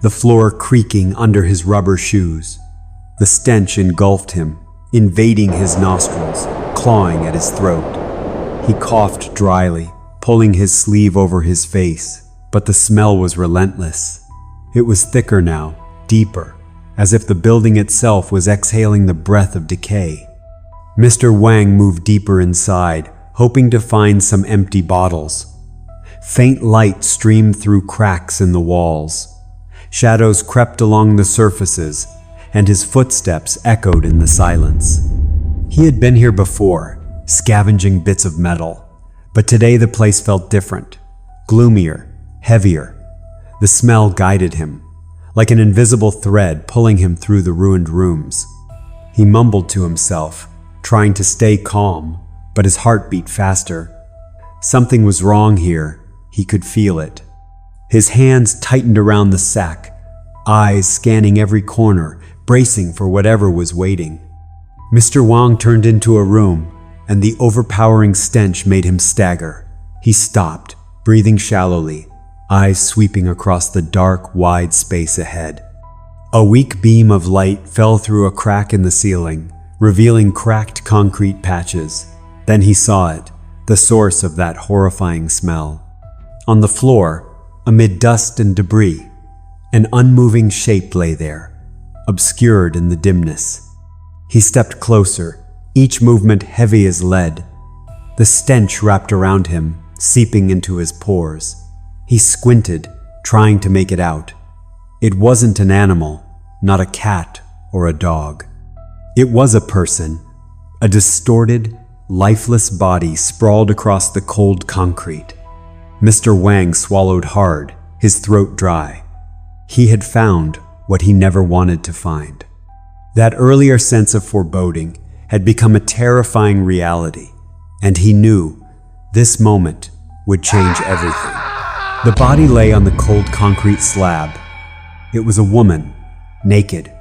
A: the floor creaking under his rubber shoes. The stench engulfed him, invading his nostrils, clawing at his throat. He coughed dryly, pulling his sleeve over his face, but the smell was relentless. It was thicker now, deeper, as if the building itself was exhaling the breath of decay. Mr. Wang moved deeper inside, hoping to find some empty bottles. Faint light streamed through cracks in the walls. Shadows crept along the surfaces, and his footsteps echoed in the silence. He had been here before, scavenging bits of metal, but today the place felt different, gloomier, heavier. The smell guided him, like an invisible thread pulling him through the ruined rooms. He mumbled to himself, trying to stay calm, but his heart beat faster. Something was wrong here. He could feel it. His hands tightened around the sack, eyes scanning every corner, bracing for whatever was waiting. Mr. Wang turned into a room, and the overpowering stench made him stagger. He stopped, breathing shallowly, eyes sweeping across the dark, wide space ahead. A weak beam of light fell through a crack in the ceiling, revealing cracked concrete patches. Then he saw it, the source of that horrifying smell. On the floor, amid dust and debris, an unmoving shape lay there, obscured in the dimness. He stepped closer, each movement heavy as lead. The stench wrapped around him, seeping into his pores. He squinted, trying to make it out. It wasn't an animal, not a cat or a dog. It was a person, a distorted, lifeless body sprawled across the cold concrete. Mr. Wang swallowed hard, his throat dry. He had found what he never wanted to find. That earlier sense of foreboding had become a terrifying reality, and he knew this moment would change everything. The body lay on the cold concrete slab. It was a woman, naked,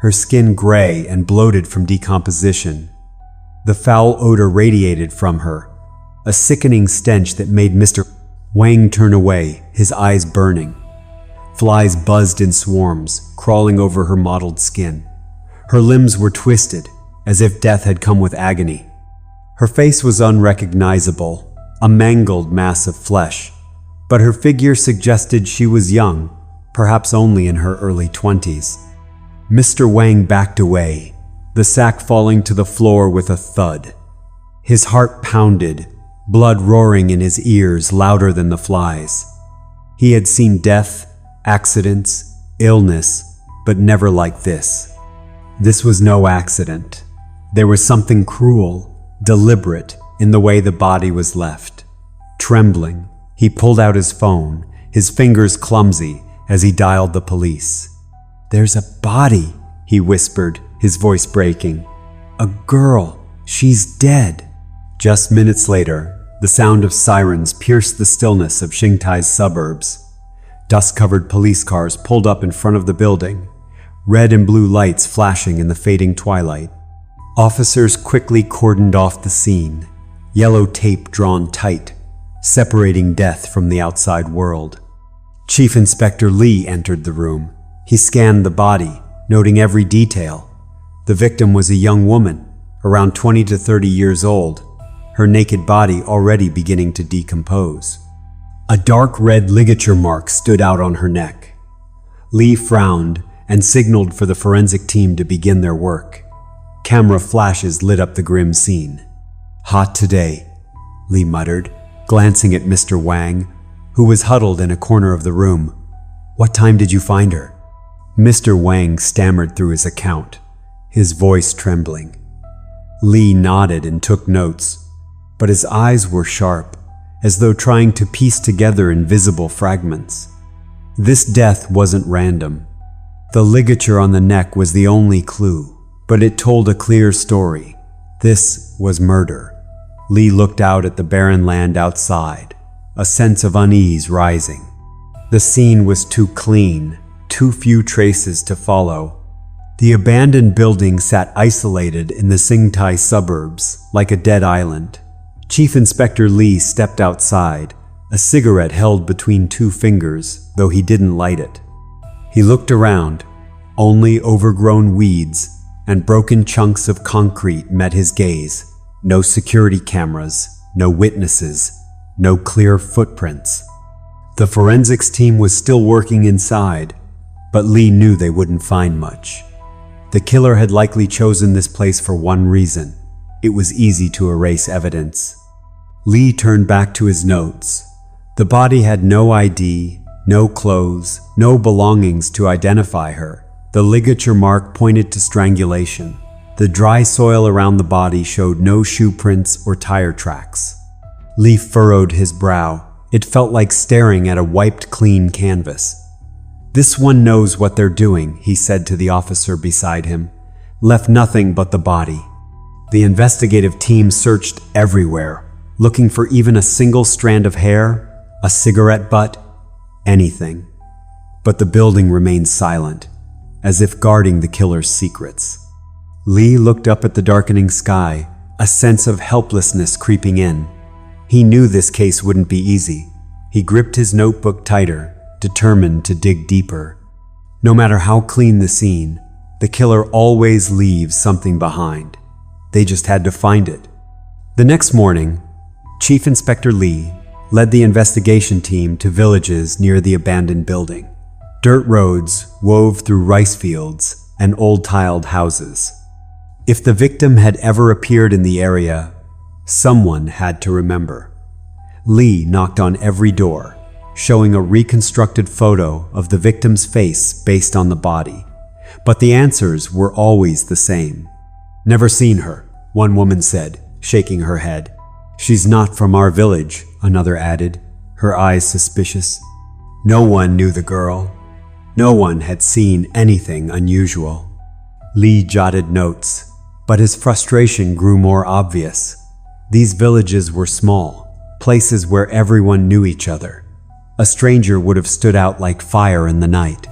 A: her skin gray and bloated from decomposition. The foul odor radiated from her, a sickening stench that made Mr. Wang turn away, his eyes burning. Flies buzzed in swarms, crawling over her mottled skin. Her limbs were twisted, as if death had come with agony. Her face was unrecognizable, a mangled mass of flesh, but her figure suggested she was young, perhaps only in her early 20s. Mr. Wang backed away, the sack falling to the floor with a thud. His heart pounded, blood roaring in his ears louder than the flies. He had seen death, accidents, illness, but never like this. This was no accident. There was something cruel, deliberate in the way the body was left. Trembling, he pulled out his phone, his fingers clumsy as he dialed the police. "There's a body," he whispered, his voice breaking. "A girl. She's dead." Just minutes later, the sound of sirens pierced the stillness of Xingtai's suburbs. Dust-covered police cars pulled up in front of the building, red and blue lights flashing in the fading twilight. Officers quickly cordoned off the scene, yellow tape drawn tight, separating death from the outside world. Chief Inspector Li entered the room. He scanned the body, noting every detail. The victim was a young woman, around 20 to 30 years old, her naked body already beginning to decompose. A dark red ligature mark stood out on her neck. Li frowned and signaled for the forensic team to begin their work. Camera flashes lit up the grim scene. "Hot today," Li muttered, glancing at Mr. Wang, who was huddled in a corner of the room. "What time did you find her?" Mr. Wang stammered through his account, his voice trembling. Li nodded and took notes, but his eyes were sharp, as though trying to piece together invisible fragments. This death wasn't random. The ligature on the neck was the only clue, but it told a clear story. This was murder. Li looked out at the barren land outside, a sense of unease rising. The scene was too clean, too few traces to follow. The abandoned building sat isolated in the Xingtai suburbs, like a dead island. Chief Inspector Li stepped outside, a cigarette held between two fingers, though he didn't light it. He looked around. Only overgrown weeds and broken chunks of concrete met his gaze. No security cameras, no witnesses, no clear footprints. The forensics team was still working inside, but Li knew they wouldn't find much. The killer had likely chosen this place for one reason. It was easy to erase evidence. Li turned back to his notes. The body had no ID, no clothes, no belongings to identify her. The ligature mark pointed to strangulation. The dry soil around the body showed no shoe prints or tire tracks. Lee furrowed his brow. It felt like staring at a wiped clean canvas. "This one knows what they're doing," he said to the officer beside him. "Left nothing but the body." The investigative team searched everywhere, looking for even a single strand of hair, a cigarette butt, anything. But the building remained silent, as if guarding the killer's secrets. Lee looked up at the darkening sky, a sense of helplessness creeping in. He knew this case wouldn't be easy. He gripped his notebook tighter, determined to dig deeper. No matter how clean the scene, the killer always leaves something behind. They just had to find it. The next morning, Chief Inspector Lee led the investigation team to villages near the abandoned building. Dirt roads wove through rice fields and old tiled houses. If the victim had ever appeared in the area, someone had to remember. Lee knocked on every door, showing a reconstructed photo of the victim's face based on the body. But the answers were always the same. "Never seen her," one woman said, shaking her head. "She's not from our village," another added, her eyes suspicious. No one knew the girl. No one had seen anything unusual. Lee jotted notes, but his frustration grew more obvious. These villages were small, places where everyone knew each other. A stranger would have stood out like fire in the night.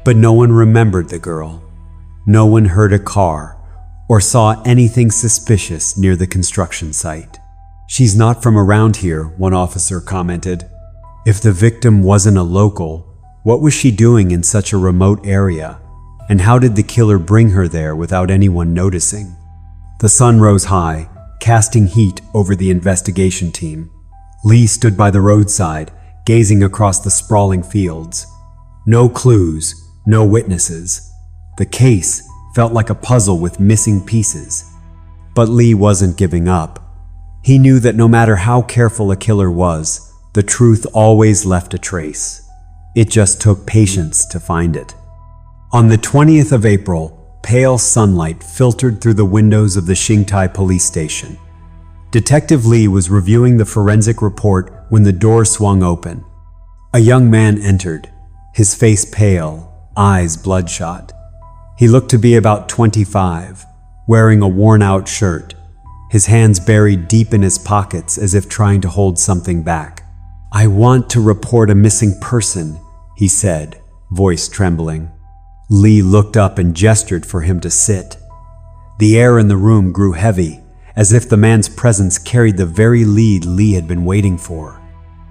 A: But no one remembered the girl. No one heard a car or saw anything suspicious near the construction site. "She's not from around here," one officer commented. If the victim wasn't a local, what was she doing in such a remote area? And how did the killer bring her there without anyone noticing? The sun rose high, casting heat over the investigation team. Lee stood by the roadside, gazing across the sprawling fields. No clues, no witnesses. The case felt like a puzzle with missing pieces. But Lee wasn't giving up. He knew that no matter how careful a killer was, the truth always left a trace. It just took patience to find it. On the 20th of April, pale sunlight filtered through the windows of the Xingtai police station. Detective Lee was reviewing the forensic report when the door swung open. A young man entered, his face pale, eyes bloodshot. He looked to be about 25, wearing a worn-out shirt, his hands buried deep in his pockets as if trying to hold something back. "I want to report a missing person," he said, voice trembling. Lee looked up and gestured for him to sit. The air in the room grew heavy, as if the man's presence carried the very lead Lee had been waiting for.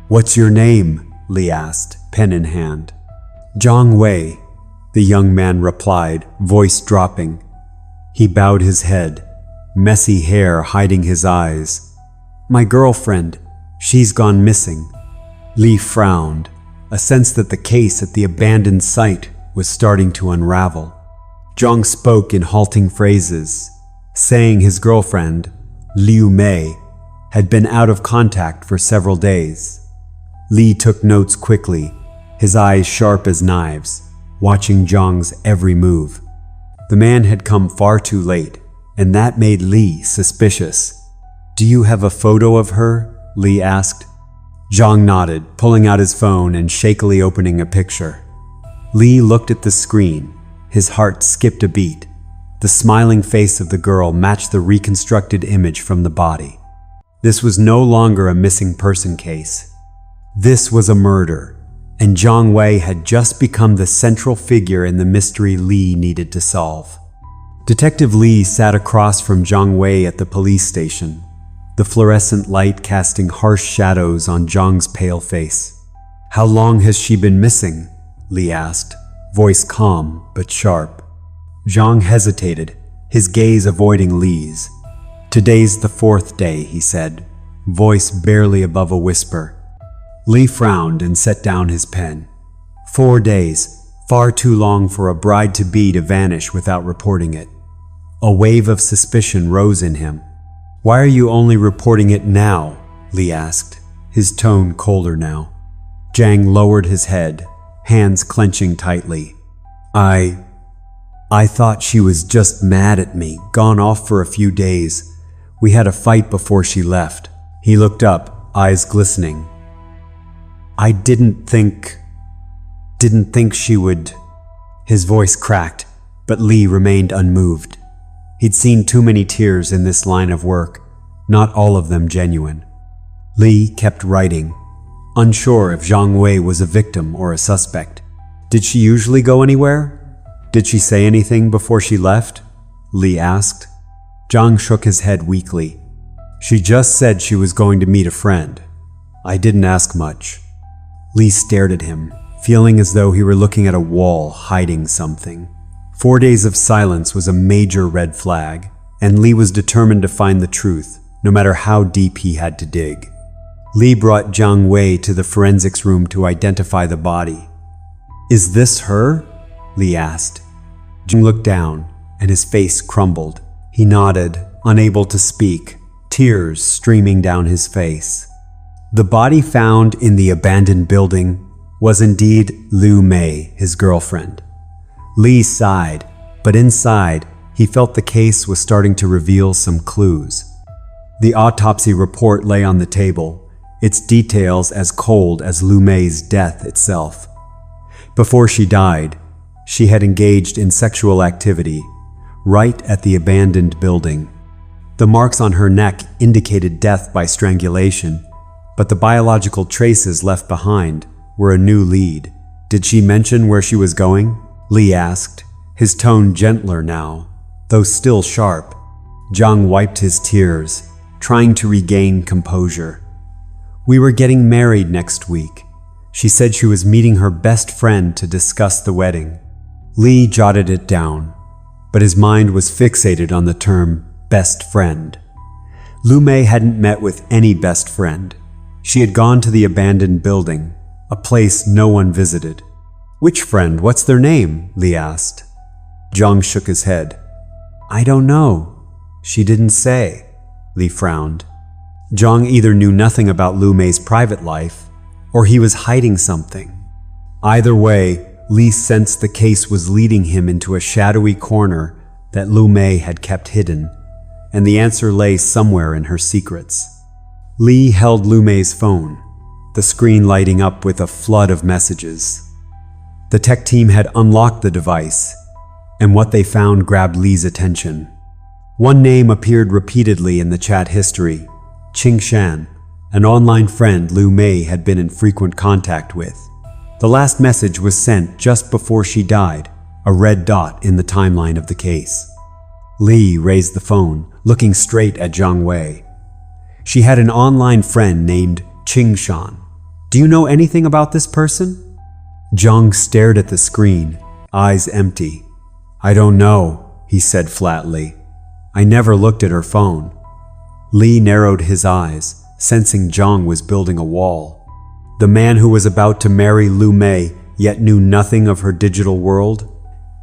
A: "What's your name?" Lee asked, pen in hand. "Zhang Wei," the young man replied, voice dropping. He bowed his head, messy hair hiding his eyes. "My girlfriend, she's gone missing." Lee frowned, a sense that the case at the abandoned site was starting to unravel. Zhang spoke in halting phrases, saying his girlfriend, Liu Mei, had been out of contact for several days. Lee took notes quickly, his eyes sharp as knives, watching Zhang's every move. The man had come far too late, and that made Lee suspicious. "Do you have a photo of her?" Lee asked. Zhang nodded, pulling out his phone and shakily opening a picture. Lee looked at the screen. His heart skipped a beat. The smiling face of the girl matched the reconstructed image from the body. This was no longer a missing person case. This was a murder, and Zhang Wei had just become the central figure in the mystery Lee needed to solve. Detective Lee sat across from Zhang Wei at the police station, the fluorescent light casting harsh shadows on Zhang's pale face. "How long has she been missing?" Lee asked, voice calm but sharp. Zhang hesitated, his gaze avoiding Lee's. "Today's the 4th day," he said, voice barely above a whisper. Lee frowned and set down his pen. 4 days, far too long for a bride-to-be to vanish without reporting it. A wave of suspicion rose in him. "Why are you only reporting it now?" Lee asked, his tone colder now. Zhang lowered his head, hands clenching tightly. I thought she was just mad at me, gone off for a few days. We had a fight before she left. He looked up, eyes glistening. I didn't think she would. His voice cracked, but Li remained unmoved. He'd seen too many tears in this line of work, not all of them genuine. Li kept writing, unsure if Zhang Wei was a victim or a suspect. Did she usually go anywhere? Did she say anything before she left? Li asked. Zhang shook his head weakly. She just said she was going to meet a friend. I didn't ask much. Li stared at him, feeling as though he were looking at a wall hiding something. 4 days of silence was a major red flag, and Li was determined to find the truth, no matter how deep he had to dig. Li brought Zhang Wei to the forensics room to identify the body. Is this her? Li asked. Zhang looked down, and his face crumbled. He nodded, unable to speak, tears streaming down his face. The body found in the abandoned building was indeed Lu Mei, his girlfriend. Li sighed, but inside, he felt the case was starting to reveal some clues. The autopsy report lay on the table, its details as cold as Lu Mei's death itself. Before she died, she had engaged in sexual activity, right at the abandoned building. The marks on her neck indicated death by strangulation, but the biological traces left behind were a new lead. Did she mention where she was going? Li asked, his tone gentler now, though still sharp. Zhang wiped his tears, trying to regain composure. We were getting married next week. She said she was meeting her best friend to discuss the wedding. Li jotted it down, but his mind was fixated on the term best friend. Lu Mei hadn't met with any best friend. She had gone to the abandoned building, a place no one visited. Which friend? What's their name? Li asked. Zhang shook his head. I don't know. She didn't say. Li frowned. Zhang either knew nothing about Lu Mei's private life, or he was hiding something. Either way, Li sensed the case was leading him into a shadowy corner that Lu Mei had kept hidden, and the answer lay somewhere in her secrets. Li held Lu Mei's phone, the screen lighting up with a flood of messages. The tech team had unlocked the device, and what they found grabbed Li's attention. One name appeared repeatedly in the chat history, Qing Shan, an online friend Lu Mei had been in frequent contact with. The last message was sent just before she died, a red dot in the timeline of the case. Li raised the phone, looking straight at Zhang Wei. She had an online friend named Qing Shan. Do you know anything about this person? Zhang stared at the screen, eyes empty. I don't know, he said flatly. I never looked at her phone. Li narrowed his eyes, sensing Zhang was building a wall. The man who was about to marry Lu Mei yet knew nothing of her digital world?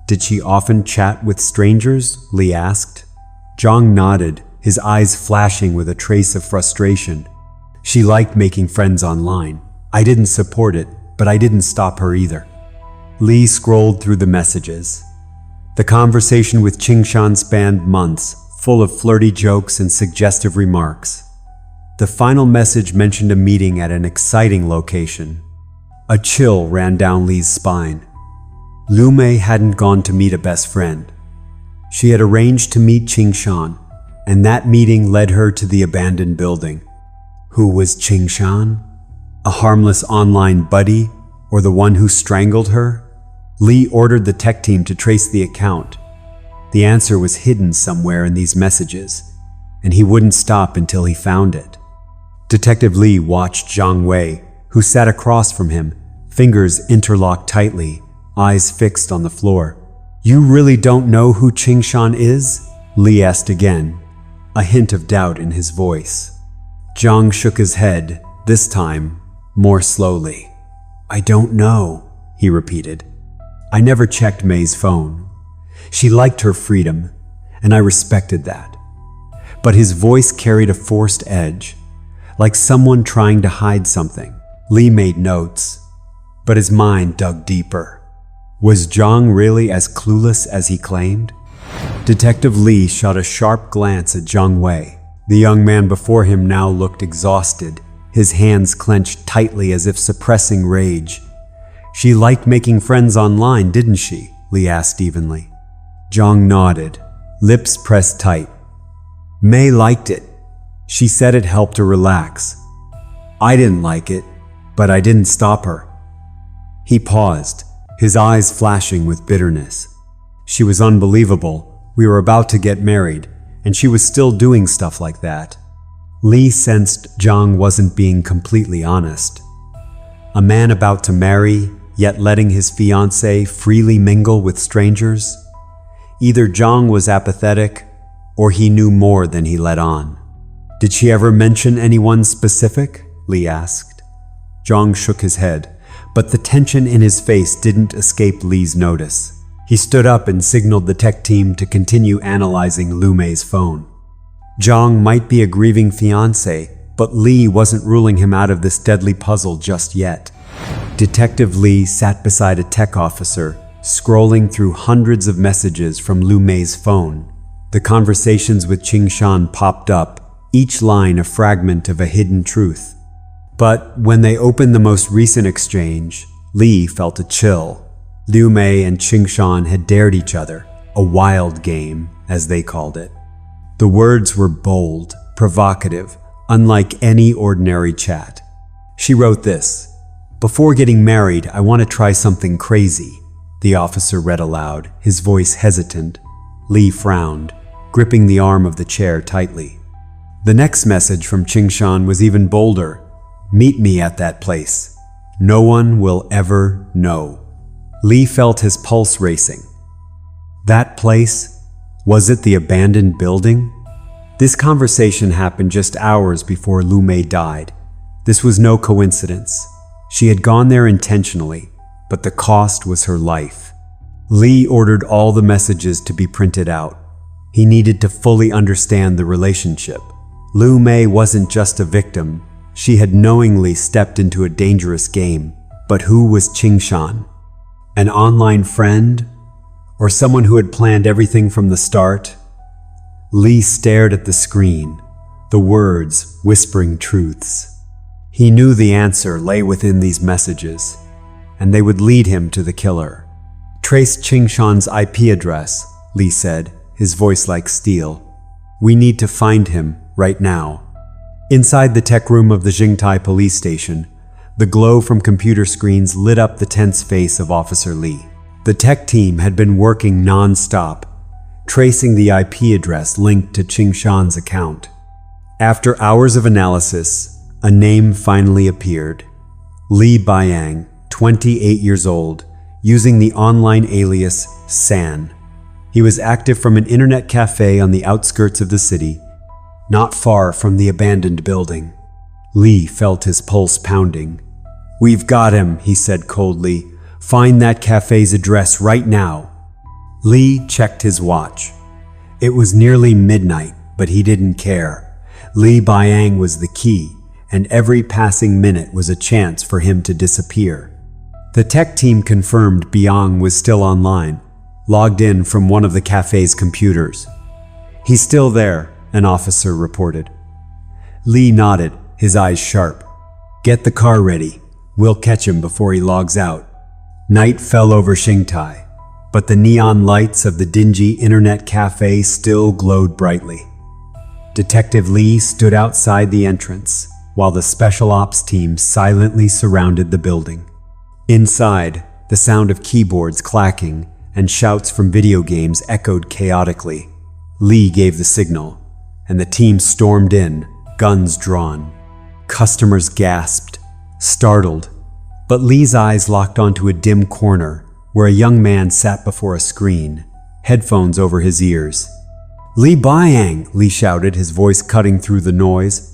A: Did she often chat with strangers? Li asked. Zhang nodded, his eyes flashing with a trace of frustration. She liked making friends online. I didn't support it, but I didn't stop her either. Li scrolled through the messages. The conversation with Qing Shan spanned months, full of flirty jokes and suggestive remarks. The final message mentioned a meeting at an exciting location. A chill ran down Li's spine. Lu Mei hadn't gone to meet a best friend. She had arranged to meet Qing Shan, and that meeting led her to the abandoned building. Who was Qing Shan? A harmless online buddy, or the one who strangled her? Li ordered the tech team to trace the account. The answer was hidden somewhere in these messages, and he wouldn't stop until he found it. Detective Li watched Zhang Wei, who sat across from him, fingers interlocked tightly, eyes fixed on the floor. You really don't know who Qing Shan is? Li asked again, a hint of doubt in his voice. Zhang shook his head, this time more slowly. I don't know, he repeated. I never checked Mei's phone. She liked her freedom, and I respected that. But his voice carried a forced edge, like someone trying to hide something. Lee made notes, but his mind dug deeper. Was Zhang really as clueless as he claimed? Detective Lee shot a sharp glance at Zhang Wei. The young man before him now looked exhausted, his hands clenched tightly as if suppressing rage. "She liked making friends online, didn't she?" Lee asked evenly. Zhang nodded, lips pressed tight. "Mei liked it. She said it helped her relax. I didn't like it, but I didn't stop her." He paused, his eyes flashing with bitterness. "She was unbelievable. We were about to get married, and she was still doing stuff like that." Lee sensed Zhang wasn't being completely honest. A man about to marry, yet letting his fiancée freely mingle with strangers? Either Zhang was apathetic, or he knew more than he let on. "Did she ever mention anyone specific?" Lee asked. Zhang shook his head, but the tension in his face didn't escape Lee's notice. He stood up and signaled the tech team to continue analyzing Lu Mei's phone. Zhang might be a grieving fiancé, but Lee wasn't ruling him out of this deadly puzzle just yet. Detective Lee sat beside a tech officer, scrolling through hundreds of messages from Lu Mei's phone. The conversations with Qingshan popped up, each line a fragment of a hidden truth. But when they opened the most recent exchange, Lee felt a chill. Lu Mei and Qingshan had dared each other, a wild game, as they called it. The words were bold, provocative, unlike any ordinary chat. She wrote this: "Before getting married, I want to try something crazy," the officer read aloud, his voice hesitant. Lee frowned, gripping the arm of the chair tightly. The next message from Qingshan was even bolder. "Meet me at that place. No one will ever know." Lee felt his pulse racing. That place? Was it the abandoned building? This conversation happened just hours before Lu Mei died. This was no coincidence. She had gone there intentionally, but the cost was her life. Lee ordered all the messages to be printed out. He needed to fully understand the relationship. Lu Mei wasn't just a victim. She had knowingly stepped into a dangerous game. But who was Qingshan? An online friend? Or someone who had planned everything from the start? Lee stared at the screen, the words whispering truths. He knew the answer lay within these messages, and they would lead him to the killer. "Trace Qingshan's IP address," Lee said, his voice like steel. "We need to find him right now." Inside the tech room of the Jingtai police station, the glow from computer screens lit up the tense face of Officer Lee. The tech team had been working non-stop, tracing the IP address linked to Qingshan's account. After hours of analysis, a name finally appeared. Li Baiyang, 28 years old, using the online alias San. He was active from an internet cafe on the outskirts of the city, not far from the abandoned building. Lee felt his pulse pounding. "We've got him," he said coldly. "Find that cafe's address right now." Lee checked his watch. It was nearly midnight, but he didn't care. Li Baiyang was the key, and every passing minute was a chance for him to disappear. The tech team confirmed Biang was still online, logged in from one of the cafe's computers. "He's still there," an officer reported. Lee nodded, his eyes sharp. "Get the car ready. We'll catch him before he logs out." Night fell over Xingtai, but the neon lights of the dingy internet cafe still glowed brightly. Detective Lee stood outside the entrance, while the special ops team silently surrounded the building. Inside, the sound of keyboards clacking and shouts from video games echoed chaotically. Lee gave the signal, and the team stormed in, guns drawn. Customers gasped, startled, but Lee's eyes locked onto a dim corner where a young man sat before a screen, headphones over his ears. "Li Baiyang!" Lee shouted, his voice cutting through the noise.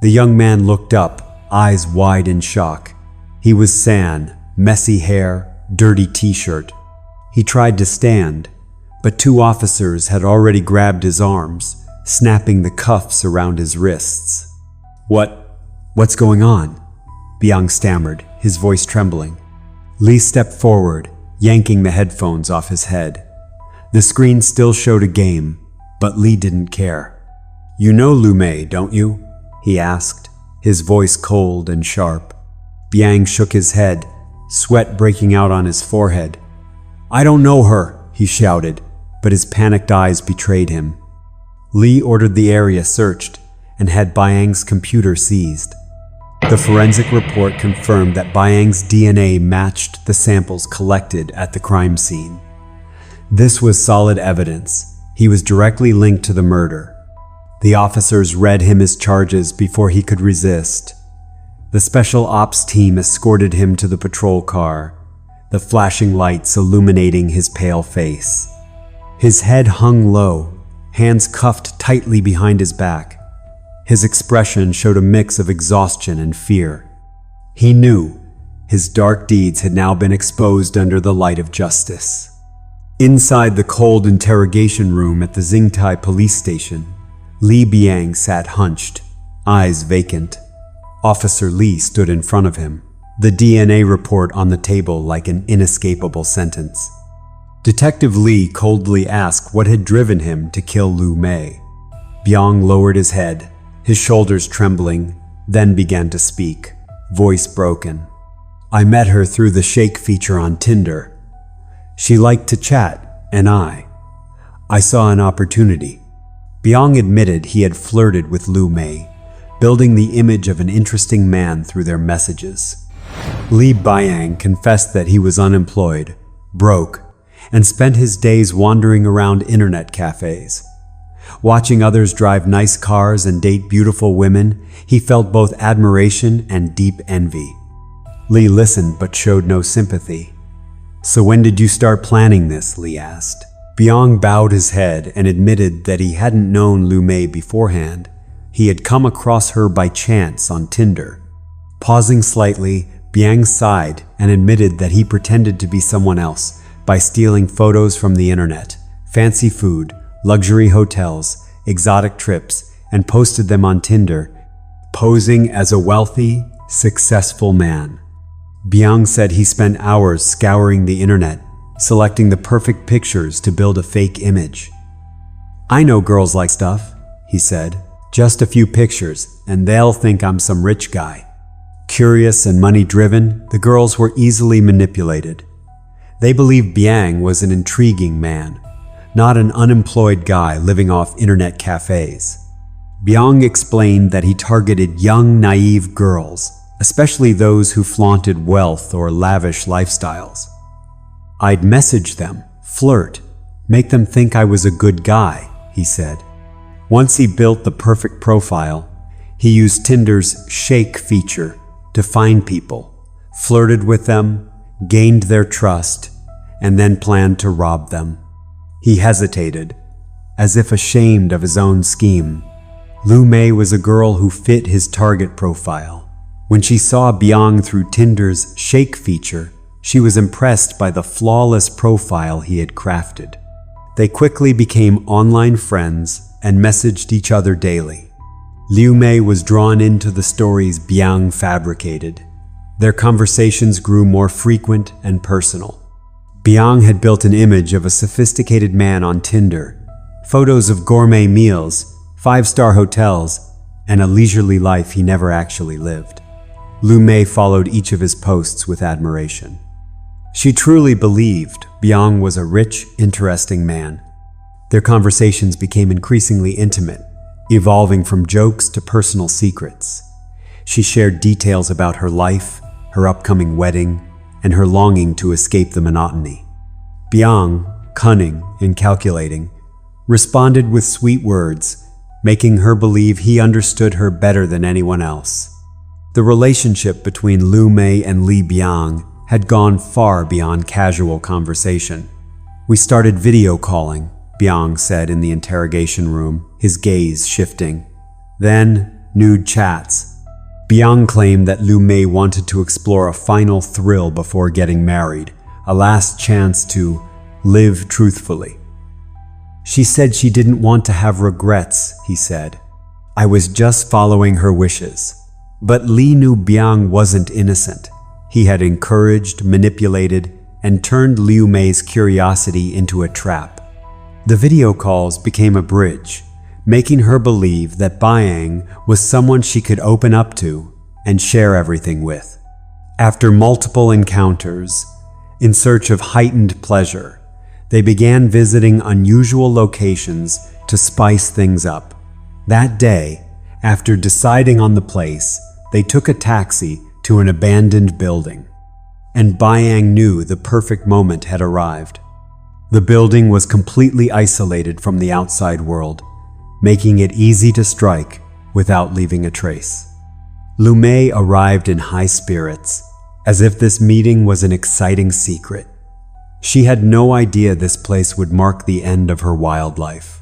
A: The young man looked up, eyes wide in shock. He was San, messy hair, dirty t-shirt. He tried to stand, but two officers had already grabbed his arms, snapping the cuffs around his wrists. "What's going on?" Byung stammered, his voice trembling. Lee stepped forward, yanking the headphones off his head. The screen still showed a game, but Lee didn't care. "You know Lu Mei, don't you?" he asked, his voice cold and sharp. Byung shook his head, sweat breaking out on his forehead. "I don't know her," he shouted, but his panicked eyes betrayed him. Lee ordered the area searched and had Byung's computer seized. The forensic report confirmed that Byung's DNA matched the samples collected at the crime scene. This was solid evidence. He was directly linked to the murder. The officers read him his charges before he could resist. The special ops team escorted him to the patrol car, the flashing lights illuminating his pale face. His head hung low, hands cuffed tightly behind his back. His expression showed a mix of exhaustion and fear. He knew his dark deeds had now been exposed under the light of justice. Inside the cold interrogation room at the Xingtai police station, Li Byung sat hunched, eyes vacant. Officer Lee stood in front of him, the DNA report on the table like an inescapable sentence. Detective Lee coldly asked what had driven him to kill Lu Mei. Byung lowered his head, his shoulders trembling, then began to speak, voice broken. "I met her through the Shake feature on Tinder. She liked to chat, and I saw an opportunity." Byung admitted he had flirted with Lu Mei, building the image of an interesting man through their messages. Li Byung confessed that he was unemployed, broke, and spent his days wandering around internet cafes. Watching others drive nice cars and date beautiful women, he felt both admiration and deep envy. Lee listened but showed no sympathy. "So when did you start planning this?" Lee asked. Byung bowed his head and admitted that he hadn't known Lu Mei beforehand. He had come across her by chance on Tinder. Pausing slightly, Byung sighed and admitted that he pretended to be someone else by stealing photos from the internet, fancy food, luxury hotels, exotic trips, and posted them on Tinder, posing as a wealthy, successful man. Byung said he spent hours scouring the internet, selecting the perfect pictures to build a fake image. "I know girls like stuff," he said. "Just a few pictures, and they'll think I'm some rich guy." Curious and money-driven, the girls were easily manipulated. They believed Byung was an intriguing man, not an unemployed guy living off internet cafes. Byung explained that he targeted young, naive girls, especially those who flaunted wealth or lavish lifestyles. "I'd message them, flirt, make them think I was a good guy," he said. Once he built the perfect profile, he used Tinder's Shake feature to find people, flirted with them, gained their trust, and then planned to rob them. He hesitated, as if ashamed of his own scheme. Lu Mei was a girl who fit his target profile. When she saw Byung through Tinder's Shake feature, she was impressed by the flawless profile he had crafted. They quickly became online friends and messaged each other daily. Lu Mei was drawn into the stories Byung fabricated. Their conversations grew more frequent and personal. Byung had built an image of a sophisticated man on Tinder, photos of gourmet meals, 5-star hotels, and a leisurely life he never actually lived. Lu Mei followed each of his posts with admiration. She truly believed Byung was a rich, interesting man. Their conversations became increasingly intimate, evolving from jokes to personal secrets. She shared details about her life, her upcoming wedding, and her longing to escape the monotony. Byung, cunning and calculating, responded with sweet words, making her believe he understood her better than anyone else. The relationship between Lu Mei and Li Byung had gone far beyond casual conversation. "We started video calling," Byung said in the interrogation room, his gaze shifting. "Then, nude chats." Byung claimed that Lu Mei wanted to explore a final thrill before getting married, a last chance to live truthfully. "She said she didn't want to have regrets," he said. "I was just following her wishes." But Li knew Biang wasn't innocent. He had encouraged, manipulated, and turned Liu Mei's curiosity into a trap. The video calls became a bridge, making her believe that Biang was someone she could open up to and share everything with. After multiple encounters, in search of heightened pleasure, they began visiting unusual locations to spice things up. That day, after deciding on the place, they took a taxi to an abandoned building. And Biang knew the perfect moment had arrived. The building was completely isolated from the outside world, making it easy to strike without leaving a trace. Liu Mei arrived in high spirits, as if this meeting was an exciting secret. She had no idea this place would mark the end of her wild life.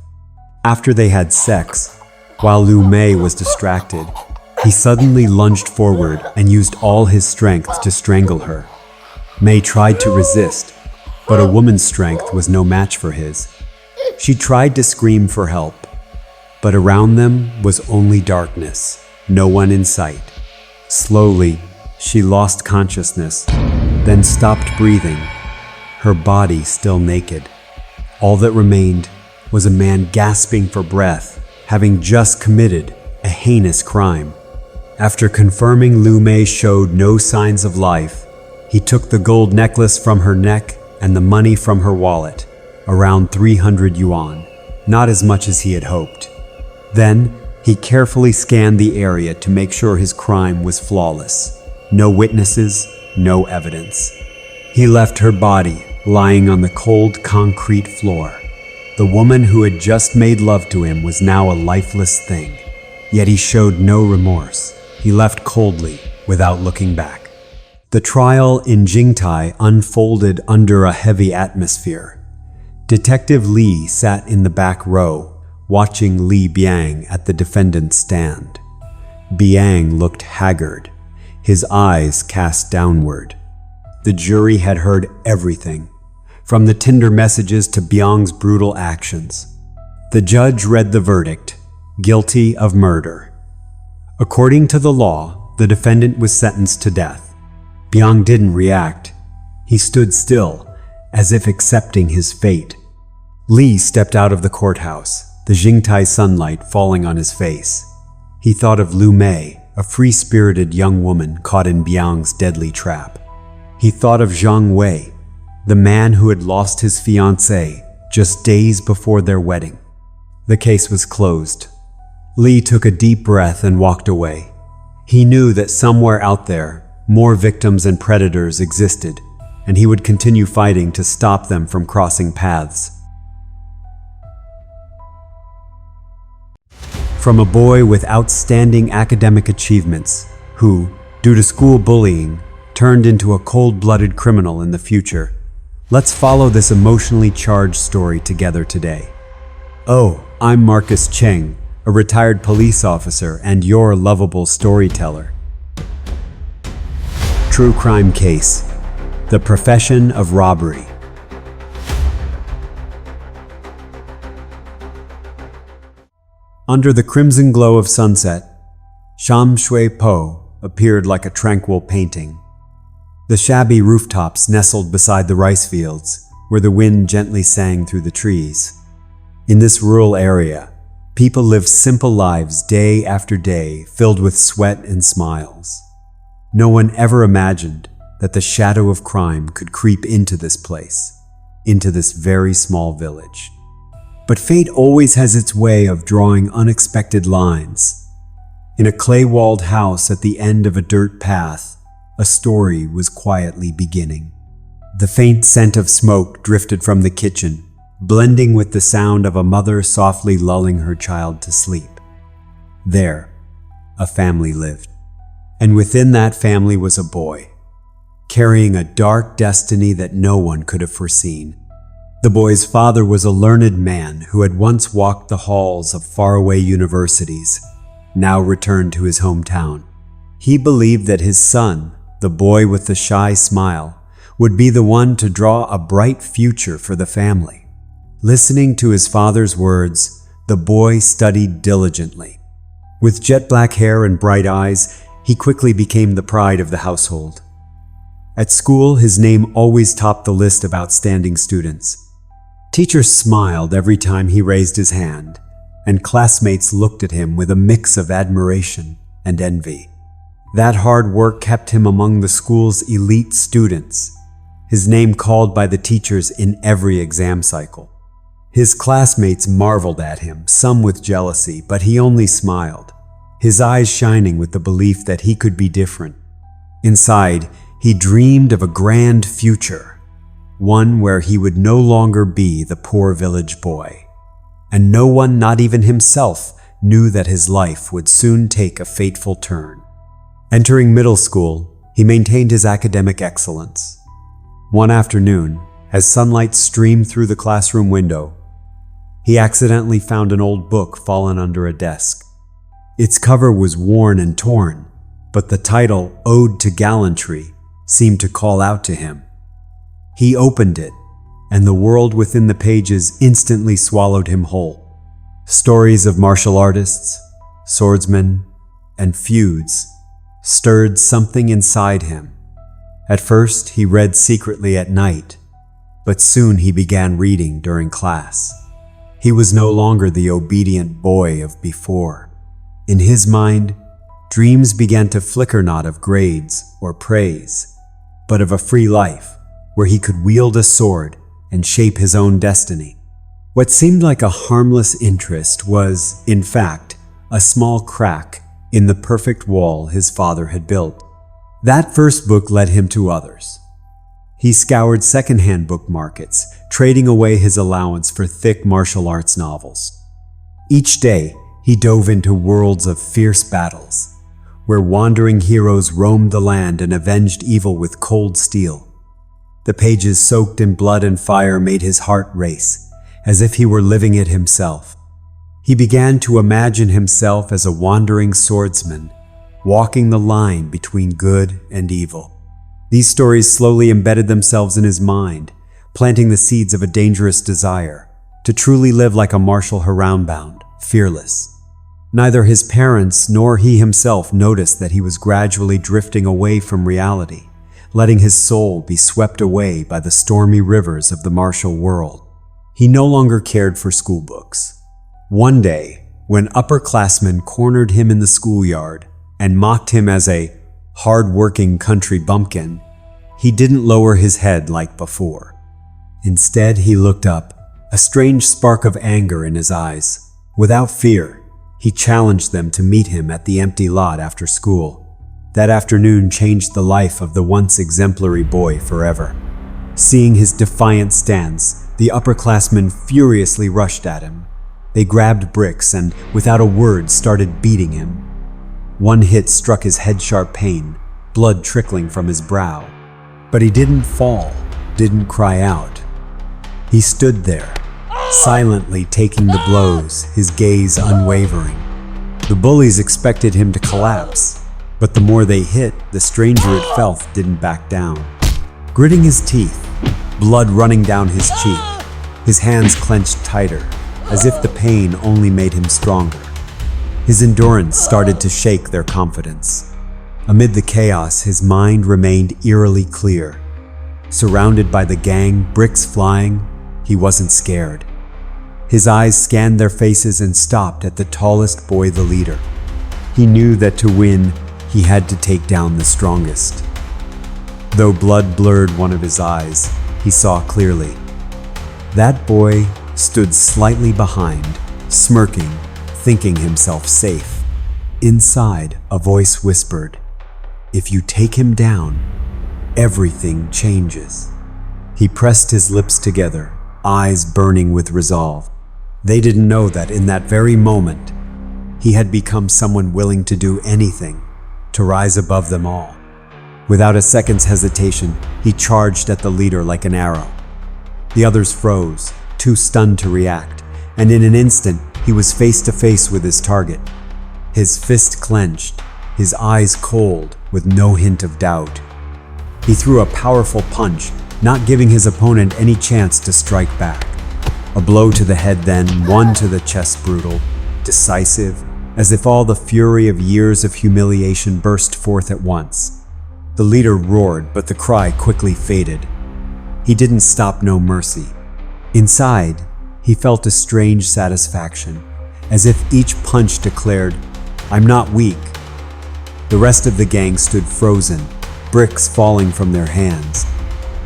A: After they had sex, while Liu Mei was distracted, he suddenly lunged forward and used all his strength to strangle her. Mei tried to resist, but a woman's strength was no match for his. She tried to scream for help, but around them was only darkness, no one in sight. Slowly, she lost consciousness, then stopped breathing, her body still naked. All that remained was a man gasping for breath, having just committed a heinous crime. After confirming Liu Mei showed no signs of life, he took the gold necklace from her neck and the money from her wallet, around 300 yuan, not as much as he had hoped. Then, he carefully scanned the area to make sure his crime was flawless. No witnesses, no evidence. He left her body lying on the cold concrete floor. The woman who had just made love to him was now a lifeless thing. Yet he showed no remorse. He left coldly, without looking back. The trial in Jingtai unfolded under a heavy atmosphere. Detective Li sat in the back row, watching Li Biang at the defendant's stand. Biang looked haggard, his eyes cast downward. The jury had heard everything, from the Tinder messages to Biang's brutal actions. The judge read the verdict, guilty of murder. According to the law, the defendant was sentenced to death. Biang didn't react. He stood still, as if accepting his fate. Li stepped out of the courthouse, the Jingtai sunlight falling on his face. He thought of Liu Mei, a free-spirited young woman caught in Biang's deadly trap. He thought of Zhang Wei, the man who had lost his fiancée just days before their wedding. The case was closed. Li took a deep breath and walked away. He knew that somewhere out there, more victims and predators existed, and he would continue fighting to stop them from crossing paths. From a boy with outstanding academic achievements, who, due to school bullying, turned into a cold-blooded criminal in the future, let's follow this emotionally charged story together today. Oh, I'm Marcus Cheng, a retired police officer and your lovable storyteller. True crime case: the profession of robbery. Under the crimson glow of sunset, Sham Shui Po appeared like a tranquil painting. The shabby rooftops nestled beside the rice fields, where the wind gently sang through the trees. In this rural area, people lived simple lives day after day, filled with sweat and smiles. No one ever imagined that the shadow of crime could creep into this place, into this very small village. But fate always has its way of drawing unexpected lines. In a clay-walled house at the end of a dirt path, a story was quietly beginning. The faint scent of smoke drifted from the kitchen, blending with the sound of a mother softly lulling her child to sleep. There, a family lived. And within that family was a boy, carrying a dark destiny that no one could have foreseen. The boy's father was a learned man who had once walked the halls of faraway universities, now returned to his hometown. He believed that his son, the boy with the shy smile, would be the one to draw a bright future for the family. Listening to his father's words, the boy studied diligently. With jet black hair and bright eyes, He quickly became the pride of the household. At school, his name always topped the list of outstanding students. Teachers smiled every time he raised his hand, and classmates looked at him with a mix of admiration and envy. That hard work kept him among the school's elite students, his name called by the teachers in every exam cycle. His classmates marveled at him, some with jealousy, but he only smiled, his eyes shining with the belief that he could be different. Inside, he dreamed of a grand future, one where he would no longer be the poor village boy. And no one, not even himself, knew that his life would soon take a fateful turn. Entering middle school, he maintained his academic excellence. One afternoon, as sunlight streamed through the classroom window, he accidentally found an old book fallen under a desk. Its cover was worn and torn, but the title, Ode to Gallantry, seemed to call out to him. He opened it, and the world within the pages instantly swallowed him whole. Stories of martial artists, swordsmen, and feuds stirred something inside him. At first, he read secretly at night, but soon he began reading during class. He was no longer the obedient boy of before. In his mind, dreams began to flicker not of grades or praise, but of a free life where he could wield a sword and shape his own destiny. What seemed like a harmless interest was, in fact, a small crack in the perfect wall his father had built. That first book led him to others. He scoured secondhand book markets, trading away his allowance for thick martial arts novels. Each day, he dove into worlds of fierce battles, where wandering heroes roamed the land and avenged evil with cold steel. The pages soaked in blood and fire made his heart race, as if he were living it himself. He began to imagine himself as a wandering swordsman, walking the line between good and evil. These stories slowly embedded themselves in his mind, planting the seeds of a dangerous desire to truly live like a martial houndbound, fearless. Neither his parents nor he himself noticed that he was gradually drifting away from reality, letting his soul be swept away by the stormy rivers of the martial world. He no longer cared for school books. One day, when upperclassmen cornered him in the schoolyard and mocked him as a hard-working country bumpkin, he didn't lower his head like before. Instead, he looked up, a strange spark of anger in his eyes. Without fear, he challenged them to meet him at the empty lot after school. That afternoon changed the life of the once exemplary boy forever. Seeing his defiant stance, the upperclassmen furiously rushed at him. They grabbed bricks and, without a word, started beating him. One hit struck his head sharp pain, blood trickling from his brow. But he didn't fall, didn't cry out. He stood there, silently taking the blows, his gaze unwavering. The bullies expected him to collapse, but the more they hit, the stranger it felt didn't back down. Gritting his teeth, blood running down his cheek, his hands clenched tighter, as if the pain only made him stronger. His endurance started to shake their confidence. Amid the chaos, his mind remained eerily clear. Surrounded by the gang, bricks flying, he wasn't scared. His eyes scanned their faces and stopped at the tallest boy, the leader. He knew that to win, he had to take down the strongest. Though blood blurred one of his eyes, he saw clearly. That boy stood slightly behind, smirking, thinking himself safe. Inside, a voice whispered, "If you take him down, everything changes." He pressed his lips together, eyes burning with resolve. They didn't know that in that very moment, he had become someone willing to do anything, to rise above them all. Without a second's hesitation, he charged at the leader like an arrow. The others froze, too stunned to react, and in an instant, he was face to face with his target. His fist clenched, his eyes cold, with no hint of doubt. He threw a powerful punch, not giving his opponent any chance to strike back. A blow to the head then, one to the chest brutal, decisive, as if all the fury of years of humiliation burst forth at once. The leader roared, but the cry quickly faded. He didn't stop no mercy. Inside, he felt a strange satisfaction, as if each punch declared, "I'm not weak." The rest of the gang stood frozen, bricks falling from their hands.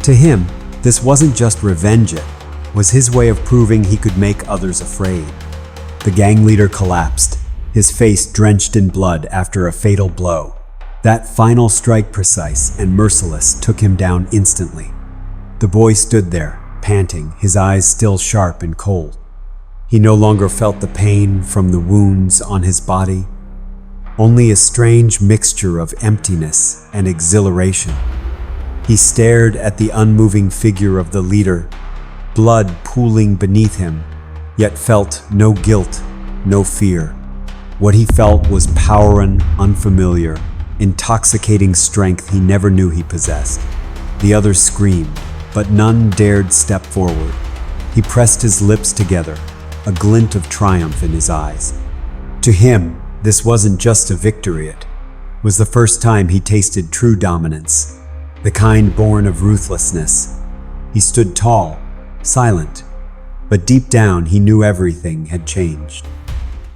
A: To him, this wasn't just revenge, it was his way of proving he could make others afraid. The gang leader collapsed, his face drenched in blood after a fatal blow. That final strike, precise and merciless, took him down instantly. The boy stood there, panting, his eyes still sharp and cold. He no longer felt the pain from the wounds on his body, only a strange mixture of emptiness and exhilaration. He stared at the unmoving figure of the leader, blood pooling beneath him, yet felt no guilt, no fear. What he felt was power and unfamiliar, intoxicating strength he never knew he possessed. The others screamed, but none dared step forward. He pressed his lips together, a glint of triumph in his eyes. To him, this wasn't just a victory, it was the first time he tasted true dominance, the kind born of ruthlessness. He stood tall, silent, but deep down he knew everything had changed.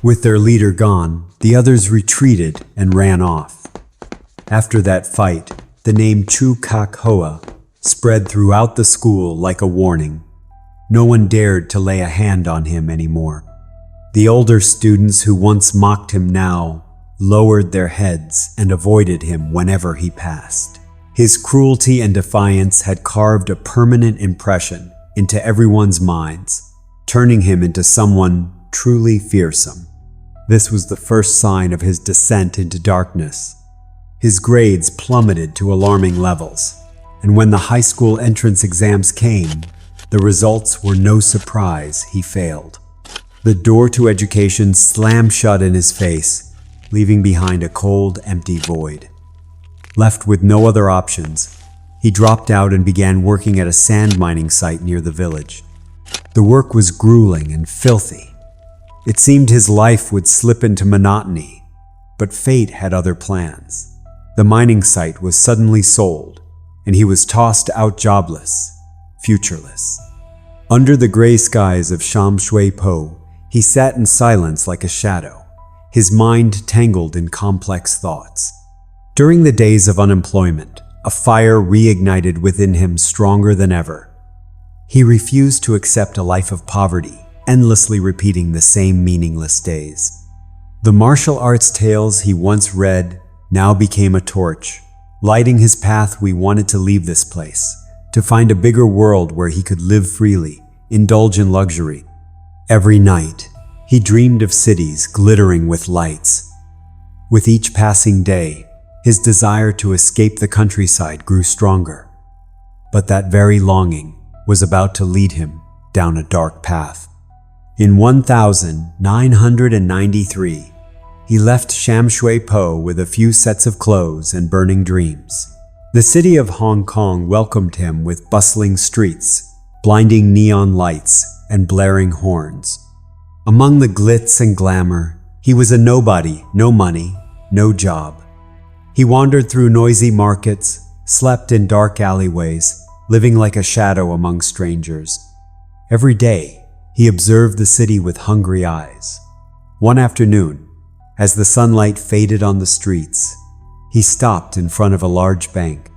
A: With their leader gone, the others retreated and ran off. After that fight, the name Chu Kak Hoa spread throughout the school like a warning. No one dared to lay a hand on him anymore. The older students who once mocked him now lowered their heads and avoided him whenever he passed. His cruelty and defiance had carved a permanent impression into everyone's minds, turning him into someone truly fearsome. This was the first sign of his descent into darkness. His grades plummeted to alarming levels, and when the high school entrance exams came, the results were no surprise. He failed. The door to education slammed shut in his face, leaving behind a cold, empty void. Left with no other options, he dropped out and began working at a sand mining site near the village. The work was grueling and filthy. It seemed his life would slip into monotony, but fate had other plans. The mining site was suddenly sold, and he was tossed out jobless, futureless. Under the gray skies of Sham Shui Po, he sat in silence like a shadow, his mind tangled in complex thoughts. During the days of unemployment, a fire reignited within him stronger than ever. He refused to accept a life of poverty, endlessly repeating the same meaningless days. The martial arts tales he once read now became a torch, lighting his path. We wanted to leave this place, to find a bigger world where he could live freely, indulge in luxury. Every night, he dreamed of cities glittering with lights. With each passing day, his desire to escape the countryside grew stronger. But that very longing was about to lead him down a dark path. In 1993, he left Sham Shui Po with a few sets of clothes and burning dreams. The city of Hong Kong welcomed him with bustling streets, blinding neon lights, and blaring horns. Among the glitz and glamour, he was a nobody, no money, no job. He wandered through noisy markets, slept in dark alleyways, living like a shadow among strangers. Every day, he observed the city with hungry eyes. One afternoon, as the sunlight faded on the streets, he stopped in front of a large bank.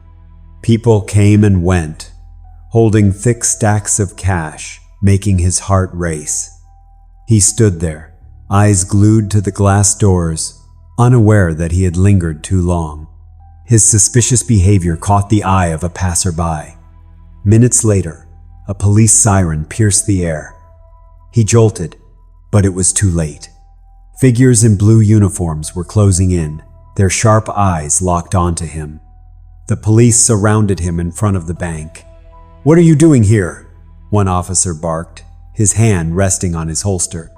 A: People came and went, holding thick stacks of cash, making his heart race. He stood there, eyes glued to the glass doors, unaware that he had lingered too long. His suspicious behavior caught the eye of a passerby. Minutes later, a police siren pierced the air. He jolted, but it was too late. Figures in blue uniforms were closing in, their sharp eyes locked onto him. The police surrounded him in front of the bank. "What are you doing here?" one officer barked, his hand resting on his holster.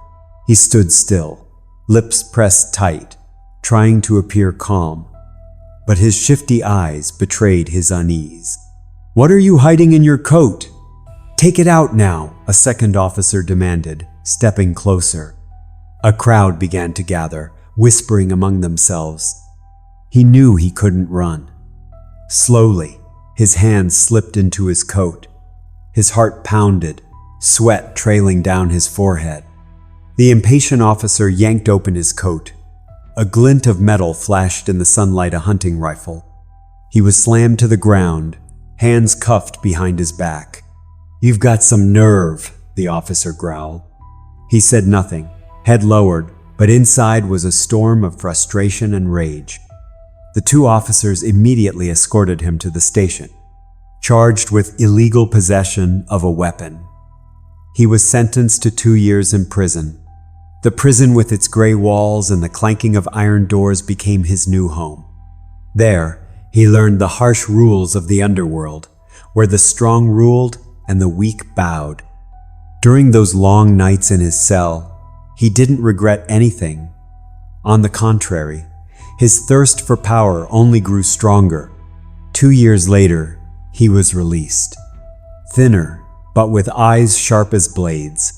A: He stood still, lips pressed tight, trying to appear calm, but his shifty eyes betrayed his unease. "What are you hiding in your coat? Take it out now," a second officer demanded, stepping closer. A crowd began to gather, whispering among themselves. He knew he couldn't run. Slowly, his hands slipped into his coat. His heart pounded, sweat trailing down his forehead. The impatient officer yanked open his coat. A glint of metal flashed in the sunlight, a hunting rifle. He was slammed to the ground, hands cuffed behind his back. "You've got some nerve," the officer growled. He said nothing, head lowered, but inside was a storm of frustration and rage. The two officers immediately escorted him to the station, charged with illegal possession of a weapon. He was sentenced to 2 years in prison. The prison with its gray walls and the clanking of iron doors became his new home. There, he learned the harsh rules of the underworld, where the strong ruled and the weak bowed. During those long nights in his cell, he didn't regret anything. On the contrary, his thirst for power only grew stronger. 2 years later, he was released. Thinner, but with eyes sharp as blades.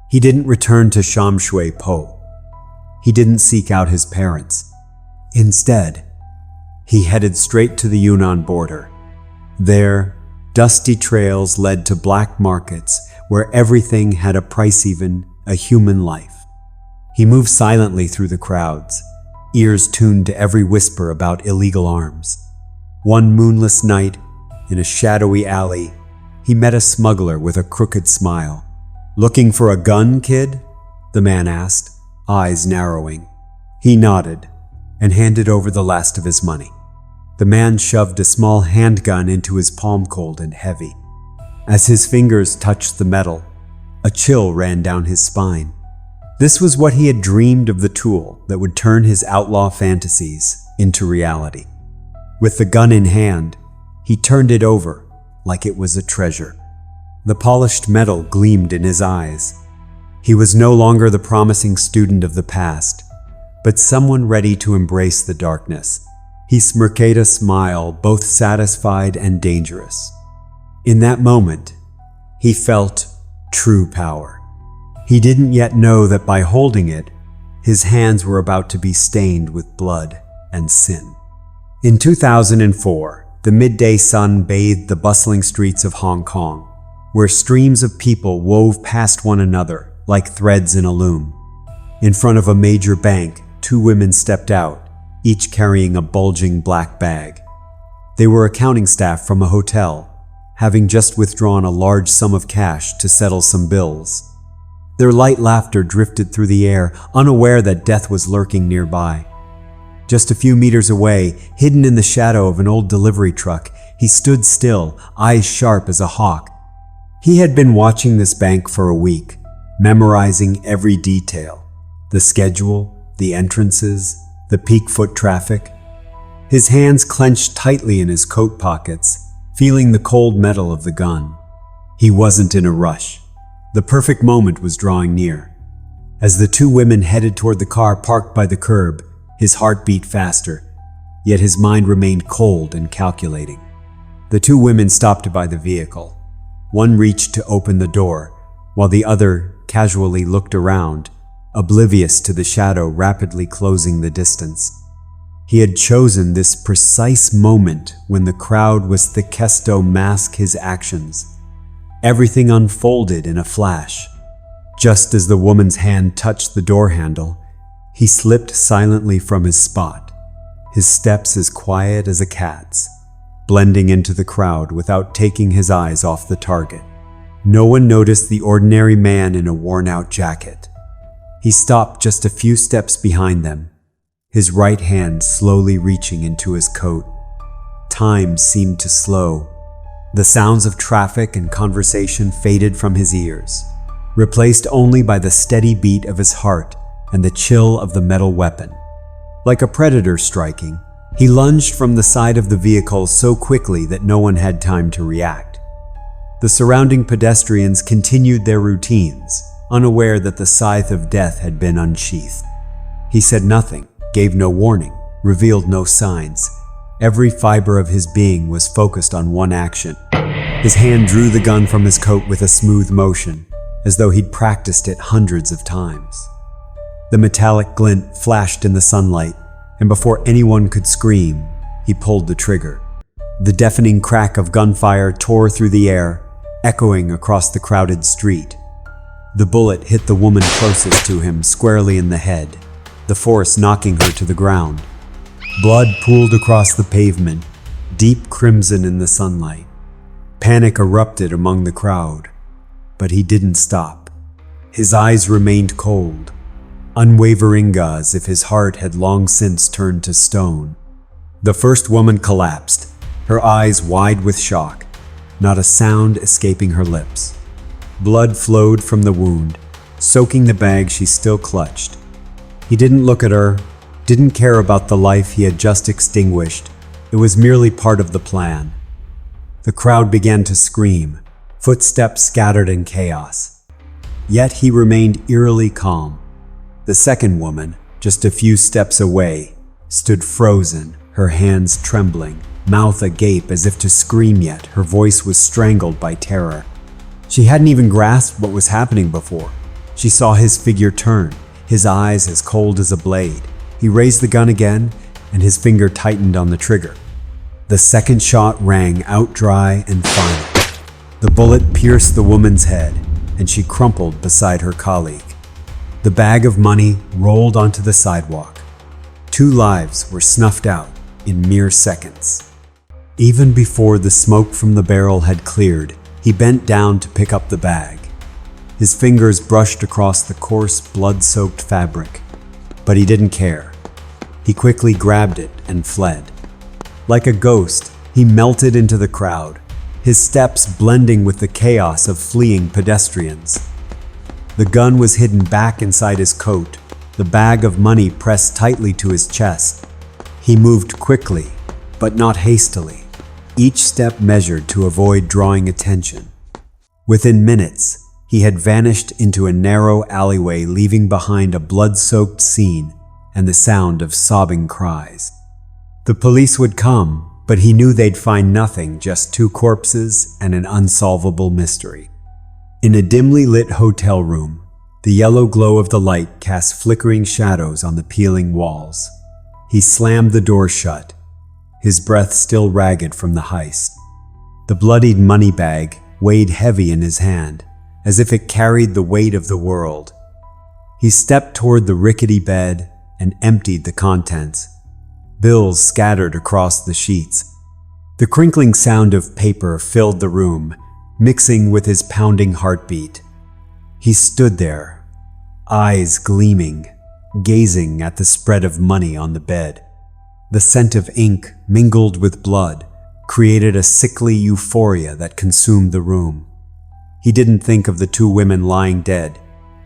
A: He didn't return to Sham Shui Po. He didn't seek out his parents. Instead, he headed straight to the Yunnan border. There, dusty trails led to black markets where everything had a price, even a human life. He moved silently through the crowds, ears tuned to every whisper about illegal arms. One moonless night, in a shadowy alley, he met a smuggler with a crooked smile. "Looking for a gun, kid?" the man asked, eyes narrowing. He nodded and handed over the last of his money. The man shoved a small handgun into his palm, cold and heavy. As his fingers touched the metal, a chill ran down his spine. This was what he had dreamed of, the tool that would turn his outlaw fantasies into reality. With the gun in hand, he turned it over like it was a treasure. The polished metal gleamed in his eyes. He was no longer the promising student of the past, but someone ready to embrace the darkness. He smirked a smile, both satisfied and dangerous. In that moment, he felt true power. He didn't yet know that by holding it, his hands were about to be stained with blood and sin. In 2004, the midday sun bathed the bustling streets of Hong Kong, where streams of people wove past one another like threads in a loom. In front of a major bank, 2 women stepped out, each carrying a bulging black bag. They were accounting staff from a hotel, having just withdrawn a large sum of cash to settle some bills. Their light laughter drifted through the air, unaware that death was lurking nearby. Just a few meters away, hidden in the shadow of an old delivery truck, he stood still, eyes sharp as a hawk. He had been watching this bank for a week, memorizing every detail, the schedule, the entrances, the peak foot traffic. His hands clenched tightly in his coat pockets, feeling the cold metal of the gun. He wasn't in a rush. The perfect moment was drawing near. As the 2 women headed toward the car parked by the curb, his heart beat faster, yet his mind remained cold and calculating. The 2 women stopped by the vehicle. One reached to open the door, while the other casually looked around, oblivious to the shadow rapidly closing the distance. He had chosen this precise moment when the crowd was thickest to mask his actions. Everything unfolded in a flash. Just as the woman's hand touched the door handle, he slipped silently from his spot, his steps as quiet as a cat's, blending into the crowd without taking his eyes off the target. No one noticed the ordinary man in a worn-out jacket. He stopped just a few steps behind them, his right hand slowly reaching into his coat. Time seemed to slow. The sounds of traffic and conversation faded from his ears, replaced only by the steady beat of his heart and the chill of the metal weapon. Like a predator striking, he lunged from the side of the vehicle so quickly that no one had time to react. The surrounding pedestrians continued their routines, unaware that the scythe of death had been unsheathed. He said nothing, gave no warning, revealed no signs. Every fiber of his being was focused on one action. His hand drew the gun from his coat with a smooth motion, as though he'd practiced it hundreds of times. The metallic glint flashed in the sunlight, and before anyone could scream, he pulled the trigger. The deafening crack of gunfire tore through the air, echoing across the crowded street. The bullet hit the woman closest to him squarely in the head, the force knocking her to the ground. Blood pooled across the pavement, deep crimson in the sunlight. Panic erupted among the crowd, but he didn't stop. His eyes remained cold, unwavering as if his heart had long since turned to stone. The first woman collapsed, her eyes wide with shock, not a sound escaping her lips. Blood flowed from the wound, soaking the bag she still clutched. He didn't look at her, didn't care about the life he had just extinguished. It was merely part of the plan. The crowd began to scream, footsteps scattered in chaos. Yet he remained eerily calm. The second woman, just a few steps away, stood frozen, her hands trembling, mouth agape as if to scream, yet her voice was strangled by terror. She hadn't even grasped what was happening before. She saw his figure turn, his eyes as cold as a blade. He raised the gun again, and his finger tightened on the trigger. The second shot rang out dry and final. The bullet pierced the woman's head, and she crumpled beside her colleague. The bag of money rolled onto the sidewalk. 2 lives were snuffed out in mere seconds. Even before the smoke from the barrel had cleared, he bent down to pick up the bag. His fingers brushed across the coarse, blood-soaked fabric, but he didn't care. He quickly grabbed it and fled. Like a ghost, he melted into the crowd, his steps blending with the chaos of fleeing pedestrians. The gun was hidden back inside his coat, the bag of money pressed tightly to his chest. He moved quickly, but not hastily, each step measured to avoid drawing attention. Within minutes, he had vanished into a narrow alleyway, leaving behind a blood-soaked scene and the sound of sobbing cries. The police would come, but he knew they'd find nothing, just 2 corpses and an unsolvable mystery. In a dimly lit hotel room, the yellow glow of the light cast flickering shadows on the peeling walls. He slammed the door shut, his breath still ragged from the heist. The bloodied money bag weighed heavy in his hand, as if it carried the weight of the world. He stepped toward the rickety bed and emptied the contents. Bills scattered across the sheets. The crinkling sound of paper filled the room, mixing with his pounding heartbeat. He stood there, eyes gleaming, gazing at the spread of money on the bed. The scent of ink mingled with blood created a sickly euphoria that consumed the room. He didn't think of the 2 women lying dead,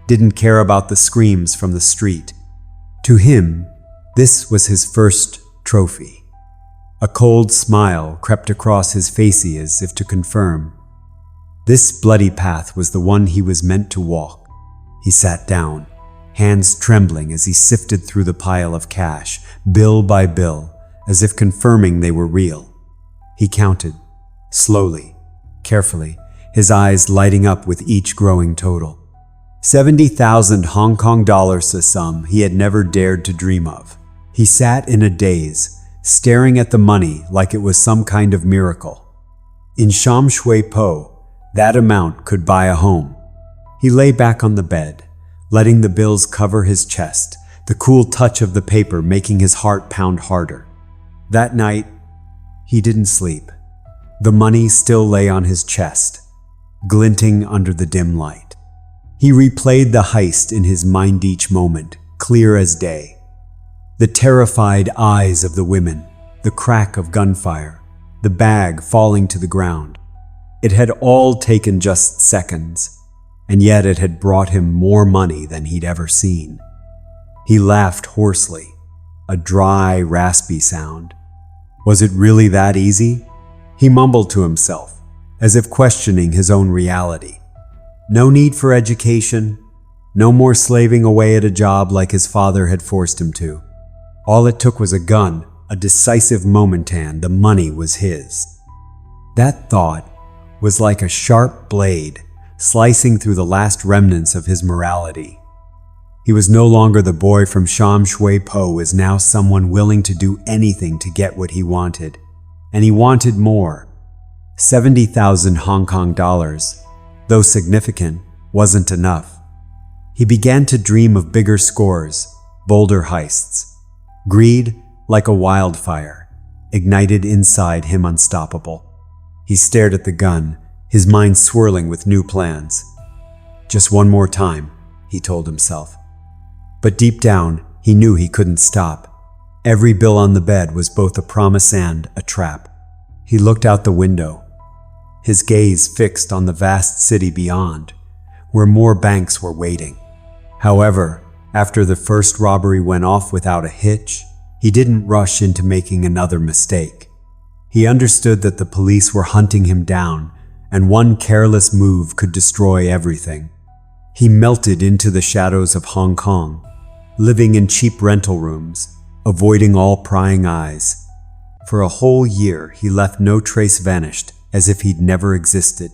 A: didn't care about the screams from the street. To him, this was his first trophy. A cold smile crept across his face as if to confirm. This bloody path was the one he was meant to walk. He sat down, hands trembling as he sifted through the pile of cash, bill by bill, as if confirming they were real. He counted, slowly, carefully, his eyes lighting up with each growing total. 70,000 Hong Kong dollars, a sum he had never dared to dream of. He sat in a daze, staring at the money like it was some kind of miracle. In Sham Shui Po, that amount could buy a home. He lay back on the bed, letting the bills cover his chest, the cool touch of the paper making his heart pound harder. That night, he didn't sleep. The money still lay on his chest, glinting under the dim light. He replayed the heist in his mind each moment, clear as day. The terrified eyes of the women, the crack of gunfire, the bag falling to the ground. It had all taken just seconds, and yet it had brought him more money than he'd ever seen. He laughed hoarsely, a dry, raspy sound. Was it really that easy? He mumbled to himself, as if questioning his own reality. No need for education, no more slaving away at a job like his father had forced him to. All it took was a gun, a decisive moment, and the money was his. That thought was like a sharp blade slicing through the last remnants of his morality. He was no longer the boy from Sham Shui Po, was now someone willing to do anything to get what he wanted. And he wanted more. 70,000 Hong Kong dollars, though significant, wasn't enough. He began to dream of bigger scores, bolder heists. Greed, like a wildfire, ignited inside him unstoppable. He stared at the gun, his mind swirling with new plans. Just one more time, he told himself. But deep down, he knew he couldn't stop. Every bill on the bed was both a promise and a trap. He looked out the window, his gaze fixed on the vast city beyond, where more banks were waiting. However, after the first robbery went off without a hitch, he didn't rush into making another mistake. He understood that the police were hunting him down, and one careless move could destroy everything. He melted into the shadows of Hong Kong, living in cheap rental rooms, avoiding all prying eyes. For a whole year, he left no trace, vanished, as if he'd never existed.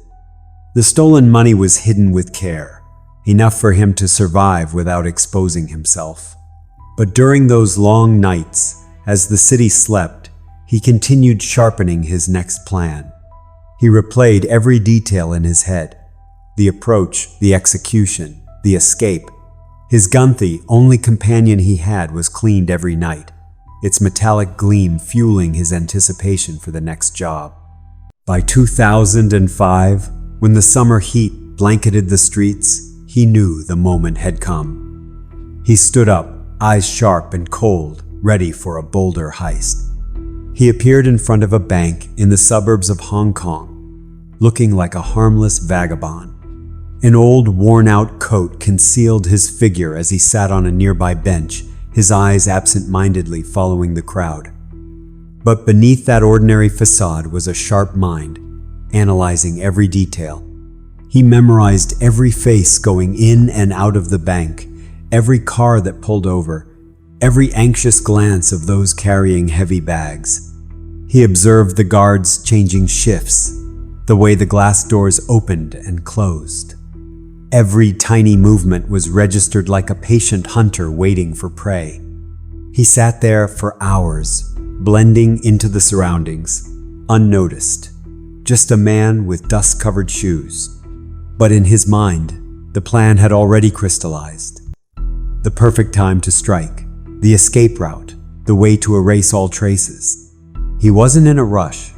A: The stolen money was hidden with care, enough for him to survive without exposing himself. But during those long nights, as the city slept, he continued sharpening his next plan. He replayed every detail in his head: the approach, the execution, the escape. His gun, the only companion he had, was cleaned every night, its metallic gleam fueling his anticipation for the next job. By 2005, when the summer heat blanketed the streets, he knew the moment had come. He stood up, eyes sharp and cold, ready for a bolder heist. He appeared in front of a bank in the suburbs of Hong Kong, looking like a harmless vagabond. An old, worn-out coat concealed his figure as he sat on a nearby bench, his eyes absent-mindedly following the crowd. But beneath that ordinary facade was a sharp mind, analyzing every detail. He memorized every face going in and out of the bank, every car that pulled over, every anxious glance of those carrying heavy bags. He observed the guards changing shifts, the way the glass doors opened and closed. Every tiny movement was registered like a patient hunter waiting for prey. He sat there for hours, blending into the surroundings, unnoticed, just a man with dust-covered shoes. But in his mind, the plan had already crystallized. The perfect time to strike, the escape route, the way to erase all traces. He wasn't in a rush,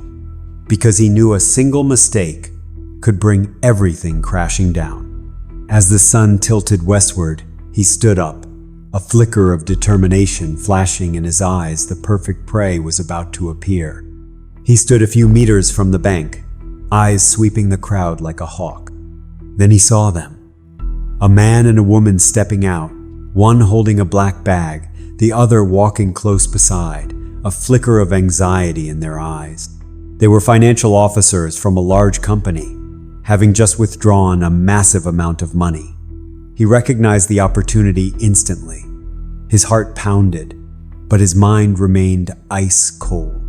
A: because he knew a single mistake could bring everything crashing down. As the sun tilted westward, he stood up, a flicker of determination flashing in his eyes. The perfect prey was about to appear. He stood a few meters from the bank, eyes sweeping the crowd like a hawk. Then he saw them. A man and a woman stepping out, one holding a black bag, the other walking close beside, a flicker of anxiety in their eyes. They were financial officers from a large company, having just withdrawn a massive amount of money. He recognized the opportunity instantly. His heart pounded, but his mind remained ice cold.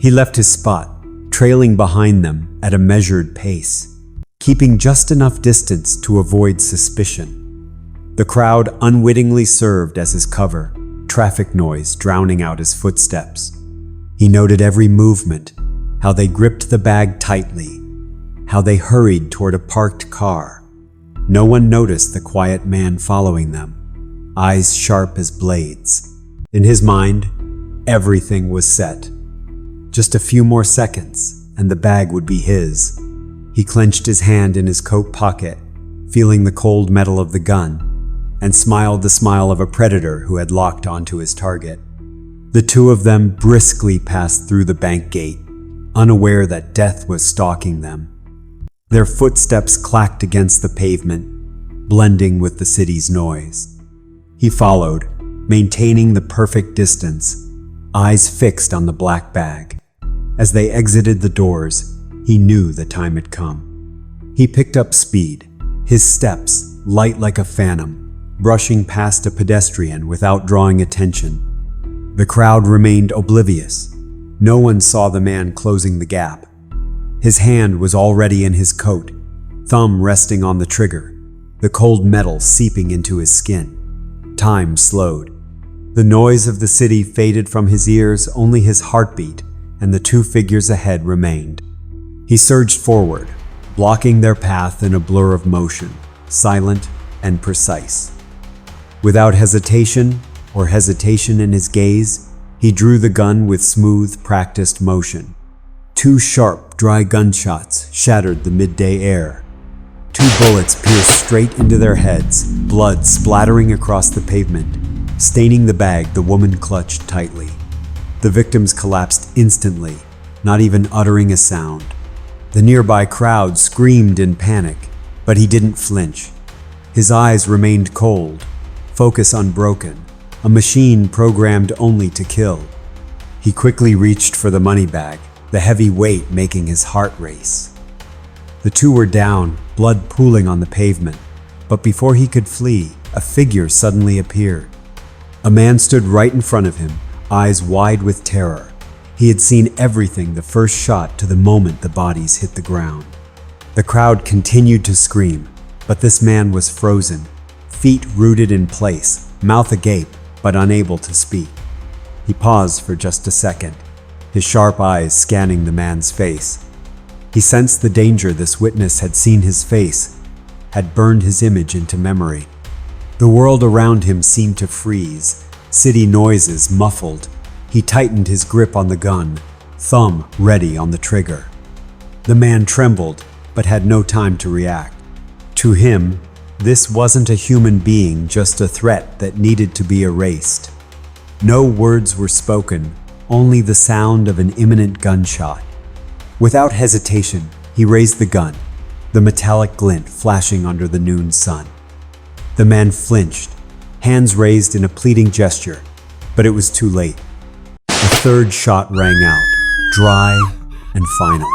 A: He left his spot, trailing behind them at a measured pace, keeping just enough distance to avoid suspicion. The crowd unwittingly served as his cover, traffic noise drowning out his footsteps. He noted every movement, how they gripped the bag tightly, how they hurried toward a parked car. No one noticed the quiet man following them, eyes sharp as blades. In his mind, everything was set. Just a few more seconds, and the bag would be his. He clenched his hand in his coat pocket, feeling the cold metal of the gun, and smiled the smile of a predator who had locked onto his target. The two of them briskly passed through the bank gate, unaware that death was stalking them. Their footsteps clacked against the pavement, blending with the city's noise. He followed, maintaining the perfect distance, eyes fixed on the black bag. As they exited the doors, he knew the time had come. He picked up speed, his steps light like a phantom, brushing past a pedestrian without drawing attention. The crowd remained oblivious. No one saw the man closing the gap. His hand was already in his coat, thumb resting on the trigger, the cold metal seeping into his skin. Time slowed. The noise of the city faded from his ears, only his heartbeat and the two figures ahead remained. He surged forward, blocking their path in a blur of motion, silent and precise. Without hesitation or hesitation in his gaze, he drew the gun with smooth, practiced motion. Two sharp, dry gunshots shattered the midday air. Two bullets pierced straight into their heads, blood splattering across the pavement, staining the bag the woman clutched tightly. The victims collapsed instantly, not even uttering a sound. The nearby crowd screamed in panic, but he didn't flinch. His eyes remained cold, focus unbroken, a machine programmed only to kill. He quickly reached for the money bag, the heavy weight making his heart race. The two were down, blood pooling on the pavement, but before he could flee, a figure suddenly appeared. A man stood right in front of him, eyes wide with terror. He had seen everything the first shot to the moment the bodies hit the ground. The crowd continued to scream, but this man was frozen, feet rooted in place, mouth agape, but unable to speak. He paused for just a second, his sharp eyes scanning the man's face. He sensed the danger this witness had seen his face, had burned his image into memory. The world around him seemed to freeze, city noises muffled. He tightened his grip on the gun, thumb ready on the trigger. The man trembled, but had no time to react. To him, this wasn't a human being, just a threat that needed to be erased. No words were spoken, only the sound of an imminent gunshot. Without hesitation, he raised the gun, the metallic glint flashing under the noon sun. The man flinched, hands raised in a pleading gesture, but it was too late. A third shot rang out, dry and final.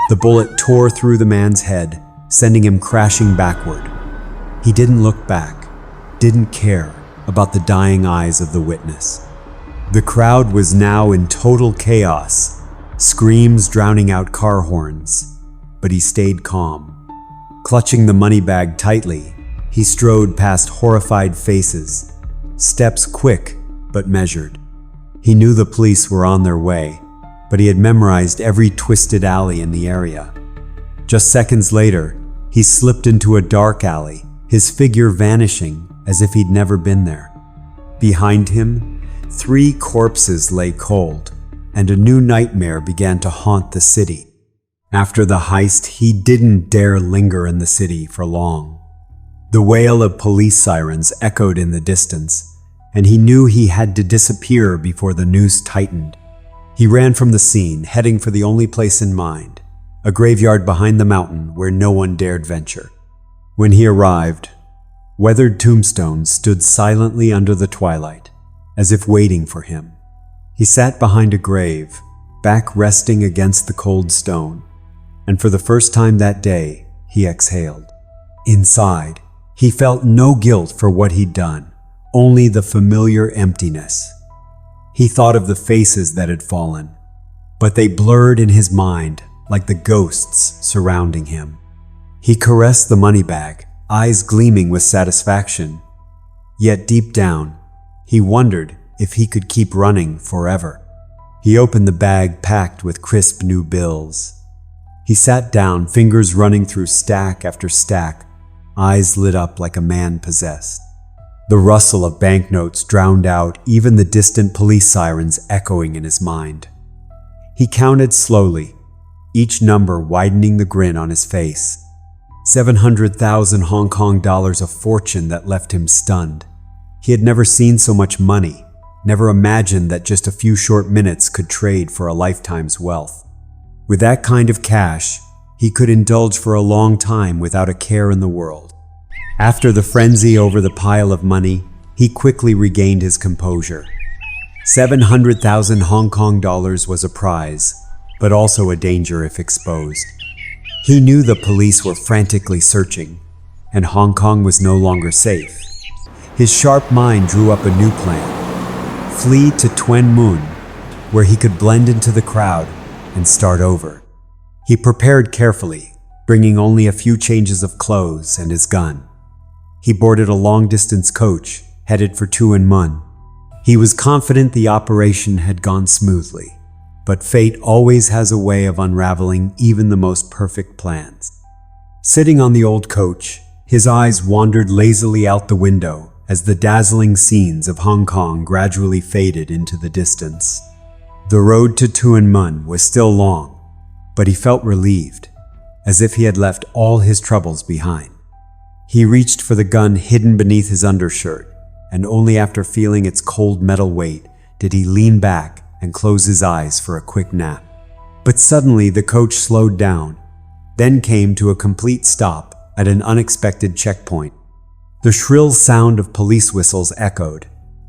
A: The bullet tore through the man's head, sending him crashing backward. He didn't look back, didn't care about the dying eyes of the witness. The crowd was now in total chaos, screams drowning out car horns, but he stayed calm. Clutching the money bag tightly, he strode past horrified faces, steps quick but measured. He knew the police were on their way, but he had memorized every twisted alley in the area. Just seconds later, he slipped into a dark alley, his figure vanishing as if he'd never been there. Behind him, 3 corpses lay cold, and a new nightmare began to haunt the city. After the heist, he didn't dare linger in the city for long. The wail of police sirens echoed in the distance, and he knew he had to disappear before the noose tightened. He ran from the scene, heading for the only place in mind, a graveyard behind the mountain where no one dared venture. When he arrived, weathered tombstones stood silently under the twilight, as if waiting for him. He sat behind a grave, back resting against the cold stone, and for the first time that day, he exhaled. Inside, he felt no guilt for what he'd done, only the familiar emptiness. He thought of the faces that had fallen, but they blurred in his mind like the ghosts surrounding him. He caressed the money bag, eyes gleaming with satisfaction. Yet deep down, he wondered if he could keep running forever. He opened the bag packed with crisp new bills. He sat down, fingers running through stack after stack, eyes lit up like a man possessed. The rustle of banknotes drowned out even the distant police sirens echoing in his mind. He counted slowly, each number widening the grin on his face. 700,000 Hong Kong dollars, a fortune that left him stunned. He had never seen so much money, never imagined that just a few short minutes could trade for a lifetime's wealth. With that kind of cash, he could indulge for a long time without a care in the world. After the frenzy over the pile of money, he quickly regained his composure. 700,000 Hong Kong dollars was a prize, but also a danger if exposed. He knew the police were frantically searching, and Hong Kong was no longer safe. His sharp mind drew up a new plan: flee to Tuen Mun, where he could blend into the crowd and start over. He prepared carefully, bringing only a few changes of clothes and his gun. He boarded a long-distance coach, headed for Tuanmun. He was confident the operation had gone smoothly, but fate always has a way of unraveling even the most perfect plans. Sitting on the old coach, his eyes wandered lazily out the window as the dazzling scenes of Hong Kong gradually faded into the distance. The road to Tuanmun was still long, but he felt relieved, as if he had left all his troubles behind. He reached for the gun hidden beneath his undershirt, and only after feeling its cold metal weight did he lean back and close his eyes for a quick nap. But suddenly the coach slowed down, then came to a complete stop at an unexpected checkpoint. The shrill sound of police whistles echoed,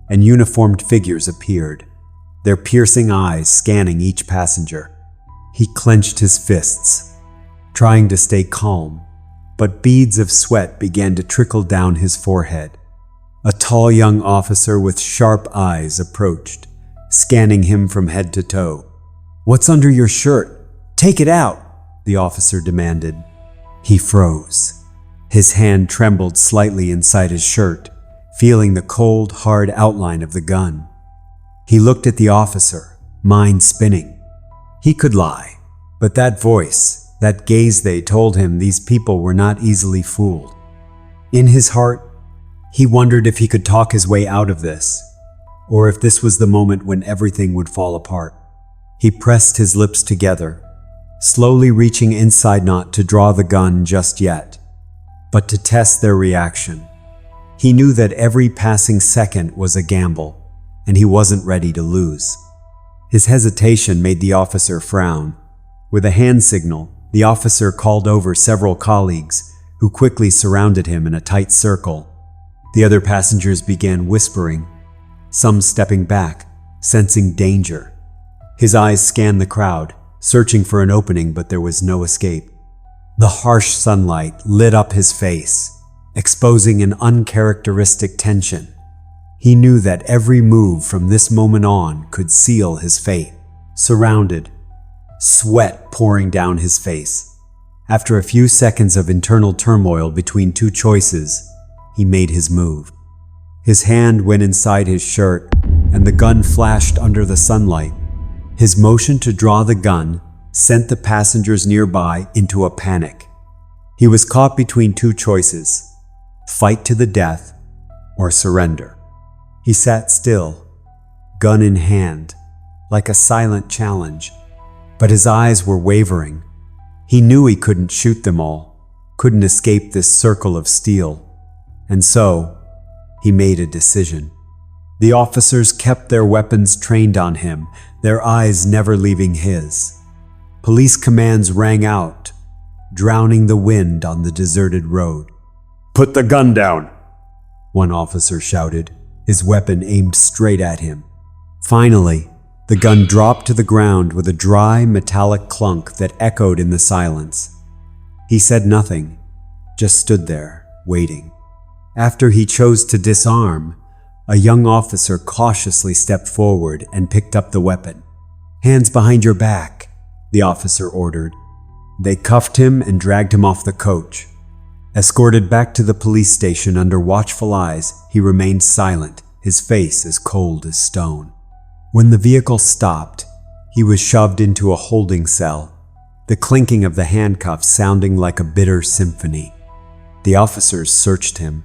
A: and uniformed figures appeared, their piercing eyes scanning each passenger. He clenched his fists, trying to stay calm, but beads of sweat began to trickle down his forehead. A tall young officer with sharp eyes approached, scanning him from head to toe. "What's under your shirt? Take it out!" the officer demanded. He froze. His hand trembled slightly inside his shirt, feeling the cold, hard outline of the gun. He looked at the officer, mind spinning. He could lie, but that voice, that gaze, they told him these people were not easily fooled. In his heart, he wondered if he could talk his way out of this, or if this was the moment when everything would fall apart. He pressed his lips together, slowly reaching inside not to draw the gun just yet, but to test their reaction. He knew that every passing second was a gamble, and he wasn't ready to lose. His hesitation made the officer frown. With a hand signal, the officer called over several colleagues, who quickly surrounded him in a tight circle. The other passengers began whispering, some stepping back, sensing danger. His eyes scanned the crowd, searching for an opening, but there was no escape. The harsh sunlight lit up his face, exposing an uncharacteristic tension. He knew that every move from this moment on could seal his fate. Surrounded, sweat pouring down his face. After a few seconds of internal turmoil between two choices, he made his move. His hand went inside his shirt, and the gun flashed under the sunlight. His motion to draw the gun sent the passengers nearby into a panic. He was caught between two choices: fight to the death or surrender. He sat still, gun in hand, like a silent challenge, but his eyes were wavering. He knew he couldn't shoot them all, couldn't escape this circle of steel, and so he made a decision. The officers kept their weapons trained on him, their eyes never leaving his. Police commands rang out, drowning the wind on the deserted road. "Put the gun down!" one officer shouted, his weapon aimed straight at him. Finally, the gun dropped to the ground with a dry, metallic clunk that echoed in the silence. He said nothing, just stood there, waiting. After he chose to disarm, a young officer cautiously stepped forward and picked up the weapon. "Hands behind your back," the officer ordered. They cuffed him and dragged him off the coach. Escorted back to the police station under watchful eyes, he remained silent, his face as cold as stone. When the vehicle stopped, he was shoved into a holding cell, the clinking of the handcuffs sounding like a bitter symphony. The officers searched him,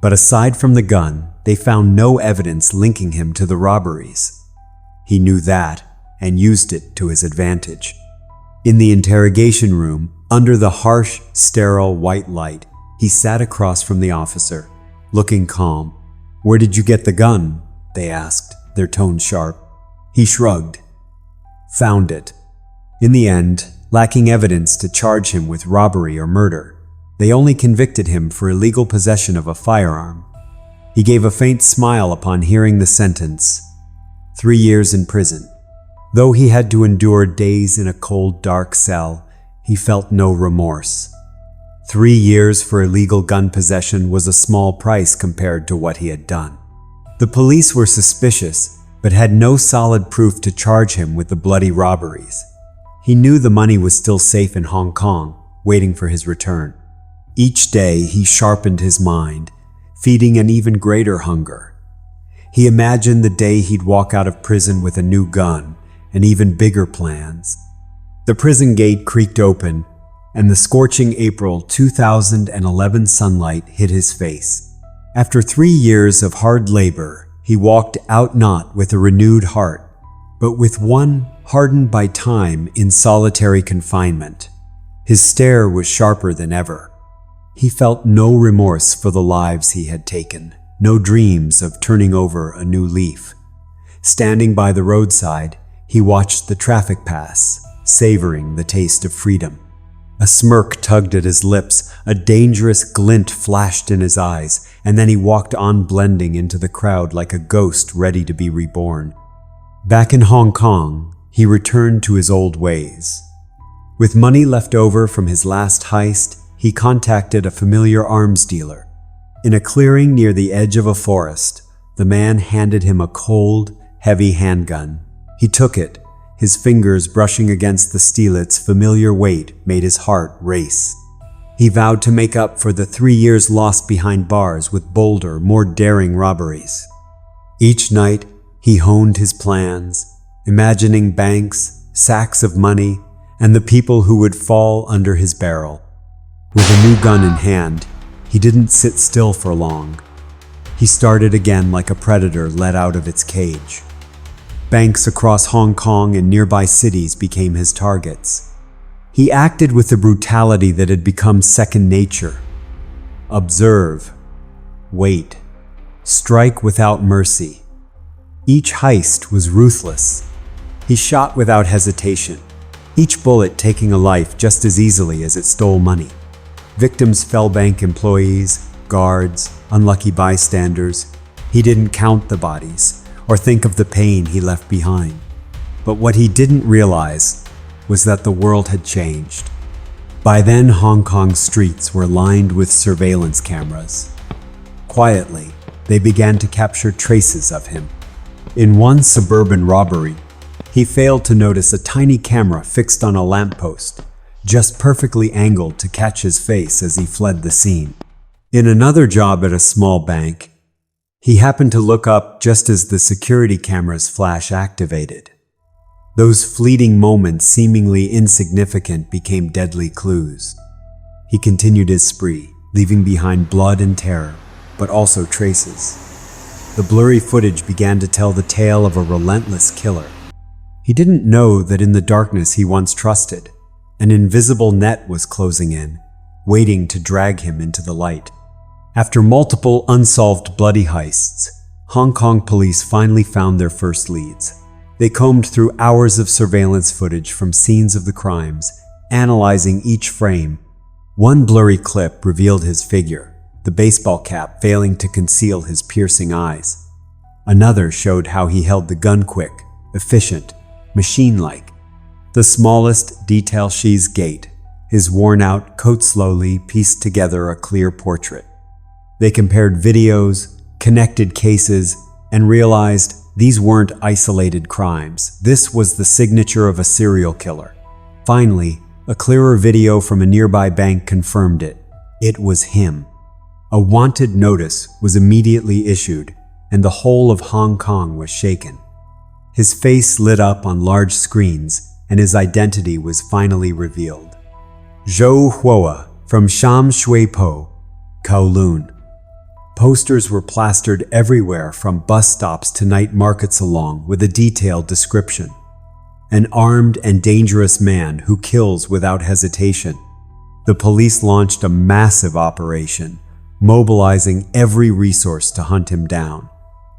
A: but aside from the gun, they found no evidence linking him to the robberies. He knew that and used it to his advantage. In the interrogation room, under the harsh, sterile white light, he sat across from the officer, looking calm. "Where did you get the gun?" they asked, their tone sharp. He shrugged. "Found it." In the end, lacking evidence to charge him with robbery or murder, they only convicted him for illegal possession of a firearm. He gave a faint smile upon hearing the sentence: 3 years in prison. Though he had to endure days in a cold, dark cell, he felt no remorse. 3 years for illegal gun possession was a small price compared to what he had done. The police were suspicious, but had no solid proof to charge him with the bloody robberies. He knew the money was still safe in Hong Kong, waiting for his return. Each day he sharpened his mind, feeding an even greater hunger. He imagined the day he'd walk out of prison with a new gun and even bigger plans. The prison gate creaked open, and the scorching April 2011 sunlight hit his face. After 3 years of hard labor, he walked out not with a renewed heart, but with one hardened by time in solitary confinement. His stare was sharper than ever. He felt no remorse for the lives he had taken, no dreams of turning over a new leaf. Standing by the roadside, he watched the traffic pass, savoring the taste of freedom. A smirk tugged at his lips, a dangerous glint flashed in his eyes, and then he walked on, blending into the crowd like a ghost ready to be reborn. Back in Hong Kong, he returned to his old ways. With money left over from his last heist, he contacted a familiar arms dealer. In a clearing near the edge of a forest, the man handed him a cold, heavy handgun. He took it. His fingers brushing against the steel, its familiar weight made his heart race. He vowed to make up for the 3 years lost behind bars with bolder, more daring robberies. Each night, he honed his plans, imagining banks, sacks of money, and the people who would fall under his barrel. With a new gun in hand, he didn't sit still for long. He started again like a predator let out of its cage. Banks across Hong Kong and nearby cities became his targets. He acted with a brutality that had become second nature. Observe, wait, strike without mercy. Each heist was ruthless. He shot without hesitation, each bullet taking a life just as easily as it stole money. Victims fell: bank employees, guards, unlucky bystanders. He didn't count the bodies or think of the pain he left behind. But what he didn't realize was that the world had changed. By then, Hong Kong's streets were lined with surveillance cameras. Quietly, they began to capture traces of him. In one suburban robbery, he failed to notice a tiny camera fixed on a lamppost, just perfectly angled to catch his face as he fled the scene. In another job at a small bank, he happened to look up just as the security camera's flash activated. Those fleeting moments, seemingly insignificant, became deadly clues. He continued his spree, leaving behind blood and terror, but also traces. The blurry footage began to tell the tale of a relentless killer. He didn't know that in the darkness he once trusted, an invisible net was closing in, waiting to drag him into the light. After multiple unsolved bloody heists, Hong Kong police finally found their first leads. They combed through hours of surveillance footage from scenes of the crimes, analyzing each frame. One blurry clip revealed his figure, the baseball cap failing to conceal his piercing eyes. Another showed how he held the gun quick, efficient, machine-like. The smallest detail: Shi's gait, his worn-out coat slowly pieced together a clear portrait. They compared videos, connected cases, and realized these weren't isolated crimes. This was the signature of a serial killer. Finally, a clearer video from a nearby bank confirmed it. It was him. A wanted notice was immediately issued, and the whole of Hong Kong was shaken. His face lit up on large screens, and his identity was finally revealed. Zhou Hua from Sham Shui Po, Kowloon. Posters were plastered everywhere, from bus stops to night markets, along with a detailed description. An armed and dangerous man who kills without hesitation. The police launched a massive operation, mobilizing every resource to hunt him down.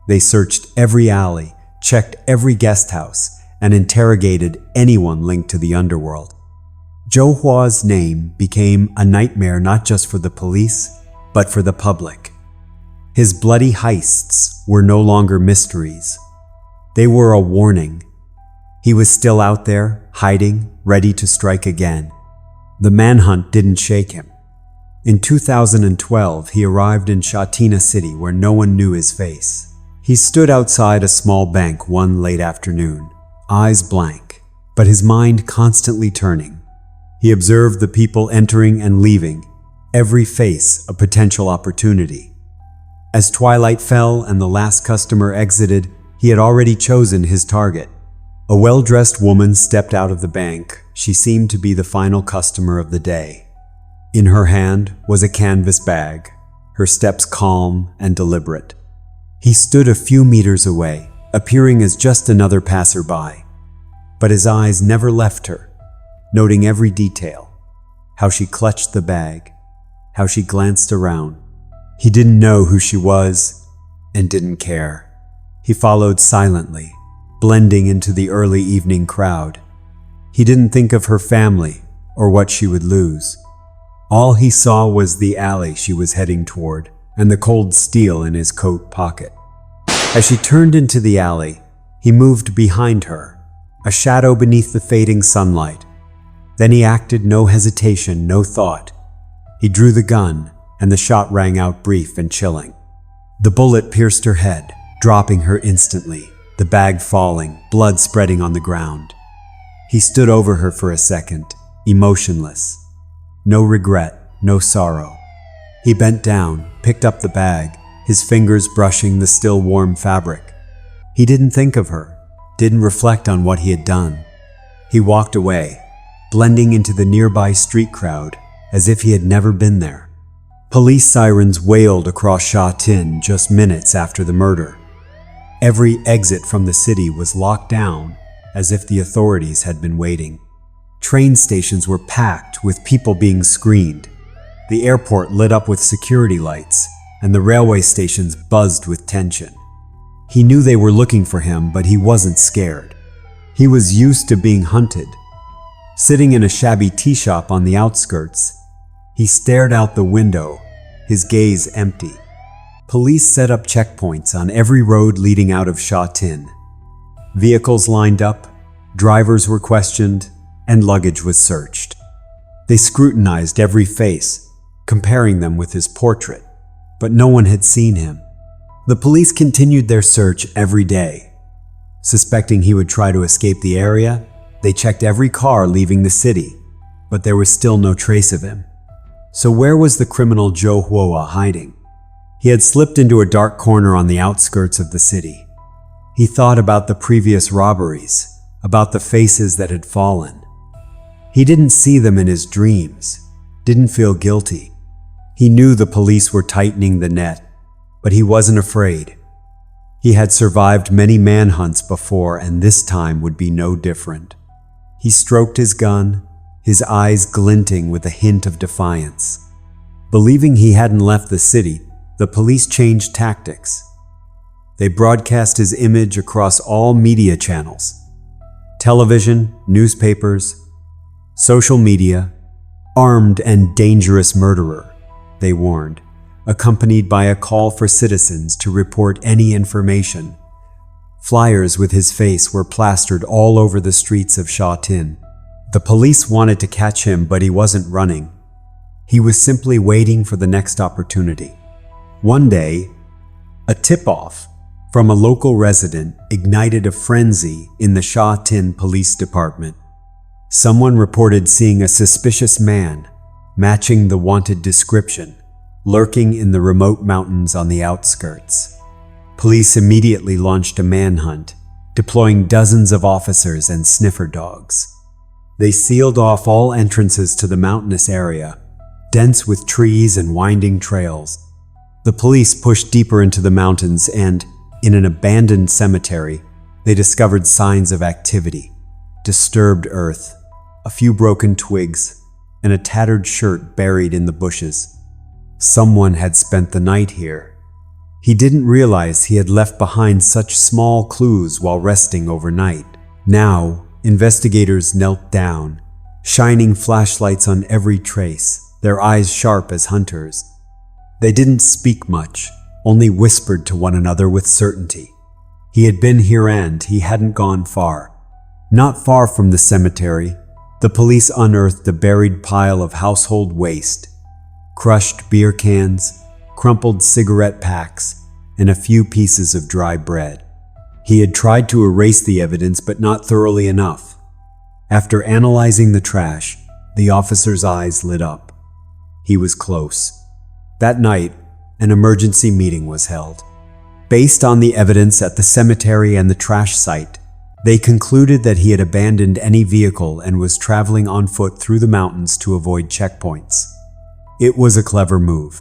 A: They searched every alley, checked every guest house, and interrogated anyone linked to the underworld. Zhou Hua's name became a nightmare not just for the police, but for the public. His bloody heists were no longer mysteries. They were a warning. He was still out there, hiding, ready to strike again. The manhunt didn't shake him. In 2012, he arrived in Shatina City, where no one knew his face. He stood outside a small bank one late afternoon, eyes blank, but his mind constantly turning. He observed the people entering and leaving, every face a potential opportunity. As twilight fell and the last customer exited, he had already chosen his target. A well-dressed woman stepped out of the bank. She seemed to be the final customer of the day. In her hand was a canvas bag, her steps calm and deliberate. He stood a few meters away, appearing as just another passerby. But his eyes never left her, noting every detail. How she clutched the bag, how she glanced around. He didn't know who she was and didn't care. He followed silently, blending into the early evening crowd. He didn't think of her family or what she would lose. All he saw was the alley she was heading toward and the cold steel in his coat pocket. As she turned into the alley, he moved behind her, a shadow beneath the fading sunlight. Then he acted, no hesitation, no thought. He drew the gun, and the shot rang out brief and chilling. The bullet pierced her head, dropping her instantly, the bag falling, blood spreading on the ground. He stood over her for a second, emotionless. No regret, no sorrow. He bent down, picked up the bag, his fingers brushing the still warm fabric. He didn't think of her, didn't reflect on what he had done. He walked away, blending into the nearby street crowd as if he had never been there. Police sirens wailed across Sha Tin just minutes after the murder. Every exit from the city was locked down as if the authorities had been waiting. Train stations were packed with people being screened. The airport lit up with security lights, and the railway stations buzzed with tension. He knew they were looking for him, but he wasn't scared. He was used to being hunted. Sitting in a shabby tea shop on the outskirts, he stared out the window, his gaze empty. Police set up checkpoints on every road leading out of Sha Tin. Vehicles lined up, drivers were questioned, and luggage was searched. They scrutinized every face, comparing them with his portrait, but no one had seen him. The police continued their search every day. Suspecting he would try to escape the area, they checked every car leaving the city, but there was still no trace of him. So where was the criminal Joe Hua hiding? He had slipped into a dark corner on the outskirts of the city. He thought about the previous robberies, about the faces that had fallen. He didn't see them in his dreams, didn't feel guilty. He knew the police were tightening the net, but he wasn't afraid. He had survived many manhunts before, and this time would be no different. He stroked his gun, his eyes glinting with a hint of defiance. Believing he hadn't left the city, the police changed tactics. They broadcast his image across all media channels: television, newspapers, social media. Armed and dangerous murderer, they warned, accompanied by a call for citizens to report any information. Flyers with his face were plastered all over the streets of Sha Tin. The police wanted to catch him, but he wasn't running. He was simply waiting for the next opportunity. One day, a tip-off from a local resident ignited a frenzy in the Sha Tin Police Department. Someone reported seeing a suspicious man, matching the wanted description, lurking in the remote mountains on the outskirts. Police immediately launched a manhunt, deploying dozens of officers and sniffer dogs. They sealed off all entrances to the mountainous area, dense with trees and winding trails. The police pushed deeper into the mountains and, in an abandoned cemetery, they discovered signs of activity: disturbed earth, a few broken twigs, and a tattered shirt buried in the bushes. Someone had spent the night here. He didn't realize he had left behind such small clues while resting overnight. Now, investigators knelt down, shining flashlights on every trace, their eyes sharp as hunters. They didn't speak much, only whispered to one another with certainty. He had been here and he hadn't gone far. Not far from the cemetery, the police unearthed a buried pile of household waste: crushed beer cans, crumpled cigarette packs, and a few pieces of dry bread. He had tried to erase the evidence, but not thoroughly enough. After analyzing the trash, the officer's eyes lit up. He was close. That night, an emergency meeting was held. Based on the evidence at the cemetery and the trash site, they concluded that he had abandoned any vehicle and was traveling on foot through the mountains to avoid checkpoints. It was a clever move.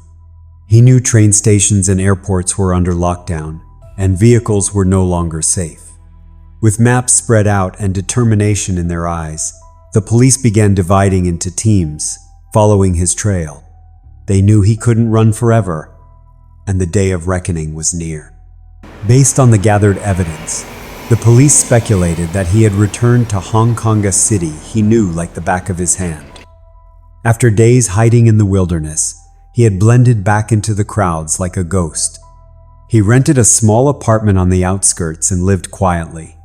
A: He knew train stations and airports were under lockdown, and vehicles were no longer safe. With maps spread out and determination in their eyes, the police began dividing into teams, following his trail. They knew he couldn't run forever, and the day of reckoning was near. Based on the gathered evidence, the police speculated that he had returned to Hong Kong, a city he knew like the back of his hand. After days hiding in the wilderness, he had blended back into the crowds like a ghost. He rented a small apartment on the outskirts and lived quietly.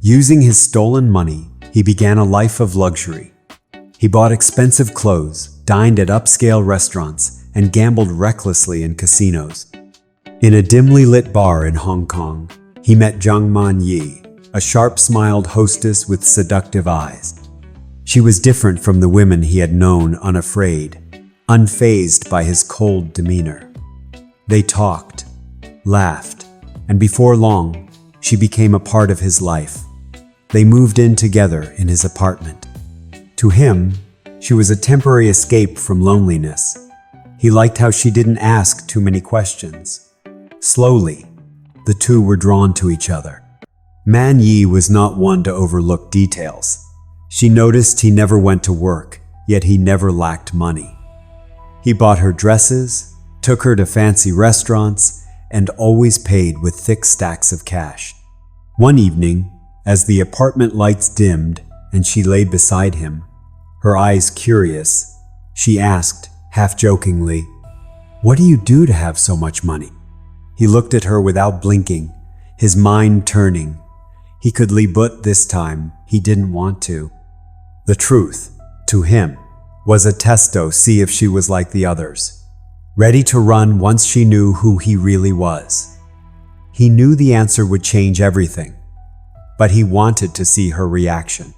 A: Using his stolen money, he began a life of luxury. He bought expensive clothes, dined at upscale restaurants, and gambled recklessly in casinos. In a dimly lit bar in Hong Kong, he met Zhang Man Yi, a sharp-smiled hostess with seductive eyes. She was different from the women he had known, unafraid, unfazed by his cold demeanor. They talked, laughed, and before long, she became a part of his life. They moved in together in his apartment. To him, she was a temporary escape from loneliness. He liked how she didn't ask too many questions. Slowly, the two were drawn to each other. Man Yi was not one to overlook details. She noticed he never went to work, yet he never lacked money. He bought her dresses, took her to fancy restaurants, and always paid with thick stacks of cash. One evening, as the apartment lights dimmed and she lay beside him, her eyes curious, she asked, half-jokingly, "What do you do to have so much money?" He looked at her without blinking, his mind turning. He could leave, but this time he didn't want to. The truth, to him, was a test to see if she was like the others, ready to run once she knew who he really was. He knew the answer would change everything, but he wanted to see her reaction.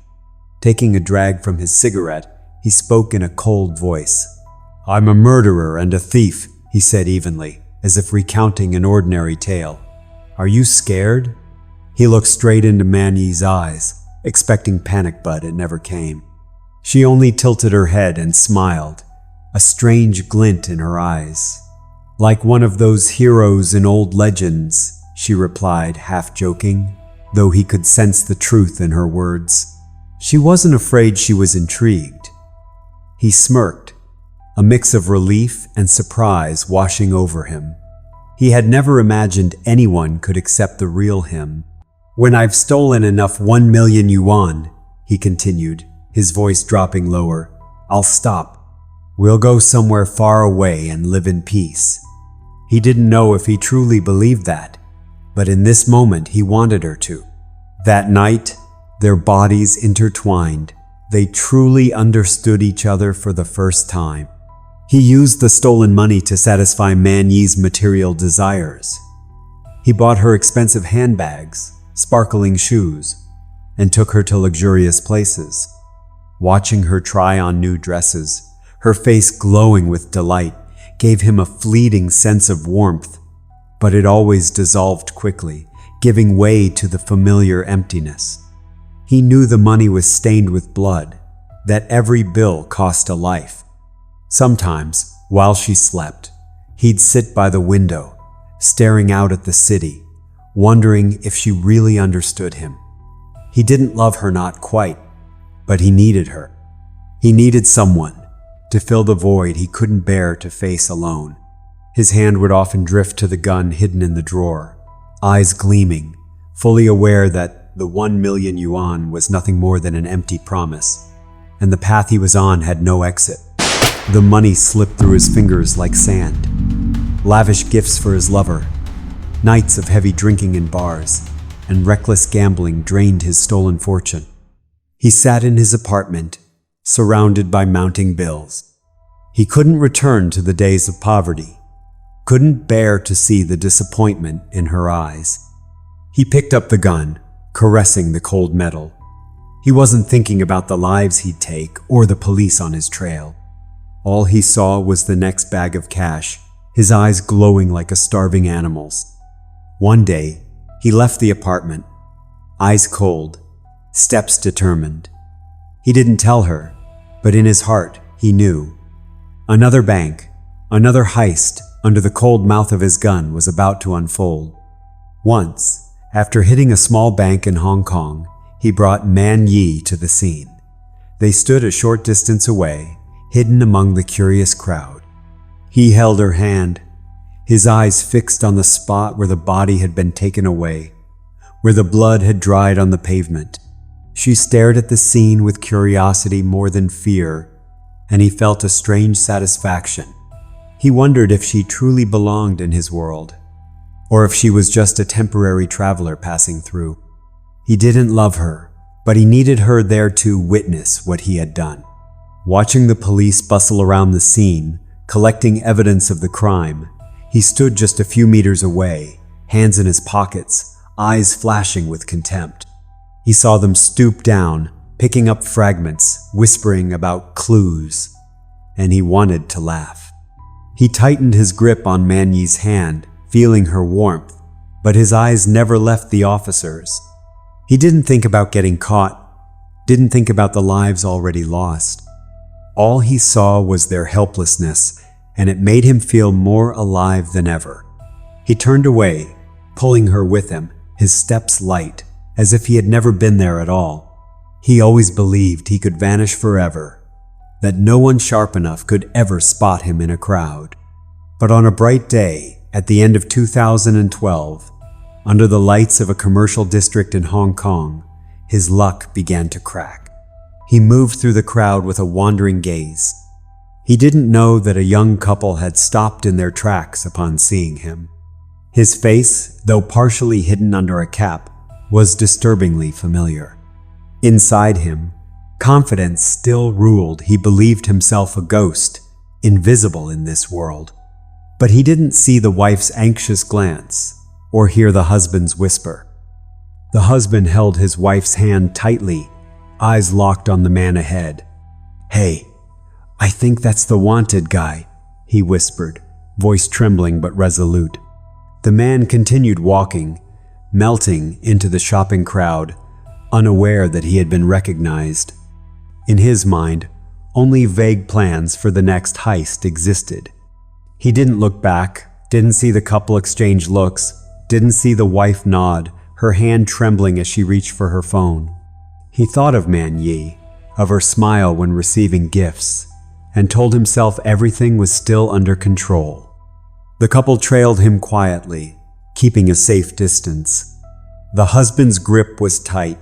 A: Taking a drag from his cigarette, he spoke in a cold voice. "I'm a murderer and a thief," he said evenly, as if recounting an ordinary tale. "Are you scared?" He looked straight into Man Yi's eyes, expecting panic, but it never came. She only tilted her head and smiled, a strange glint in her eyes. "Like one of those heroes in old legends," she replied, half joking, though he could sense the truth in her words. She wasn't afraid, she was intrigued. He smirked, a mix of relief and surprise washing over him. He had never imagined anyone could accept the real him. "When I've stolen enough 1 million yuan, he continued, his voice dropping lower, "I'll stop. We'll go somewhere far away and live in peace." He didn't know if he truly believed that, but in this moment he wanted her to. That night, their bodies intertwined. They truly understood each other for the first time. He used the stolen money to satisfy Man Yi's material desires. He bought her expensive handbags, sparkling shoes, and took her to luxurious places. Watching her try on new dresses, her face glowing with delight, gave him a fleeting sense of warmth, but it always dissolved quickly, giving way to the familiar emptiness. He knew the money was stained with blood, that every bill cost a life. Sometimes, while she slept, he'd sit by the window, staring out at the city, wondering if she really understood him. He didn't love her, not quite, but he needed her. He needed someone to fill the void he couldn't bear to face alone. His hand would often drift to the gun hidden in the drawer, eyes gleaming, fully aware that the 1 million yuan was nothing more than an empty promise, and the path he was on had no exit. The money slipped through his fingers like sand. Lavish gifts for his lover, nights of heavy drinking in bars, and reckless gambling drained his stolen fortune. He sat in his apartment, surrounded by mounting bills. He couldn't return to the days of poverty, couldn't bear to see the disappointment in her eyes. He picked up the gun, caressing the cold metal. He wasn't thinking about the lives he'd take or the police on his trail. All he saw was the next bag of cash, his eyes glowing like a starving animal's. One day, he left the apartment, eyes cold, steps determined. He didn't tell her, but in his heart, he knew. Another bank, another heist under the cold mouth of his gun was about to unfold. Once, after hitting a small bank in Hong Kong, he brought Man Yi to the scene. They stood a short distance away, hidden among the curious crowd. He held her hand, his eyes fixed on the spot where the body had been taken away, where the blood had dried on the pavement. She stared at the scene with curiosity more than fear, and he felt a strange satisfaction. He wondered if she truly belonged in his world, or if she was just a temporary traveler passing through. He didn't love her, but he needed her there to witness what he had done. Watching the police bustle around the scene, collecting evidence of the crime, he stood just a few meters away, hands in his pockets, eyes flashing with contempt. He saw them stoop down, picking up fragments, whispering about clues, and he wanted to laugh. He tightened his grip on Man Yi's hand, feeling her warmth, but his eyes never left the officers. He didn't think about getting caught, didn't think about the lives already lost. All he saw was their helplessness, and it made him feel more alive than ever. He turned away, pulling her with him, his steps light, as if he had never been there at all. He always believed he could vanish forever, that no one sharp enough could ever spot him in a crowd. But on a bright day, at the end of 2012, under the lights of a commercial district in Hong Kong, his luck began to crack. He moved through the crowd with a wandering gaze. He didn't know that a young couple had stopped in their tracks upon seeing him. His face, though partially hidden under a cap, was disturbingly familiar. Inside him, confidence still ruled. He believed himself a ghost, invisible in this world. But he didn't see the wife's anxious glance or hear the husband's whisper. The husband held his wife's hand tightly, eyes locked on the man ahead. "Hey, I think that's the wanted guy," he whispered, voice trembling but resolute. The man continued walking, melting into the shopping crowd, unaware that he had been recognized. In his mind, only vague plans for the next heist existed. He didn't look back, didn't see the couple exchange looks, didn't see the wife nod, her hand trembling as she reached for her phone. He thought of Man Yi, of her smile when receiving gifts, and told himself everything was still under control. The couple trailed him quietly, keeping a safe distance. The husband's grip was tight,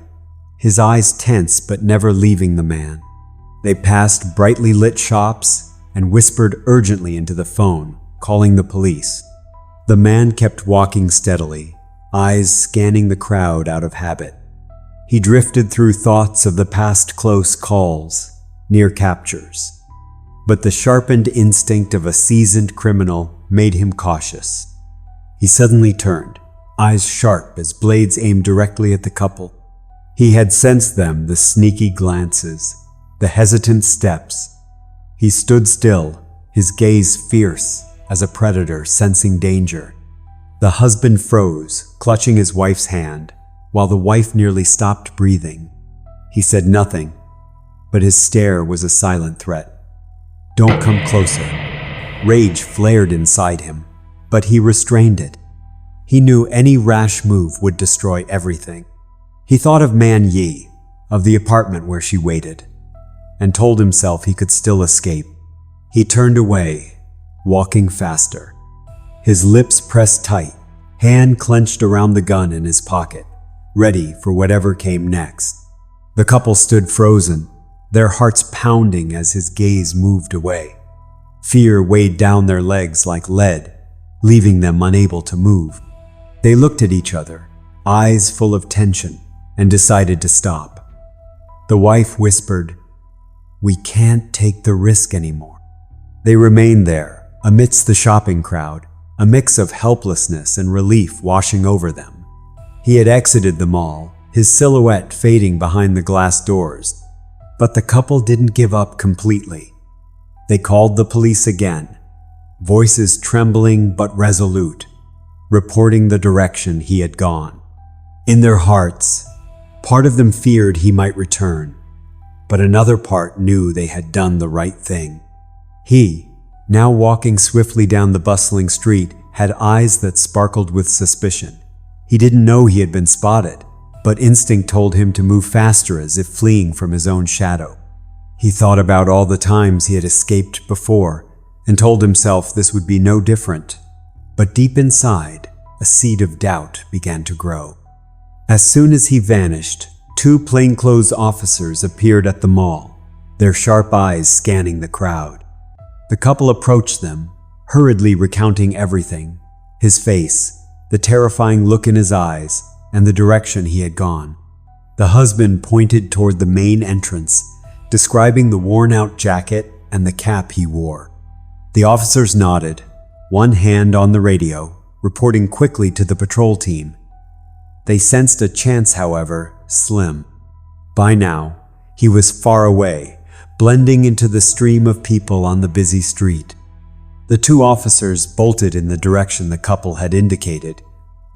A: his eyes tense but never leaving the man. They passed brightly lit shops and whispered urgently into the phone, calling the police. The man kept walking steadily, eyes scanning the crowd out of habit. He drifted through thoughts of the past close calls, near captures. But the sharpened instinct of a seasoned criminal made him cautious. He suddenly turned, eyes sharp as blades aimed directly at the couple. He had sensed them, the sneaky glances, the hesitant steps. He stood still, his gaze fierce as a predator sensing danger. The husband froze, clutching his wife's hand, while the wife nearly stopped breathing. He said nothing, but his stare was a silent threat. "Don't come closer." Rage flared inside him, but he restrained it. He knew any rash move would destroy everything. He thought of Man Yi, of the apartment where she waited, and told himself he could still escape. He turned away, walking faster. His lips pressed tight, hand clenched around the gun in his pocket, ready for whatever came next. The couple stood frozen, their hearts pounding as his gaze moved away. Fear weighed down their legs like lead, leaving them unable to move. They looked at each other, eyes full of tension, and decided to stop. The wife whispered, "We can't take the risk anymore." They remained there, amidst the shopping crowd, a mix of helplessness and relief washing over them. He had exited the mall, his silhouette fading behind the glass doors. But the couple didn't give up completely. They called the police again, voices trembling but resolute, reporting the direction he had gone. In their hearts, part of them feared he might return, but another part knew they had done the right thing. He, now walking swiftly down the bustling street, had eyes that sparkled with suspicion. He didn't know he had been spotted, but instinct told him to move faster as if fleeing from his own shadow. He thought about all the times he had escaped before and told himself this would be no different. But deep inside, a seed of doubt began to grow. As soon as he vanished, two plainclothes officers appeared at the mall, their sharp eyes scanning the crowd. The couple approached them, hurriedly recounting everything: his face, the terrifying look in his eyes, and the direction he had gone. The husband pointed toward the main entrance, describing the worn-out jacket and the cap he wore. The officers nodded, one hand on the radio, reporting quickly to the patrol team. They sensed a chance, however, slim. By now, he was far away, blending into the stream of people on the busy street. The two officers bolted in the direction the couple had indicated,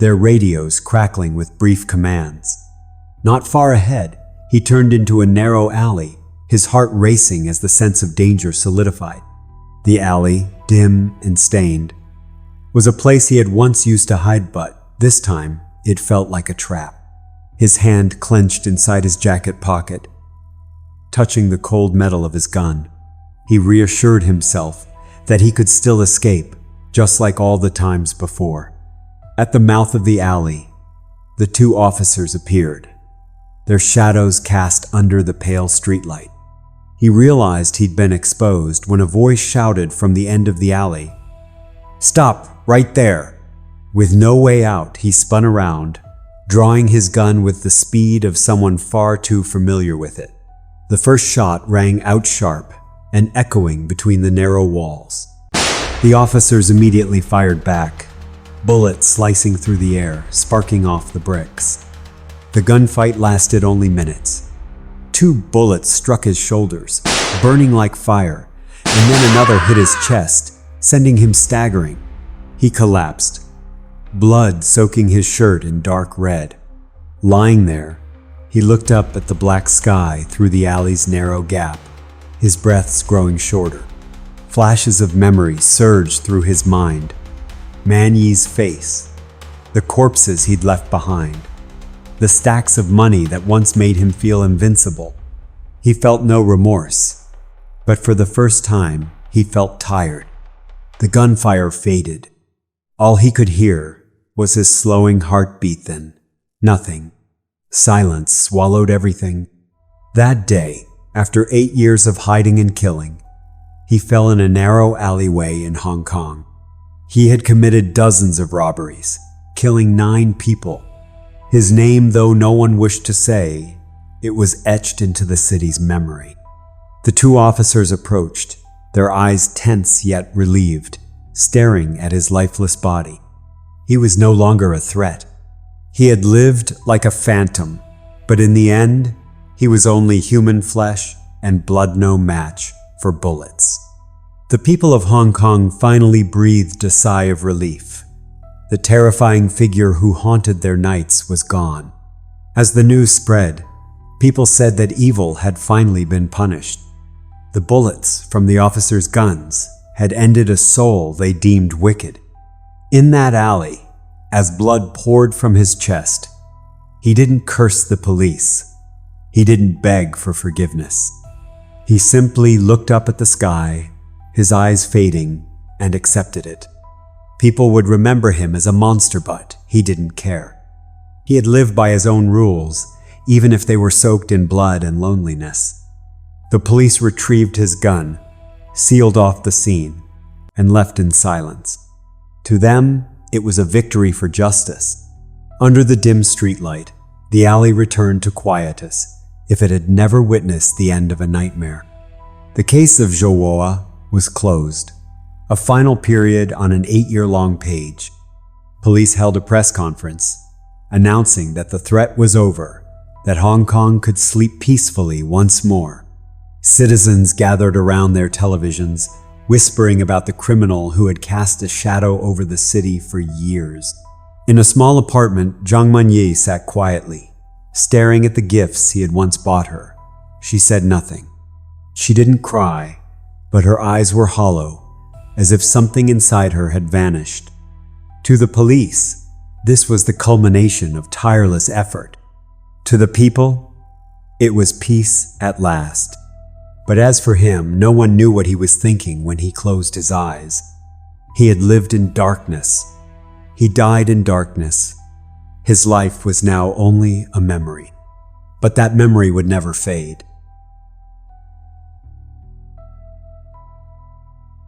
A: their radios crackling with brief commands. Not far ahead, he turned into a narrow alley, his heart racing as the sense of danger solidified. The alley, dim and stained, was a place he had once used to hide, but this time it felt like a trap. His hand clenched inside his jacket pocket, touching the cold metal of his gun. He reassured himself that he could still escape, just like all the times before. At the mouth of the alley, the two officers appeared, their shadows cast under the pale streetlight. He realized he'd been exposed when a voice shouted from the end of the alley, "Stop, right there!" With no way out, he spun around, drawing his gun with the speed of someone far too familiar with it. The first shot rang out sharp and echoing between the narrow walls. The officers immediately fired back, bullets slicing through the air, sparking off the bricks. The gunfight lasted only minutes. 2 bullets struck his shoulders, burning like fire, and then another hit his chest, sending him staggering. He collapsed, blood soaking his shirt in dark red. Lying there, he looked up at the black sky through the alley's narrow gap, his breaths growing shorter. Flashes of memory surged through his mind. Man Yi's face, the corpses he'd left behind, the stacks of money that once made him feel invincible. He felt no remorse, but for the first time, he felt tired. The gunfire faded. All he could hear was his slowing heartbeat then. Nothing. Silence swallowed everything. That day, after 8 years of hiding and killing, he fell in a narrow alleyway in Hong Kong. He had committed dozens of robberies, killing 9 people. His name, though no one wished to say, it was etched into the city's memory. The 2 officers approached, their eyes tense yet relieved, staring at his lifeless body. He was no longer a threat. He had lived like a phantom, but in the end, he was only human flesh and blood no match for bullets. The people of Hong Kong finally breathed a sigh of relief. The terrifying figure who haunted their nights was gone. As the news spread, people said that evil had finally been punished. The bullets from the officers' guns had ended a soul they deemed wicked. In that alley, as blood poured from his chest, he didn't curse the police. He didn't beg for forgiveness. He simply looked up at the sky, his eyes fading, and accepted it. People would remember him as a monster, but he didn't care. He had lived by his own rules, even if they were soaked in blood and loneliness. The police retrieved his gun, sealed off the scene, and left in silence. To them, it was a victory for justice. Under the dim streetlight, the alley returned to quiet as if it had never witnessed the end of a nightmare. The case of Zhouwa was closed, a final period on an 8-year-long page. Police held a press conference, announcing that the threat was over, that Hong Kong could sleep peacefully once more. Citizens gathered around their televisions, whispering about the criminal who had cast a shadow over the city for years. In a small apartment, Zhang Manyi sat quietly, staring at the gifts he had once bought her. She said nothing. She didn't cry, but her eyes were hollow, as if something inside her had vanished. To the police, this was the culmination of tireless effort. To the people, it was peace at last. But as for him, no one knew what he was thinking when he closed his eyes. He had lived in darkness. He died in darkness. His life was now only a memory. But that memory would never fade.